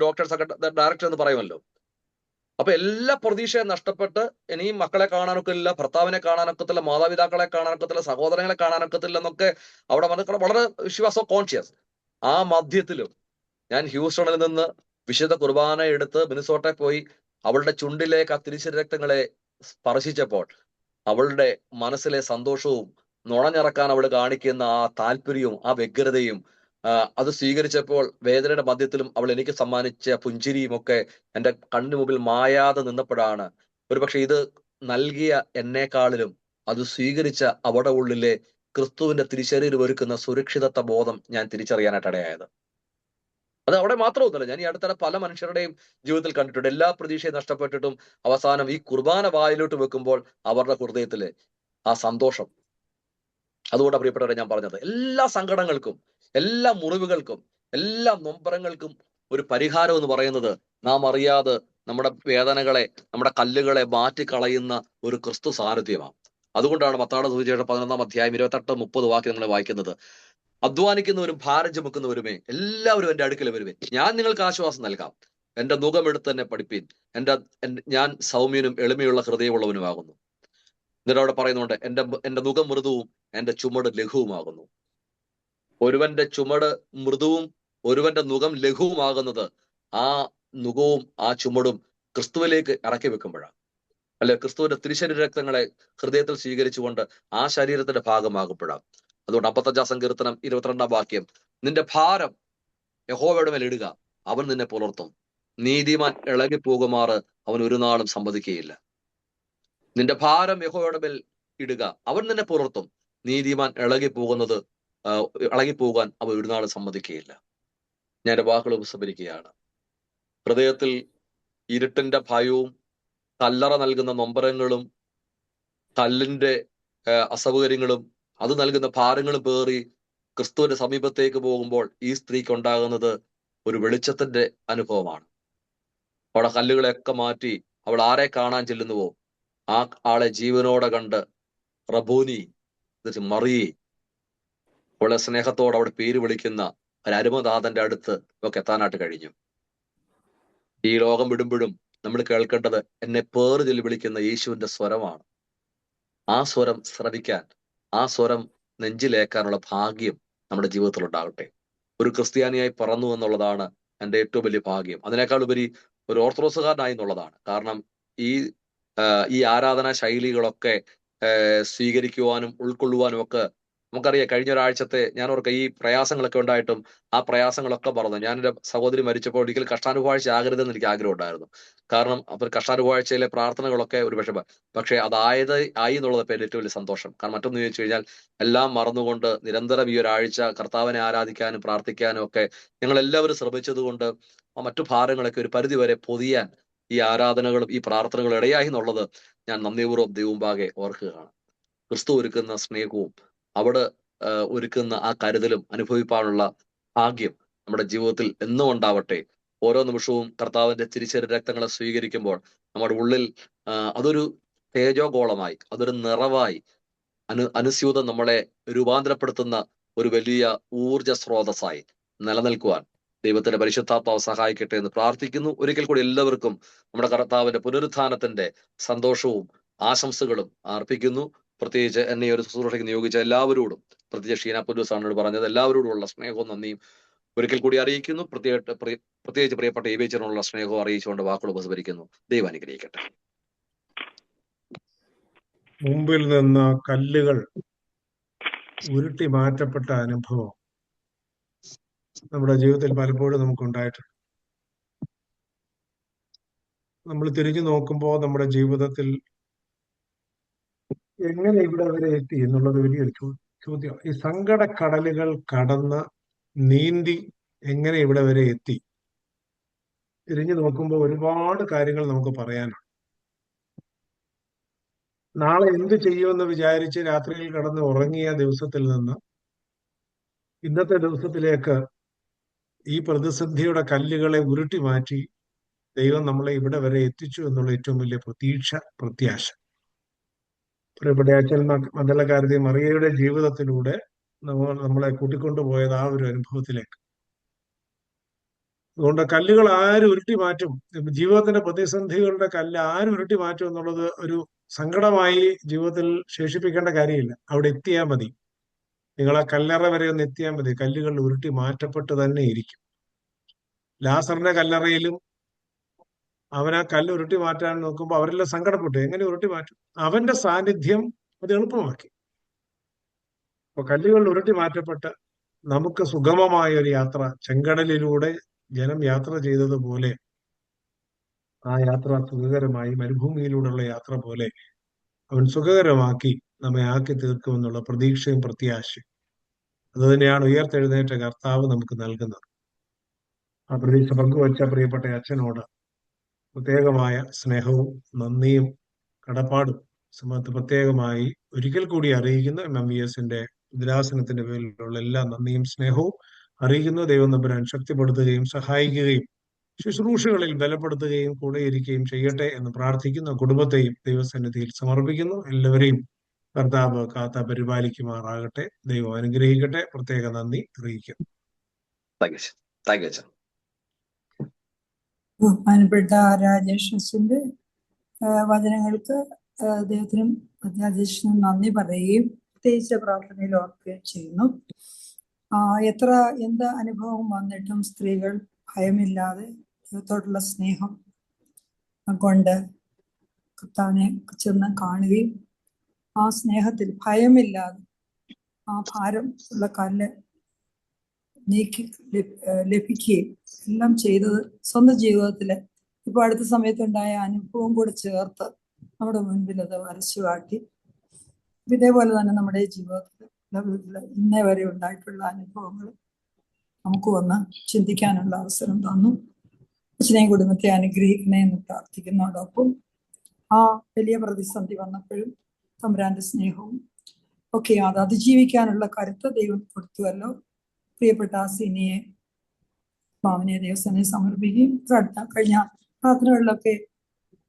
ഡോക്ടേഴ്സൊക്കെ ഡയറക്ടർ എന്ന് പറയുമല്ലോ. അപ്പൊ എല്ലാ പ്രതീക്ഷയും നഷ്ടപ്പെട്ട് ഇനിയും മക്കളെ കാണാനൊക്കില്ല, ഭർത്താവിനെ കാണാനൊക്കത്തില്ല, മാതാപിതാക്കളെ കാണാനൊക്കത്തില്ല, സഹോദരങ്ങളെ കാണാനൊക്കത്തില്ല എന്നൊക്കെ അവിടെ വളരെ വിശ്വാസം കോൺഷ്യസ്. ആ മധ്യത്തിലും ഞാൻ ഹ്യൂസ്റ്റണിൽ നിന്ന് വിശുദ്ധ കുർബാന എടുത്ത് മിനിസോട്ടയിൽ പോയി അവളുടെ ചുണ്ടിലേക്ക് ആ തിരുശരീരക്തങ്ങളെ സ്പർശിച്ചപ്പോൾ അവളുടെ മനസ്സിലെ സന്തോഷവും നുണഞ്ഞിറക്കാൻ അവൾ കാണിക്കുന്ന ആ താല്പര്യവും ആ വ്യഗ്രതയും അത് സ്വീകരിച്ചപ്പോൾ വേദനയുടെ മധ്യത്തിലും അവൾ എനിക്ക് സമ്മാനിച്ച പുഞ്ചിരിയും ഒക്കെ എൻ്റെ കണ്ണു മുമ്പിൽ മായാതെ നിന്നപ്പോഴാണ് ഒരുപക്ഷെ ഇത് നൽകിയ എന്നെക്കാളിലും അത് സ്വീകരിച്ച അവിടെ ഉള്ളിലെ ക്രിസ്തുവിന്റെ തിരുശരീരം ഒരുക്കുന്ന സുരക്ഷിതത്വ ബോധം ഞാൻ തിരിച്ചറിയാനായിട്ട് ഇടയായത്. അത് അവിടെ മാത്രമൊന്നുമല്ല, ഞാൻ ഈ അടുത്തിടെ പല മനുഷ്യരുടെയും ജീവിതത്തിൽ കണ്ടിട്ടുണ്ട്. എല്ലാ പ്രതീക്ഷയും നഷ്ടപ്പെട്ടിട്ടും അവസാനം ഈ കുർബാന വായിലോട്ട് വെക്കുമ്പോൾ അവരുടെ ഹൃദയത്തില് ആ സന്തോഷം. അതുകൊണ്ടാണ് പ്രിയപ്പെട്ടവരെ ഞാൻ പറഞ്ഞത്, എല്ലാ സങ്കടങ്ങൾക്കും, എല്ലാ മുറിവുകൾക്കും, എല്ലാ നൊമ്പരങ്ങൾക്കും ഒരു പരിഹാരം എന്ന് പറയുന്നത് നാം അറിയാതെ നമ്മുടെ വേദനകളെ, നമ്മുടെ കല്ലുകളെ മാറ്റിക്കളയുന്ന ഒരു ക്രിസ്തു സാന്നിധ്യമാണ്. അതുകൊണ്ടാണ് മത്തായിയുടെ സുവിശേഷം 11-ാം അധ്യായം 28-30 വാക്യം നമ്മൾ വായിക്കുന്നത്, അധ്വാനിക്കുന്നവരും ഭാരം ചുമക്കുന്നവരുമേ എല്ലാവരും എൻ്റെ അടുക്കൽ വരുവേ, ഞാൻ നിങ്ങൾക്ക് ആശ്വാസം നൽകാം. എൻ്റെ നുകമെടുത്ത് തന്നെ പഠിപ്പീൻ, ഞാൻ സൗമ്യനും എളിമയുള്ള ഹൃദയമുള്ളവനുമാകുന്നു. എന്നിട്ട് അവിടെ പറയുന്നുണ്ട്, എന്റെ നുകം മൃദുവും എന്റെ ചുമട് ലഘുവുമാകുന്നു. ഒരുവന്റെ ചുമട് മൃദുവും ഒരുവന്റെ നുകം ലഘുവുമാകുന്നത് ആ നുകവും ആ ചുമടും ക്രിസ്തുവിലേക്ക് ഇറക്കി വെക്കുമ്പോഴാണ്, അല്ലെ ക്രിസ്തുവിന്റെ തിരുശരീര രക്തങ്ങളെ ഹൃദയത്തിൽ സ്വീകരിച്ചുകൊണ്ട് ആ ശരീരത്തിന്റെ ഭാഗമാകുമ്പോഴാണ്. അതുകൊണ്ട് 55 സങ്കീർത്തനം 22 വാക്യം, നിന്റെ ഭാരം യഹോവയുടെ മേൽ ഇടുക, അവൻ നിന്നെ പുലർത്തും. നീതിമാൻ ഇളകി പോകുമാറ് അവൻ ഒരു നാളും സമ്മതിക്കുകയില്ല. നിന്റെ ഭാരം യഹോവയുടെ മേൽ ഇടുക, അവൻ നിന്നെ പുലർത്തും. നീതിമാൻ ഇളകിപ്പോകാൻ അവൻ ഒരു നാളും സമ്മതിക്കുകയില്ല. ഞാൻ എന്റെ വാക്കുകൾ ഉപസംഹരിക്കുകയാണ്. ഹൃദയത്തിൽ ഇരുട്ടിന്റെ ഭയവും കല്ലറ നൽകുന്ന നൊമ്പരങ്ങളും കല്ലിന്റെ അസൗകര്യങ്ങളും അത് നൽകുന്ന ഭാരങ്ങളും പേറി ക്രിസ്തുവിന്റെ സമീപത്തേക്ക് പോകുമ്പോൾ ഈ സ്ത്രീക്ക് ഉണ്ടാകുന്നത് ഒരു വെളിച്ചത്തിന്റെ അനുഭവമാണ്. അവിടെ കല്ലുകളെയൊക്കെ മാറ്റി അവൾ ആരെ കാണാൻ ചെല്ലുന്നുവോ ആ ആളെ ജീവനോടെ കണ്ട് റബൂനി, മറിയെ, അവളെ സ്നേഹത്തോടെ അവിടെ പേര് വിളിക്കുന്ന ഒരു അരുമനാഥന്റെ അടുത്ത് ഒക്കെ എത്താനായിട്ട് കഴിഞ്ഞു. ഈ ലോകം വിടുമ്പോഴും നമ്മൾ കേൾക്കേണ്ടത് എന്നെ പേര് ചൊല്ലി വിളിക്കുന്ന യേശുവിന്റെ സ്വരമാണ്. ആ സ്വരം ശ്രവിക്കാൻ, ആ സ്വരം നെഞ്ചിലേക്കാനുള്ള ഭാഗ്യം നമ്മുടെ ജീവിതത്തിൽ ഉണ്ടാകട്ടെ. ഒരു ക്രിസ്ത്യാനിയായി പറന്നു എന്നുള്ളതാണ് എൻ്റെ ഏറ്റവും വലിയ ഭാഗ്യം. അതിനേക്കാൾ ഉപരി ഒരു ഓർത്തഡോക്സുകാരനായി എന്നുള്ളതാണ്. കാരണം ഈ ആരാധനാ ശൈലികളൊക്കെ സ്വീകരിക്കുവാനും ഉൾക്കൊള്ളുവാനും ഒക്കെ നമുക്കറിയാം. കഴിഞ്ഞ ഒരാഴ്ചത്തെ ഞാൻ ഓർക്ക ഈ പ്രയാസങ്ങളൊക്കെ ഉണ്ടായിട്ടും ആ പ്രയാസങ്ങളൊക്കെ പറഞ്ഞു. ഞാൻ എൻ്റെ സഹോദരി മരിച്ചപ്പോൾ ഒരിക്കലും കഷ്ടാനുഭവാഴ്ച ആകരുതെന്ന് എനിക്ക് ആഗ്രഹം ഉണ്ടായിരുന്നു. കാരണം അപ്പോൾ കഷ്ടാനുഭവാഴ്ചയിലെ പ്രാർത്ഥനകളൊക്കെ ഒരു പക്ഷെ ആയി എന്നുള്ളത് പേര് ഏറ്റവും വലിയ സന്തോഷം. കാരണം മറ്റൊന്ന് ചോദിച്ചു കഴിഞ്ഞാൽ എല്ലാം മറന്നുകൊണ്ട് നിരന്തരം ഈ ഒരാഴ്ച കർത്താവിനെ ആരാധിക്കാനും പ്രാർത്ഥിക്കാനും ഒക്കെ ഞങ്ങൾ എല്ലാവരും ശ്രമിച്ചത് കൊണ്ട് മറ്റു ഭാരങ്ങളൊക്കെ ഒരു പരിധി വരെ പൊതിയാൻ ഈ ആരാധനകളും ഈ പ്രാർത്ഥനകളും ഇടയായി എന്നുള്ളത് ഞാൻ നന്ദിപൂർവ്വം ദൈവമുമ്പാകെ ഓർക്കുകയാണ്. ക്രിസ്തു ഒരുക്കുന്ന സ്നേഹവും അവിടെ ഒരുക്കുന്ന ആ കരുതലും അനുഭവിക്കാനുള്ള ഭാഗ്യം നമ്മുടെ ജീവിതത്തിൽ എന്നും ഉണ്ടാവട്ടെ. ഓരോ നിമിഷവും കർത്താവിന്റെ തിരിച്ചറി രക്തങ്ങളെ സ്വീകരിക്കുമ്പോൾ നമ്മുടെ ഉള്ളിൽ അതൊരു തേജോഗോളമായി, അതൊരു നിറവായി അനുസ്യൂതം നമ്മളെ രൂപാന്തരപ്പെടുത്തുന്ന ഒരു വലിയ ഊർജ സ്രോതസ്സായി നിലനിൽക്കുവാൻ ദൈവത്തിന്റെ പരിശുദ്ധാത്മാവ് സഹായിക്കട്ടെ എന്ന് പ്രാർത്ഥിക്കുന്നു. ഒരിക്കൽ കൂടി എല്ലാവർക്കും നമ്മുടെ കർത്താവിന്റെ പുനരുത്ഥാനത്തിന്റെ സന്തോഷവും ആശംസകളും അർപ്പിക്കുന്നു. പ്രത്യേകിച്ച് എന്നെ ഒരു ശുശ്രൂഷയ്ക്ക് നിയോഗിച്ച എല്ലാവരോടും, പ്രത്യേകിച്ച് ഷീന പുല്ലൂസാണിനോട് പറഞ്ഞത് എല്ലാവരോടുമുള്ള സ്നേഹവും നന്ദിയും ഒരിക്കൽ കൂടി അറിയിക്കുന്നു. പ്രത്യേകിച്ച് പ്രിയപ്പെട്ട ഏബിച്ചറിനുള്ള സ്നേഹവും അറിയിച്ചുകൊണ്ട് വാക്കുകൾ ഉപസംഹരിക്കുന്നു. ദൈവം അനുഗ്രഹിക്കട്ടെ. മുമ്പിൽ നിന്ന് കല്ലുകൾ ഉരുട്ടി മാറ്റപ്പെട്ട അനുഭവം നമ്മുടെ ജീവിതത്തിൽ പലപ്പോഴും നമുക്കുണ്ടായിട്ടുണ്ട്. നമ്മൾ തിരിഞ്ഞു നോക്കുമ്പോൾ നമ്മുടെ ജീവിതത്തിൽ എങ്ങനെ ഇവിടെ വരെ എത്തി എന്നുള്ളത് വലിയൊരു ചോദ്യം. ഈ സങ്കടക്കടലുകൾ കടന്ന് നീന്തി എങ്ങനെ ഇവിടെ വരെ എത്തി? തിരിഞ്ഞു നോക്കുമ്പോൾ ഒരുപാട് കാര്യങ്ങൾ നമുക്ക് പറയാനുണ്ട്. നാളെ എന്ത് ചെയ്യുമെന്ന് വിചാരിച്ച് രാത്രിയിൽ കടന്ന് ഉറങ്ങിയ ദിവസത്തിൽ നിന്ന് ഇന്നത്തെ ദിവസത്തിലേക്ക് ഈ പ്രതിസന്ധിയുടെ കല്ലുകളെ ഉരുട്ടി മാറ്റി ദൈവം നമ്മളെ ഇവിടെ വരെ എത്തിച്ചു എന്നുള്ള ഏറ്റവും വലിയ പ്രത്യാശ. പ്രിയപ്പെട്ട അച്ഛൻ മണ്ഡലക്കാരതി മറിയയുടെ ജീവിതത്തിലൂടെ നമ്മളെ കൂട്ടിക്കൊണ്ടുപോയത് ആ ഒരു അനുഭവത്തിലേക്ക്. അതുകൊണ്ട് കല്ലുകൾ ആര് ഉരുട്ടി മാറ്റും, ജീവിതത്തിന്റെ പ്രതിസന്ധികളുടെ കല്ല് ആര് ഉരുട്ടി മാറ്റും എന്നുള്ളത് ഒരു സങ്കടമായി ജീവിതത്തിൽ ശേഷിപ്പിക്കേണ്ട കാര്യമില്ല. അവിടെ എത്തിയാൽ മതി. നിങ്ങൾ ആ കല്ലറ വരെ ഒന്ന് എത്തിയാൽ മതി. കല്ലുകൾ ഉരുട്ടി മാറ്റപ്പെട്ട് തന്നെ ഇരിക്കും. ലാസറിന്റെ കല്ലറയിലും അവൻ ആ കല്ല് ഉരുട്ടി മാറ്റാൻ നോക്കുമ്പോൾ അവരെല്ലാം സങ്കടപ്പെട്ടു. എങ്ങനെ ഉരുട്ടി മാറ്റും? അവന്റെ സാന്നിധ്യം അത് എളുപ്പമാക്കി. അപ്പൊ കല്ലുകൾ ഉരുട്ടി മാറ്റപ്പെട്ട് നമുക്ക് സുഗമമായ ഒരു യാത്ര, ചെങ്കടലിലൂടെ ജനം യാത്ര ചെയ്തതുപോലെ ആ യാത്ര സുഖകരമായി, മരുഭൂമിയിലൂടെയുള്ള യാത്ര പോലെ അവൻ സുഖകരമാക്കി നമ്മെ ആക്കി തീർക്കുമെന്നുള്ള പ്രതീക്ഷയും പ്രത്യാശയും അത് തന്നെയാണ് ഉയർത്തെഴുന്നേറ്റ കർത്താവ് നമുക്ക് നൽകുന്നത്. ആ പ്രതീക്ഷ പങ്കുവച്ച പ്രിയപ്പെട്ട അച്ഛനോട് പ്രത്യേകമായ സ്നേഹവും നന്ദിയും കടപ്പാടും സമയത്ത് പ്രത്യേകമായി ഒരിക്കൽ കൂടി അറിയിക്കുന്നു. MMVSന്റെ ഉദ്രാസനത്തിന്റെ പേരിലുള്ള എല്ലാ നന്ദിയും സ്നേഹവും അറിയിക്കുന്നു. ദൈവം തമ്പുരാൻ ശക്തിപ്പെടുത്തുകയും സഹായിക്കുകയും ശുശ്രൂഷകളിൽ ബലപ്പെടുത്തുകയും കൂടെയിരിക്കുകയും ചെയ്യട്ടെ എന്ന് പ്രാർത്ഥിക്കുന്ന കുടുംബത്തെയും ദൈവസന്നിധിയിൽ സമർപ്പിക്കുന്നു. എല്ലാവരെയും കർത്താവ് കാത്ത പരിപാലിക്കുമാറാകട്ടെ. ദൈവം അനുഗ്രഹിക്കട്ടെ. പ്രത്യേക നന്ദി അറിയിക്കുന്നു. ബഹുമാനപ്പെട്ട രാജേഷ് അച്ഛന്റെ വചനങ്ങൾക്ക് അദ്ദേഹത്തിനും രാജേഷിന് നന്ദി പറയുകയും പ്രത്യേകിച്ച് പ്രാർത്ഥനയിൽ ഓർക്കുകയും ചെയ്യുന്നു. എന്ത് അനുഭവം വന്നിട്ടും സ്ത്രീകൾ ഭയമില്ലാതെ ദൈവത്തോടുള്ള സ്നേഹം കൊണ്ട് കർത്താവിനെ ചെന്ന് കാണുകയും ആ സ്നേഹത്തിൽ ഭയമില്ലാതെ ആ ഭാരം ഉള്ള കല്ല് നീക്കി ലഭിക്കുകയും എല്ലാം ചെയ്തത് സ്വന്തം ജീവിതത്തില് ഇപ്പൊ അടുത്ത സമയത്തുണ്ടായ അനുഭവം കൂടെ ചേർത്ത് നമ്മുടെ മുൻപിൽ അത് വരച്ചു കാട്ടി. ഇതേപോലെ തന്നെ നമ്മുടെ ജീവിതത്തിൽ ഇന്നേ വരെ ഉണ്ടായിട്ടുള്ള അനുഭവങ്ങൾ നമുക്ക് വന്ന് ചിന്തിക്കാനുള്ള അവസരം തന്നു. അച്ഛനെയും കുടുംബത്തെ അനുഗ്രഹിക്കണേ എന്ന് പ്രാർത്ഥിക്കുന്നതോടൊപ്പം ആ വലിയ പ്രതിസന്ധി വന്നപ്പോഴും തമ്പുരാന്റെ സ്നേഹവും ഒക്കെ അത് അതിജീവിക്കാനുള്ള കരുത്ത് ദൈവം കൊടുത്തുവല്ലോ. പ്രിയപ്പെട്ട സിനിയെ ഭാവനയെ ദൈവസേനയെ സമർപ്പിക്കുകയും കഴിഞ്ഞ പ്രാർത്ഥനകളിലൊക്കെ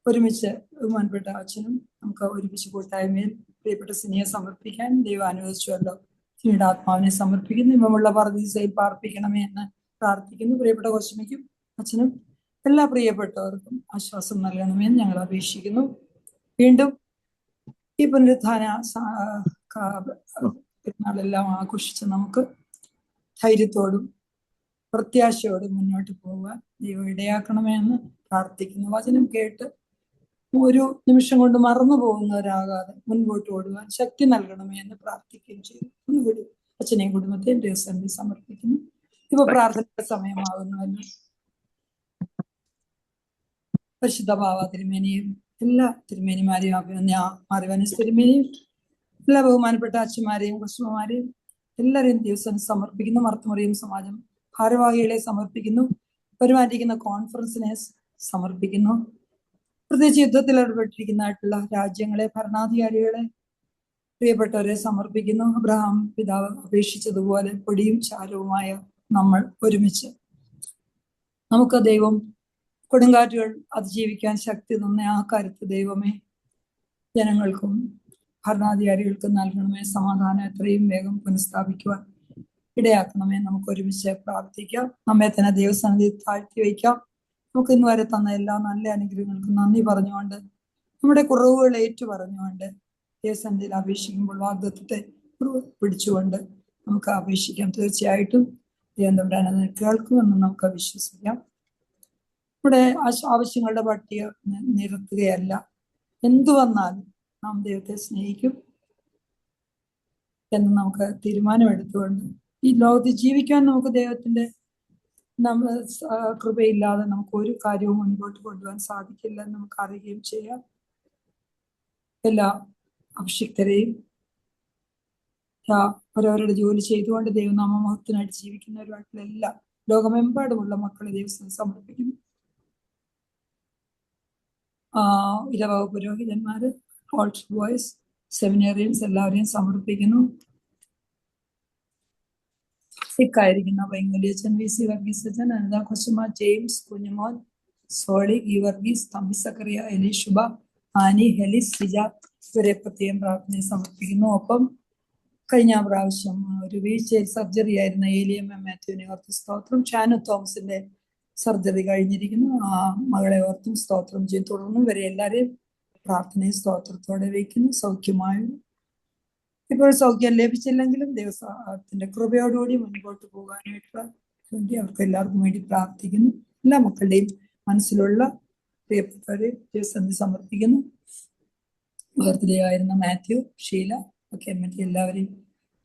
ഒരുമിച്ച് ബഹുമാനപ്പെട്ട അച്ഛനും നമുക്ക് ഒരുമിച്ച് കൂട്ടായ്മയിൽ പ്രിയപ്പെട്ട സിനിയെ സമർപ്പിക്കാൻ ദൈവം അനുവദിച്ചുവല്ലോ. സിനിയുടെ ആത്മാവിനെ സമർപ്പിക്കുന്നു. ഇമ്പമുള്ള പറുദീസയിൽ പാർപ്പിക്കണമേ എന്ന് പ്രാർത്ഥിക്കുന്നു. പ്രിയപ്പെട്ട കൊച്ചുമയ്ക്കും അച്ഛനും എല്ലാ പ്രിയപ്പെട്ടവർക്കും ആശ്വാസം നൽകണമേ എന്ന് ഞങ്ങൾ അപേക്ഷിക്കുന്നു. വീണ്ടും ഈ പുനരുത്ഥാന പെരുന്നാളെല്ലാം ആഘോഷിച്ച് നമുക്ക് ധൈര്യത്തോടും പ്രത്യാശയോടും മുന്നോട്ട് പോകാൻ ദൈവം ഇടയാക്കണമേ എന്ന് പ്രാർത്ഥിക്കുന്നു. വചനം കേട്ട് ഒരു നിമിഷം കൊണ്ട് മറന്നു പോകുന്നവരാകാതെ മുൻപോട്ട് ഓടുവാൻ ശക്തി നൽകണമേ എന്ന് പ്രാർത്ഥിക്കുകയും ചെയ്തു. ഒന്നുകൂടി അച്ഛനെയും കുടുംബത്തെയും ദൈവസന്നിധി സമർപ്പിക്കുന്നു. ഇപ്പൊ പ്രാർത്ഥനയുടെ സമയമാകുന്നുവല്ലോ. പരിശുദ്ധ ബാവ തിരുമേനിയും എല്ലാ തിരുമേനിമാരെയും മാറിവനസ് തിരുമേനിയും എല്ലാ ബഹുമാനപ്പെട്ട അച്ഛന്മാരെയും കുസുമമാരെയും എല്ലാവരെയും ദിവസം സമർപ്പിക്കുന്നു. മർത്തമറിയും സമാജം ഭാരവാഹികളെ സമർപ്പിക്കുന്നു. വരുമാനിക്കുന്ന കോൺഫറൻസിനെ സമർപ്പിക്കുന്നു. പ്രത്യേകിച്ച് യുദ്ധത്തിൽ ഏർപ്പെട്ടിരിക്കുന്നതായിട്ടുള്ള രാജ്യങ്ങളെ, ഭരണാധികാരികളെ, പ്രിയപ്പെട്ടവരെ സമർപ്പിക്കുന്നു. അബ്രഹാം പിതാവ് അപേക്ഷിച്ചതുപോലെ പൊടിയും ചാരവുമായ നമ്മൾ ഒരുമിച്ച് നമുക്ക് ദൈവം കൊടുങ്കാറ്റുകൾ അതിജീവിക്കാൻ ശക്തി തന്ന ആ കരുത്ത് ദൈവമേ ജനങ്ങൾക്കും ഭരണാധികാരികൾക്കും നൽകണമേ. സമാധാനം എത്രയും വേഗം പുനഃസ്ഥാപിക്കുവാൻ ഇടയാക്കണമേ. നമുക്ക് ഒരുമിച്ച് പ്രാർത്ഥിക്കാം. നമ്മെ തന്നെ ദൈവസന്നിധി താഴ്ത്തി വയ്ക്കാം. നമുക്ക് ഇന്ന് വരെ തന്ന എല്ലാ നല്ല അനുഗ്രഹങ്ങൾക്കും നന്ദി പറഞ്ഞുകൊണ്ട് നമ്മുടെ കുറവുകൾ ഏറ്റു പറഞ്ഞുകൊണ്ട് ദൈവസന്നിധിയിൽ അപേക്ഷിക്കുമ്പോൾ വാഗ്ദത്തത്തെ പിടിച്ചുകൊണ്ട് നമുക്ക് അപേക്ഷിക്കാം. തീർച്ചയായിട്ടും ദൈവം തമ്പുരാൻ അതിനെ കേൾക്കുമെന്ന് നമുക്ക് വിശ്വസിക്കാം. നമ്മുടെ ആവശ്യങ്ങളുടെ പട്ടിക നിരത്തുകയല്ല, എന്തു വന്നാലും നാം ദൈവത്തെ സ്നേഹിക്കും എന്ന് നമുക്ക് തീരുമാനമെടുത്തുകൊണ്ട് ഈ ലോകത്ത് ജീവിക്കാൻ നമുക്ക് ദൈവത്തിന്റെ കൃപയില്ലാതെ നമുക്ക് ഒരു കാര്യവും മുൻപോട്ട് കൊണ്ടുപോകാൻ സാധിക്കില്ല എന്ന് നമുക്ക് അറിയുകയും ചെയ്യാം. എല്ലാ അഭിഷിക്തരെയും അവരവരുടെ ജോലി ചെയ്തുകൊണ്ട് ദൈവനാമമഹത്വത്തിനായിട്ട് ജീവിക്കുന്നവരുമായിട്ടുള്ള എല്ലാ ലോകമെമ്പാടുമുള്ള മക്കളെ ദൈവം സമർപ്പിക്കുന്നു. ഇരവ പുരോഹിതന്മാര്, ഓൾട്ടർ ബോയ്സ്, സെമിനേറിയൻസ് എല്ലാവരെയും സമർപ്പിക്കുന്നു. സിക്കായിരിക്കുന്ന വൈങ്കലിയച്ചൻ, വി സി വർഗീസ് അച്ഛൻ, അനിത കൊച്ചുമ, ജെയിംസ്, കുഞ്ഞുമോൻ, സോളി, ഈ വർഗീസ്, തമ്പി സക്കറിയ, എലിഷുബ, ആനി, ഹെലിസ്, സിജ ഇവരെ പ്രത്യേകം പ്രാർത്ഥനയെ സമർപ്പിക്കുന്നു. ഒപ്പം കഴിഞ്ഞ പ്രാവശ്യം ഒരു വീഴ്ചയിൽ സർജറി ആയിരുന്ന ഏലിയമ്മ മാത്യുവിനെ ഓർത്ത് സ്തോത്രം. ഷാനു തോമസിന്റെ സർജറി കഴിഞ്ഞിരിക്കുന്നു. ആ മകളെ ഓർത്തും സ്തോത്രം ചെയ്യും. തുടർന്നും വരെ എല്ലാവരെയും പ്രാർത്ഥനയെ സ്തോത്രത്തോടെ വയ്ക്കുന്നു. സൗഖ്യമായും ഇപ്പോൾ സൗഖ്യം ലഭിച്ചില്ലെങ്കിലും ദൈവത്തിന്റെ കൃപയോടുകൂടി മുൻപോട്ട് പോകാനായിട്ടുള്ള വേണ്ടി അവർക്ക് എല്ലാവർക്കും വേണ്ടി പ്രാർത്ഥിക്കുന്നു. എല്ലാ മക്കളുടെയും മനസ്സിലുള്ള പ്രിയപ്പെട്ടവരെ ദൈവസന്നിധി സമർപ്പിക്കുന്നു. ബർത്ത്ഡേ ആയിരുന്ന മാത്യു, ഷീല ഒക്കെ മറ്റു എല്ലാവരെയും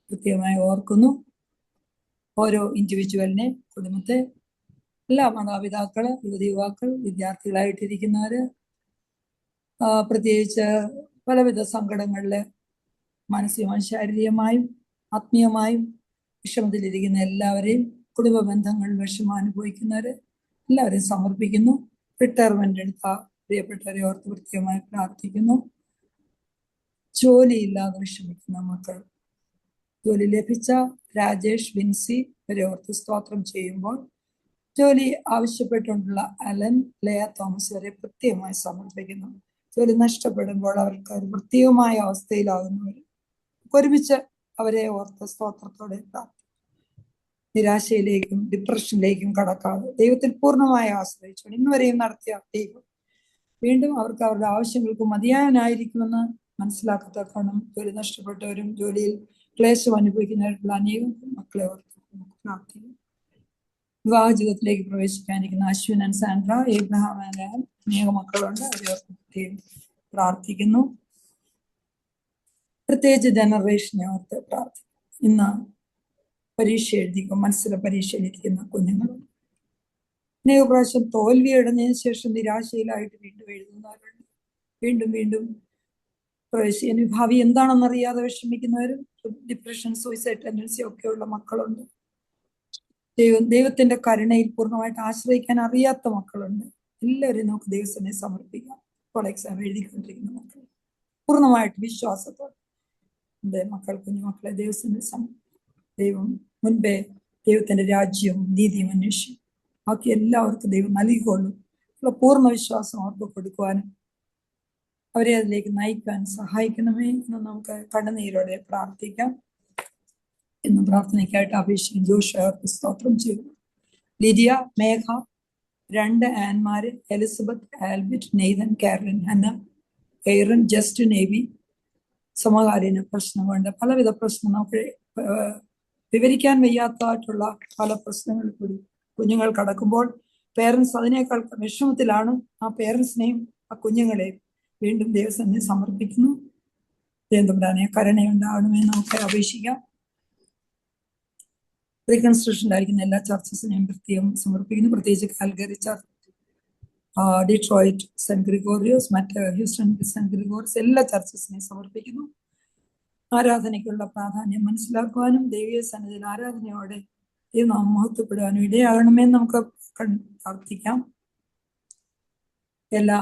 പ്രത്യേകമായി ഓർക്കുന്നു. ഓരോ ഇൻഡിവിജ്വലിനെ, കുടുംബത്തെ, എല്ലാ മാതാപിതാക്കള്, യുവതിയുവാക്കൾ, വിദ്യാർത്ഥികളായിട്ടിരിക്കുന്നവര്, പ്രത്യേകിച്ച് പലവിധ സങ്കടങ്ങളില് മാനസികമായും ശാരീരികമായും ആത്മീയമായും വിഷമത്തിലിരിക്കുന്ന എല്ലാവരെയും, കുടുംബ ബന്ധങ്ങളിൽ വിഷമം അനുഭവിക്കുന്നവര് എല്ലാവരെയും സമർപ്പിക്കുന്നു. റിട്ടയർമെന്റ് എടുത്ത പ്രിയപ്പെട്ടവരെ ഓർത്ത് പ്രത്യേകമായി പ്രാർത്ഥിക്കുന്നു. ജോലിയില്ലാതെ വിഷമിക്കുന്ന മക്കൾ, ജോലി ലഭിച്ച രാജേഷ്, വിൻസി ഇവരെ ഓർത്ത് സ്തോത്രം ചെയ്യുമ്പോൾ, ജോലി ആവശ്യപ്പെട്ടുകൊണ്ടുള്ള അലൻ, ലയ തോമസ് വരെ പ്രത്യേകമായി സമർപ്പിക്കുന്നു. ജോലി നഷ്ടപ്പെടുമ്പോൾ അവർക്ക് ഒരു പ്രത്യേകമായ അവസ്ഥയിലാകുന്നവർ ഒരുമിച്ച് അവരെ ഓർത്ത് സ്തോത്രത്തോടെ പ്രാർത്ഥിക്കും. നിരാശയിലേക്കും ഡിപ്രഷനിലേക്കും കടക്കാതെ ദൈവത്തിൽ പൂർണ്ണമായി ആശ്രയിച്ചുകൊണ്ട് ഇന്നുവരെയും നടത്തിയ ദൈവം വീണ്ടും അവർക്ക് അവരുടെ ആവശ്യങ്ങൾക്ക് മതിയാനായിരിക്കുമെന്ന് മനസ്സിലാക്കത്തക്കണം. ജോലി നഷ്ടപ്പെട്ടവരും ജോലിയിൽ ക്ലേശം അനുഭവിക്കുന്നവരുള്ള അനേകം മക്കളെ ഓർത്ത് നമുക്ക് പ്രാർത്ഥിക്കാം. വിവാഹ ജീവിതത്തിലേക്ക് പ്രവേശിക്കാനിരിക്കുന്ന Ashwin and Sandra, Abraham and Ann, അനേക മക്കളുണ്ട്. അവരെ ഓർത്ത് പ്രാർത്ഥിക്കുന്നു. പ്രത്യേകിച്ച് ജനറേഷനെ ഓർത്ത് പ്രാർത്ഥിക്കും. ഇന്ന് പരീക്ഷ എഴുതിക്കും, മത്സര പരീക്ഷ എഴുതിക്കുന്ന കുഞ്ഞുങ്ങളുണ്ട്. അനേക പ്രാവശ്യം തോൽവി അടഞ്ഞതിന് ശേഷം നിരാശയിലായിട്ട് വീണ്ടും എഴുതുന്നവരുണ്ട്. വീണ്ടും വീണ്ടും പ്രവേശിക്കാൻ ഭാവി എന്താണെന്നറിയാതെ വിഷമിക്കുന്നവരും ഡിപ്രഷൻ, സൂയിസൈഡ് ടെൻഡൻസി ഒക്കെയുള്ള മക്കളുണ്ട്. ദൈവത്തിന്റെ കരുണയിൽ പൂർണ്ണമായിട്ട് ആശ്രയിക്കാൻ അറിയാത്ത മക്കളുണ്ട്. എല്ലാവരെയും നമുക്ക് ദൈവത്തിനെ സമർപ്പിക്കാം. ഇപ്പോൾ എക്സാം എഴുതിക്കൊണ്ടിരിക്കുന്ന മക്കൾ പൂർണ്ണമായിട്ട് വിശ്വാസത്തോടെ എൻ്റെ മക്കൾ, കുഞ്ഞുമക്കളെ ദൈവത്തിന് ദൈവം മുൻപേ ദൈവത്തിന്റെ രാജ്യവും നീതിയും അന്വേഷിക്കും. ബാക്കി എല്ലാവർക്കും ദൈവം നൽകിക്കൊള്ളും. ഉള്ള പൂർണ്ണ വിശ്വാസം അവർക്ക് കൊടുക്കുവാനും അവരെ അതിലേക്ക് നയിക്കാൻ സഹായിക്കണമേ എന്ന് നമുക്ക് കണ്ണുനീരോടെ പ്രാർത്ഥിക്കാം. എന്ന് പ്രാർത്ഥനയ്ക്കായിട്ട് അപേക്ഷിക്കും. ജോഷുവർക്ക് സ്തോത്രം ചെയ്യുന്നു. ലിഡിയ, മേഘ, 2 ആൻമാര്, Elizabeth, Albit, Nathan, Caroline, Hannah, Aaron, Justin, Abby, സമകാലീന പ്രശ്നങ്ങളുണ്ട്. പലവിധ പ്രശ്നം നമുക്ക് വിവരിക്കാൻ വയ്യാത്തതായിട്ടുള്ള പല പ്രശ്നങ്ങളിൽ കൂടി കുഞ്ഞുങ്ങൾ കടക്കുമ്പോൾ പേരൻസ് അതിനേക്കാൾ വിഷമത്തിലാണ്. ആ പേരൻസിനെയും ആ കുഞ്ഞുങ്ങളെയും വീണ്ടും ദൈവസന്നിധിയിൽ സമർപ്പിക്കുന്നു. ദൈവത്തമ്പുരാനെ കരുണയുണ്ടാകണമെന്ന് നമുക്ക് അപേക്ഷിക്കാം. റീകൺസ്ട്രക്ഷനിലായിരിക്കുന്ന എല്ലാ ചർച്ചസിനെയും പ്രത്യേകം സമർപ്പിക്കുന്നു. പ്രത്യേകിച്ച് Calgary church, Detroit saint Gregorios, മറ്റ് ഹ്യൂസ്റ്റൺ സെന്റ് ഗ്രിഗോറിയസ്, എല്ലാ ചർച്ചസിനെയും സമർപ്പിക്കുന്നു. ആരാധനയ്ക്കുള്ള പ്രാധാന്യം മനസ്സിലാക്കുവാനും ദൈവീയ സന്നിധിയിൽ ആരാധനയോടെ ദൈവനാമം മഹത്വപ്പെടുവാനും ഇടയാകണമെന്ന് നമുക്ക് പ്രാർത്ഥിക്കാം. എല്ലാ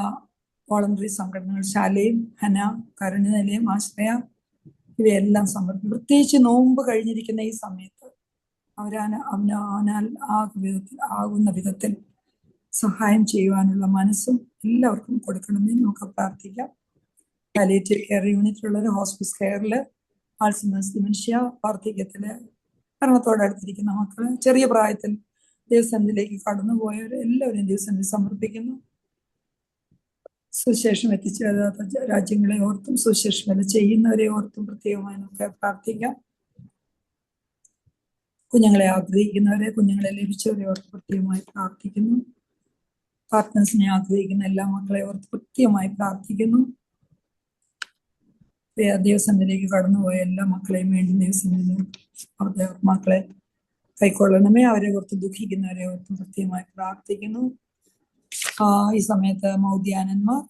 വോളണ്ടറി സംഘടനകൾ, ശാലയും, ഹന, കരുണനിലയം, ആശ്രയ, ഇവയെല്ലാം സമർപ്പിക്കും. പ്രത്യേകിച്ച് നോമ്പ് കഴിഞ്ഞിരിക്കുന്ന ഈ സമയത്ത് അവനാൽ ആകുന്ന വിധത്തിൽ സഹായം ചെയ്യുവാനുള്ള മനസ്സും എല്ലാവർക്കും കൊടുക്കണമെന്ന് നമുക്ക് പ്രാർത്ഥിക്കാം. പാലിയേറ്റീവ് കെയർ യൂണിറ്റിലുള്ളവർ, ഹോസ്പിസ് കെയറില്, ആൾസിമേഴ്സ് ഡിമെൻഷ്യ, വാർദ്ധക്യത്തില് മരണത്തോടടുത്തിരിക്കുന്ന മക്കള്, ചെറിയ പ്രായത്തിൽ ദൈവസന്നിധിയിലേക്ക് കടന്നുപോയവർ എല്ലാവരും ദൈവസന്നിധി സമർപ്പിക്കുന്നു. സുശേഷം എത്തിച്ചു തരാത്ത രാജ്യങ്ങളെ ഓർത്തും സുശേഷം വല്ല ചെയ്യുന്നവരെ ഓർത്തും പ്രത്യേകമായി നമുക്ക് പ്രാർത്ഥിക്കാം. കുഞ്ഞുങ്ങളെ ആഗ്രഹിക്കുന്നവരെ, കുഞ്ഞുങ്ങളെ ലഭിച്ചവരെ ഓർത്ത് പ്രത്യേകമായി പ്രാർത്ഥിക്കുന്നു. പാർട്ട്നേഴ്സിനെ ആഗ്രഹിക്കുന്ന എല്ലാ മക്കളെ ഓർത്ത് പ്രത്യേകമായി പ്രാർത്ഥിക്കുന്നു. ദൈവസന്നിധിയിലേക്ക് കടന്നുപോയ എല്ലാ മക്കളെയും വേണ്ടി ദൈവസന്നിധിയിൽ അവരുടെ മക്കളെ കൈക്കൊള്ളണമേ. അവരെ ഓർത്ത് ദുഃഖിക്കുന്നവരെ ഓർത്ത് പ്രത്യേകമായി പ്രാർത്ഥിക്കുന്നു. ഈ സമയത്ത് മൗദ്യാനന്മാർ,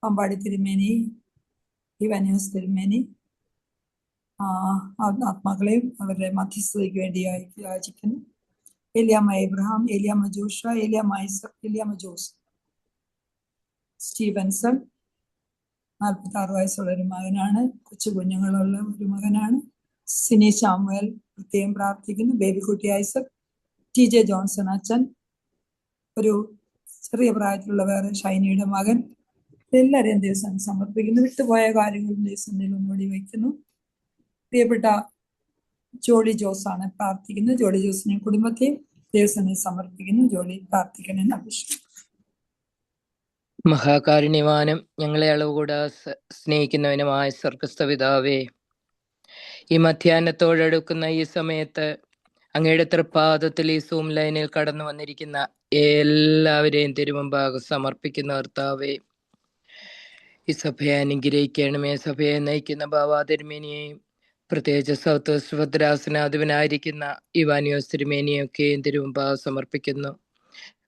പമ്പാടി തിരുമേനി, ഇവാനിയോസ് തിരുമേനി, ആത്മാക്കളെയും അവരുടെ മധ്യസ്ഥതയ്ക്ക് വേണ്ടി യാചിക്കുന്നു. ഏലിയാമ്മ എബ്രഹാം, ഏലിയാമ്മ ജോഷ, ഏലിയാമ്മ ഐസക്, ഏലിയാമ്മ ജോസ്, സ്റ്റീവൻസൺ, 46 വയസ്സുള്ള ഒരു മകനാണ്. കൊച്ചു കുഞ്ഞുങ്ങളുള്ള ഒരു മകനാണ്. സിനി ശാമുവേൽ പ്രത്യേകം പ്രാർത്ഥിക്കുന്നു. ബേബിക്കുട്ടി ഐസക്, TJ ജോൺസൺ അച്ഛൻ, ഒരു ചെറിയ പ്രായത്തിലുള്ള വേറെ ഷൈനിയുടെ മകൻ, എല്ലാവരെയും ദിവസം സമർപ്പിക്കുന്നു. വിട്ടുപോയ കാര്യങ്ങളും ദിവസം ഒന്നുകൂടി വയ്ക്കുന്നു. പ്രിയപ്പെട്ട ജോളി ജോസ് ആണ് പ്രാർത്ഥിക്കുന്നത്. ജോളി ജോസിനെയും കുടുംബത്തെയും ദിവസം സമർപ്പിക്കുന്നു. ജോളി പ്രാർത്ഥിക്കണമെന്ന് അപേക്ഷിക്കുന്നു. മഹാകാരുണ്യവാനും ഞങ്ങളെ അളവുകൂടാ സ്നേഹിക്കുന്നവനുമായ സ്വർഗ്ഗസ്ഥ പിതാവേ, ഈ മധ്യാഹ്നത്തോടടുക്കുന്ന ഈ സമയത്ത് അങ്ങയുടെ തൃപ്പാദത്തിൽ ഈ സൂം ലൈനിൽ കടന്നു വന്നിരിക്കുന്ന എല്ലാവരെയും തിരുമുമ്പാകെ സമർപ്പിക്കുന്ന കർത്താവേ, ഈ സഭയെ അനുഗ്രഹിക്കണമേ. സഭയെ നയിക്കുന്ന ബാവാ തിരുമേനിയെയും പ്രത്യേകിച്ച് സൗത്ത് വെസ്റ്റ് ഭദ്രാസനാധിപനായിരിക്കുന്ന ഇവാനിയോസ് തിരുമേനിയൊക്കെയും തിരുമുമ്പാകെ സമർപ്പിക്കുന്നു.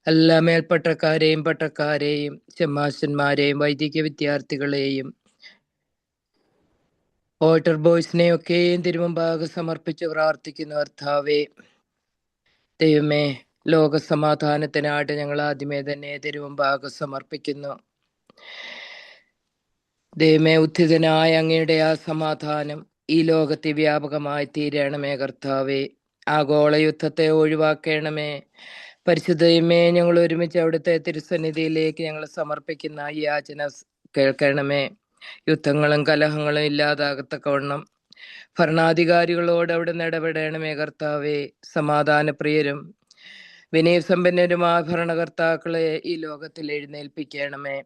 എല്ലാ മേൽപ്പട്ടക്കാരെയും പട്ടക്കാരെയും ചെമ്മാശന്മാരെയും വൈദിക വിദ്യാർത്ഥികളെയും ഓൾട്ടർ ബോയ്സിനെയൊക്കെയും തിരുമുമ്പാകെ സമർപ്പിച്ച് പ്രാർത്ഥിക്കുന്ന കർത്താവേ, ദൈവമേ, ലോക സമാധാനത്തിനായിട്ട് ഞങ്ങൾ ആദ്യമേ തന്നെ തിരുമുമ്പാകെ സമർപ്പിക്കുന്നു. ദൈവമേ, ഉത്ഥിതനായ അങ്ങയുടെ ആ സമാധാനം ഈ ലോകത്തെ വ്യാപകമായി തീരണമേ കർത്താവേ. ആഗോള യുദ്ധത്തെ ഒഴിവാക്കണമേ. പരിശുദ്ധമേ, ഞങ്ങൾ ഒരുമിച്ച് അവിടുത്തെ തിരുസന്നിധിയിലേക്ക് ഞങ്ങൾ സമർപ്പിക്കുന്ന ഈ യാചന കേൾക്കണമേ. യുദ്ധങ്ങളും കലഹങ്ങളും ഇല്ലാതാകത്തക്കവണ്ണം ഭരണാധികാരികളോട് അവിടെ ഇടപെടണമേ കർത്താവേ. സമാധാനപ്രിയരും വിനയസമ്പന്നരുമായ ഭരണകർത്താക്കളെ ഈ ലോകത്തിൽ എഴുന്നേൽപ്പിക്കണമേ.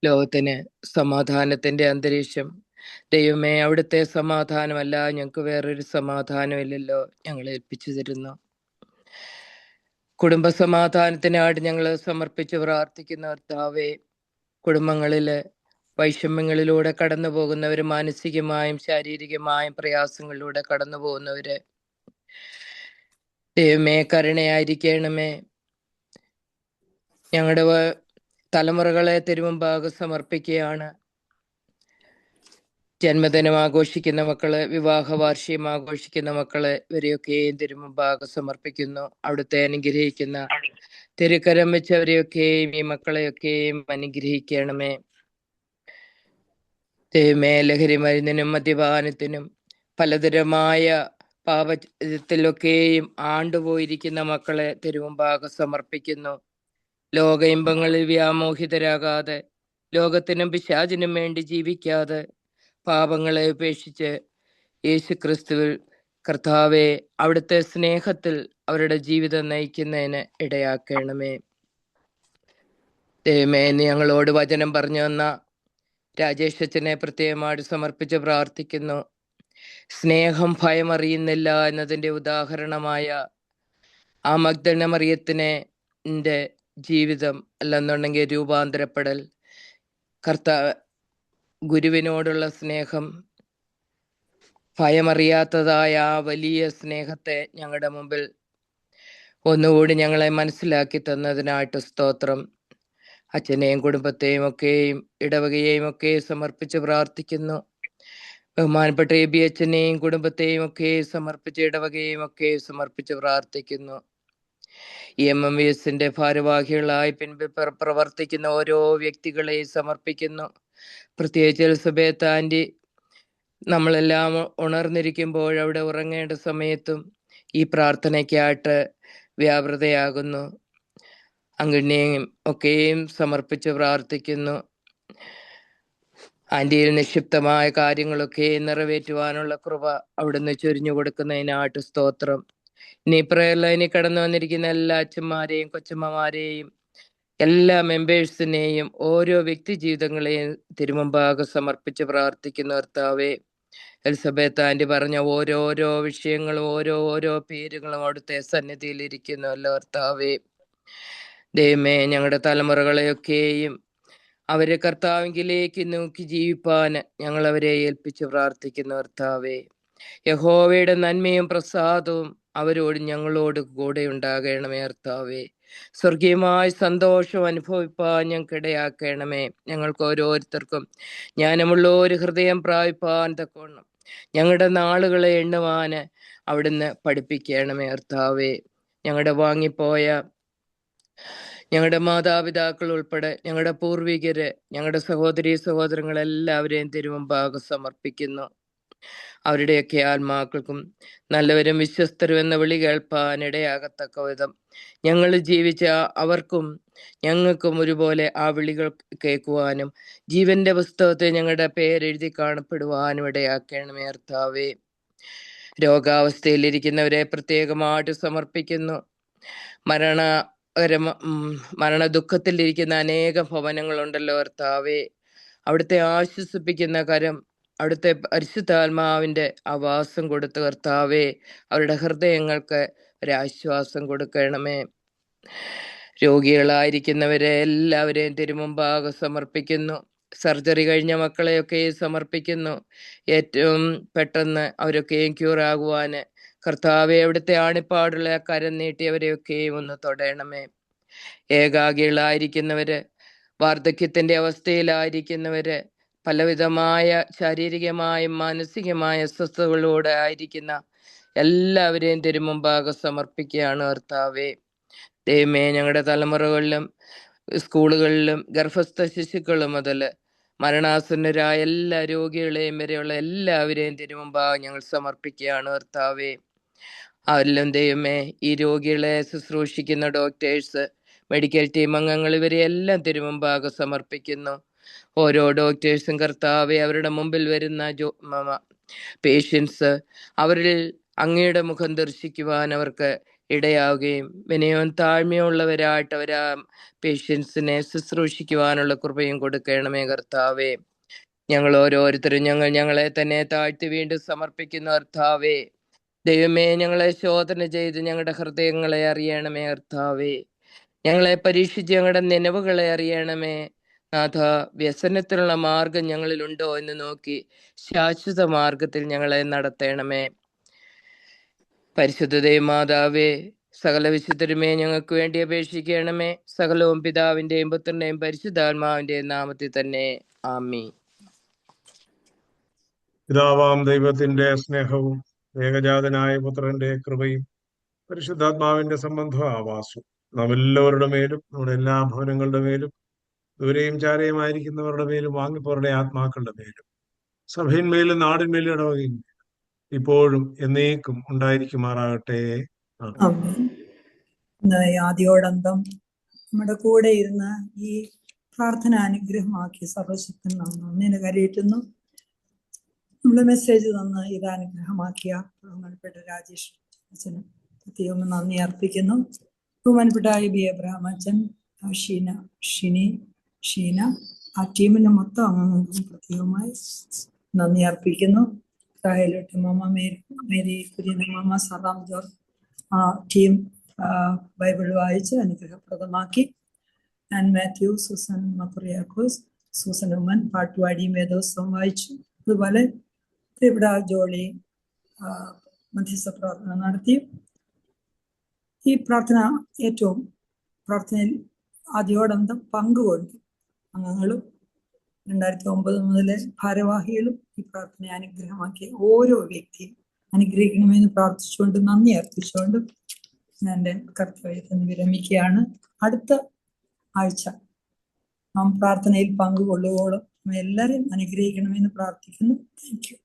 ലോകത്തിന് സമാധാനത്തിന്റെ അന്തരീക്ഷം. ദൈവമേ, അവിടുത്തെ സമാധാനമല്ല ഞങ്ങൾക്ക് വേറൊരു സമാധാനമില്ലല്ലോ, ഞങ്ങൾ ഏൽപ്പിച്ചു തരുന്നു. കുടുംബ സമാധാനത്തിനായിട്ട് ഞങ്ങൾ സമർപ്പിച്ച് പ്രാർത്ഥിക്കുന്ന കർത്താവേ, കുടുംബങ്ങളില് വൈഷമ്യങ്ങളിലൂടെ കടന്നു പോകുന്നവര്, മാനസികമായും ശാരീരികമായും പ്രയാസങ്ങളിലൂടെ കടന്നു പോകുന്നവര്, ദൈവമേ കരുണയായിരിക്കണമേ. ഞങ്ങളുടെ തലമുറകളെ തിരുമുമ്പാകെ സമർപ്പിക്കുകയാണ്. ജന്മദിനം ആഘോഷിക്കുന്ന മക്കള്, വിവാഹ വാർഷികം ആഘോഷിക്കുന്ന മക്കള്, ഇവരെയൊക്കെയും തിരുമുമ്പാകെ സമർപ്പിക്കുന്നു. അവിടുത്തെ അനുഗ്രഹിക്കുന്ന തിരുക്കരം വെച്ചവരെയൊക്കെയും ഈ മക്കളെയൊക്കെയും അനുഗ്രഹിക്കണമേ. ദൈവമേ, ലഹരി മരുന്നിനും മദ്യപാനത്തിനും പലതരമായ പാപത്തിലൊക്കെയും ആണ്ടുപോയിരിക്കുന്ന മക്കളെ തിരുമുമ്പാകെ സമർപ്പിക്കുന്നു. ലോക ഇമ്പങ്ങളിൽ വ്യാമോഹിതരാകാതെ, ലോകത്തിനും പിശാചിനും വേണ്ടി ജീവിക്കാതെ, പാപങ്ങളെ ഉപേക്ഷിച്ച് യേശുക്രിസ്തുവിൽ കർത്താവെ അവിടുത്തെ സ്നേഹത്തിൽ അവരുടെ ജീവിതം നയിക്കുന്നതിന് ഇടയാക്കണമേ. ദൈവമേ, ഞങ്ങളോട് വചനം പറഞ്ഞു തന്ന രാജേഷ് അച്ഛനെ പ്രത്യേകമായിട്ട് സമർപ്പിച്ച് പ്രാർത്ഥിക്കുന്നു. സ്നേഹം ഭയമറിയുന്നില്ല എന്നതിൻ്റെ ഉദാഹരണമായ ആ മഗ്ദലന മറിയത്തിൻ്റെ ജീവിതം, അല്ലെന്നുണ്ടെങ്കിൽ രൂപാന്തരപ്പെടൽ, ഗുരുവിനോടുള്ള സ്നേഹം, ഭയമറിയാത്തതായ ആ വലിയ സ്നേഹത്തെ ഞങ്ങളുടെ മുമ്പിൽ ഒന്നുകൂടി ഞങ്ങളെ മനസ്സിലാക്കി തന്നതിനായിട്ട് സ്തോത്രം. അച്ഛനെയും കുടുംബത്തെയും ഒക്കെയും ഇടവകയെയും ഒക്കെ സമർപ്പിച്ച് പ്രാർത്ഥിക്കുന്നു. ബഹുമാനപ്പെട്ട എബി അച്ഛനെയും കുടുംബത്തെയും ഒക്കെ സമർപ്പിച്ച് ഇടവകയെയും ഒക്കെ സമർപ്പിച്ച് പ്രാർത്ഥിക്കുന്നു. MMVSന്റെ ഭാരവാഹികളായി പ്രവർത്തിക്കുന്ന ഓരോ വ്യക്തികളെയും സമർപ്പിക്കുന്നു. പ്രത്യേകിച്ച് എലിസബത്ത് ആൻറ്റി നമ്മളെല്ലാം ഉണർന്നിരിക്കുമ്പോൾ അവിടെ ഉറങ്ങേണ്ട സമയത്തും ഈ പ്രാർത്ഥനയ്ക്കായിട്ട് വ്യാപൃതയാകുന്നു. അങ്കിനെയും ഒക്കെയും സമർപ്പിച്ച് പ്രാർത്ഥിക്കുന്നു. ആന്റിയിൽ നിക്ഷിപ്തമായ കാര്യങ്ങളൊക്കെ നിറവേറ്റുവാനുള്ള കൃപ അവിടുന്ന് ചൊരിഞ്ഞു കൊടുക്കുന്നതിനായിട്ട് സ്തോത്രം. ഇനി പ്രയർ ലൈനിൽ കടന്നു വന്നിരിക്കുന്ന എല്ലാ അച്ഛന്മാരെയും കൊച്ചമ്മമാരെയും എല്ലാ മെമ്പേഴ്സിനെയും ഓരോ വ്യക്തി ജീവിതങ്ങളെയും തിരുമുമ്പാകെ സമർപ്പിച്ച് പ്രാർത്ഥിക്കുന്ന കർത്താവേ, എലിസബത്ത് ആന്റി പറഞ്ഞ ഓരോരോ വിഷയങ്ങളും ഓരോ പേരുകളും അവിടുത്തെ സന്നിധിയിൽ ഇരിക്കുന്നുവല്ലോ കർത്താവേ. ദൈവമേ, ഞങ്ങളുടെ തലമുറകളെയൊക്കെയും അവരെ കർത്താവിലേക്ക് നോക്കി ജീവിപ്പാൻ ഞങ്ങൾ അവരെ ഏൽപ്പിച്ച് പ്രാർത്ഥിക്കുന്ന കർത്താവേ, യഹോവയുടെ നന്മയും പ്രസാദവും അവരോട് ഞങ്ങളോട് കൂടെ ഉണ്ടാകണമേ കർത്താവേ. സ്വർഗീയമായ സന്തോഷം അനുഭവിപ്പാൻ ഞങ്ങൾക്ക് ഇടയാക്കണമേ. ഞങ്ങൾക്ക് ഓരോരുത്തർക്കും ജ്ഞാനമുള്ള ഒരു ഹൃദയം പ്രാപിപ്പാൻ തക്കവണ്ണം ഞങ്ങളുടെ നാളുകളെ എണ്ണുവാന് അവിടുന്ന് പഠിപ്പിക്കണമേ കർത്താവേ. ഞങ്ങളുടെ വാങ്ങിപ്പോയ ഞങ്ങളുടെ മാതാപിതാക്കൾ ഉൾപ്പെടെ ഞങ്ങളുടെ പൂർവികര്, ഞങ്ങളുടെ സഹോദരീ സഹോദരങ്ങളെല്ലാവരെയും തിരുമുമ്പാകെ സമർപ്പിക്കുന്നു. അവരുടെയൊക്കെ ആത്മാക്കൾക്കും നല്ലവരും വിശ്വസ്തരും എന്ന വിളി കേൾപ്പാൻ ഇടയാകത്തക്ക വിധം ഞങ്ങൾ ജീവിച്ച അവർക്കും ഞങ്ങൾക്കും ഒരുപോലെ ആ വിളികൾ കേൾക്കുവാനും ജീവന്റെ പുസ്തകത്തെ ഞങ്ങളുടെ പേരെഴുതി കാണപ്പെടുവാനും ഇടയാക്കണമേ കർത്താവേ. രോഗാവസ്ഥയിലിരിക്കുന്നവരെ പ്രത്യേകമായിട്ട് സമർപ്പിക്കുന്നു. മരണദുഃഖത്തിലിരിക്കുന്ന അനേകം ഭവനങ്ങളുണ്ടല്ലോ കർത്താവേ. അവിടുത്തെ ആശ്വസിപ്പിക്കുന്ന കരം, അവിടുത്തെ പരിശുദ്ധാത്മാവിന്റെ ആവാസം കൊടുത്ത് കർത്താവേ അവരുടെ ഹൃദയങ്ങൾക്ക് ഒരാശ്വാസം കൊടുക്കണമേ. രോഗികളായിരിക്കുന്നവരെ എല്ലാവരെയും തിരുമുമ്പാകെ സമർപ്പിക്കുന്നു. സർജറി കഴിഞ്ഞ മക്കളെയൊക്കെ സമർപ്പിക്കുന്നു. ഏറ്റവും പെട്ടെന്ന് അവരൊക്കെയും ക്യൂർ ആകുവാന് കർത്താവെ അവിടുത്തെ ആണിപ്പാടുള്ള കരം നീട്ടിയവരെയൊക്കെയും ഒന്ന് തൊടയണമേ. ഏകാഗികളായിരിക്കുന്നവര്, വാർദ്ധക്യത്തിന്റെ അവസ്ഥയിലായിരിക്കുന്നവര്, പലവിധമായ ശാരീരികമായും മാനസികമായ അസ്വസ്ഥതകളോടെ ആയിരിക്കുന്ന എല്ലാവരെയും തിരുമുമ്പാകെ സമർപ്പിക്കുകയാണ് കർത്താവേ. ദൈവമേ, ഞങ്ങളുടെ തലമുറകളിലും സ്കൂളുകളിലും ഗർഭസ്ഥ ശിശുക്കളും മുതൽ മരണാസന്നരായ എല്ലാ രോഗികളെയും വരെയുള്ള എല്ലാവരെയും തിരുമുമ്പാകെ ഞങ്ങൾ സമർപ്പിക്കുകയാണ് കർത്താവേ. അവരിലും ദൈവമേ ഈ രോഗികളെ ശുശ്രൂഷിക്കുന്ന ഡോക്ടേഴ്സ്, മെഡിക്കൽ ടീം അംഗങ്ങൾ, ഇവരെയെല്ലാം തിരുമുമ്പാകെ സമർപ്പിക്കുന്നു. ഓരോ ഡോക്ടേഴ്സും കർത്താവെ അവരുടെ മുമ്പിൽ വരുന്ന പേഷ്യൻസ്, അവരിൽ അങ്ങയുടെ മുഖം ദർശിക്കുവാൻ അവർക്ക് ഇടയാവുകയും വിനയവും താഴ്മയുള്ളവരായിട്ട് അവർ ആ പേഷ്യൻസിനെ ശുശ്രൂഷിക്കുവാനുള്ള കൃപയും കൊടുക്കണമേ കർത്താവേ. ഞങ്ങൾ ഓരോരുത്തരും ഞങ്ങളെ തന്നെ താഴ്ത്തി വീണ്ടും സമർപ്പിക്കുന്ന കർത്താവേ. ദൈവമേ, ഞങ്ങളെ ശോധന ചെയ്ത് ഞങ്ങളുടെ ഹൃദയങ്ങളെ അറിയണമേ കർത്താവേ. ഞങ്ങളെ പരീക്ഷിച്ച് ഞങ്ങളുടെ നിലവുകളെ അറിയണമേ നാഥ. വ്യസനത്തിനുള്ള മാർഗം ഞങ്ങളിലുണ്ടോ എന്ന് നോക്കി ശാശ്വത മാർഗത്തിൽ ഞങ്ങളെ നടത്തണമേ. പരിശുദ്ധ ദൈവമാതാവേ, സകല വിശുദ്ധരുമേ ഞങ്ങൾക്ക് വേണ്ടി അപേക്ഷിക്കണമേ. സകലവും പിതാവിന്റെയും പുത്രന്റെയും പരിശുദ്ധാത്മാവിന്റെയും നാമത്തിൽ തന്നെ ആമീൻ. പിതാവാം ദൈവത്തിന്റെ സ്നേഹവും ഏകജാതനായ പുത്രന്റെ കൃപയും പരിശുദ്ധാത്മാവിന്റെ സംബന്ധ ആവാസവും നാം എല്ലാവരുടെ മേലും നമ്മുടെ എല്ലാ ഭവനങ്ങളുടെ മേലും ദൂരെയും ചാരയുമായിരിക്കുന്നവരുടെ മേലും വാങ്ങിപ്പോരുടെ ആത്മാക്കളുടെ മേലും സഭയിന്മേലും നാടിന്മേലും ഇടവകയും ഇപ്പോഴും എന്നേക്കും ഉണ്ടായിരിക്കുമാറാകട്ടെ. ആമേൻ. ഇന്ന് ആദ്യോടന്തം നമ്മുടെ കൂടെ ഇരുന്ന് ഈ പ്രാർത്ഥന അനുഗ്രഹമാക്കി സർവശക്തൻ നാം നന്ദിനെ കരയേറ്റുന്നു. നമ്മള് മെസ്സേജ് തന്ന് ഇത് അനുഗ്രഹമാക്കിയ ബഹുമാനപ്പെട്ട രാജേഷ് അച്ഛന് പ്രത്യേകം നന്ദി അർപ്പിക്കുന്നു. ബഹുമാനപ്പെട്ട ബി എബ്രഹാം അച്ഛൻ, ഷീന ആ ടീമിന്റെ മൊത്തം അംഗങ്ങൾക്കും പ്രത്യേകമായി നന്ദി അർപ്പിക്കുന്നു. റാഹേലൊട്ടി മാമ, മേരി കുര്യൻ മാമ, സറാം ജോർജ്, ആ ടീം ബൈബിൾ വായിച്ച് അനുഗ്രഹപ്രദമാക്കി. And Mathew, Susan Makkuriakose, Susan Oommen പാട്ടുപാടിയും വേദോത്സവം വായിച്ചു. അതുപോലെ ഇവിടെ ജോളി മധ്യസ്ഥ പ്രാർത്ഥന നടത്തി. ഈ പ്രാർത്ഥന പ്രാർത്ഥനയിൽ ആദ്യോടന്തം പങ്കുകൊണ്ടു അംഗങ്ങളും 2009 മുതല് ഭാരവാഹികളും ഈ പ്രാർത്ഥനയെ അനുഗ്രഹമാക്കിയ ഓരോ വ്യക്തിയും അനുഗ്രഹിക്കണമെന്ന് പ്രാർത്ഥിച്ചുകൊണ്ട് നന്ദി അർപ്പിച്ചുകൊണ്ട് ഞാൻ എൻ്റെ കർത്തവ്യത്തിൽ വിരമിക്കുകയാണ്. അടുത്ത ആഴ്ച നാം പ്രാർത്ഥനയിൽ പങ്കുകൊള്ളുവോളം എല്ലാവരെയും അനുഗ്രഹിക്കണമെന്ന് പ്രാർത്ഥിക്കുന്നു. Thank you.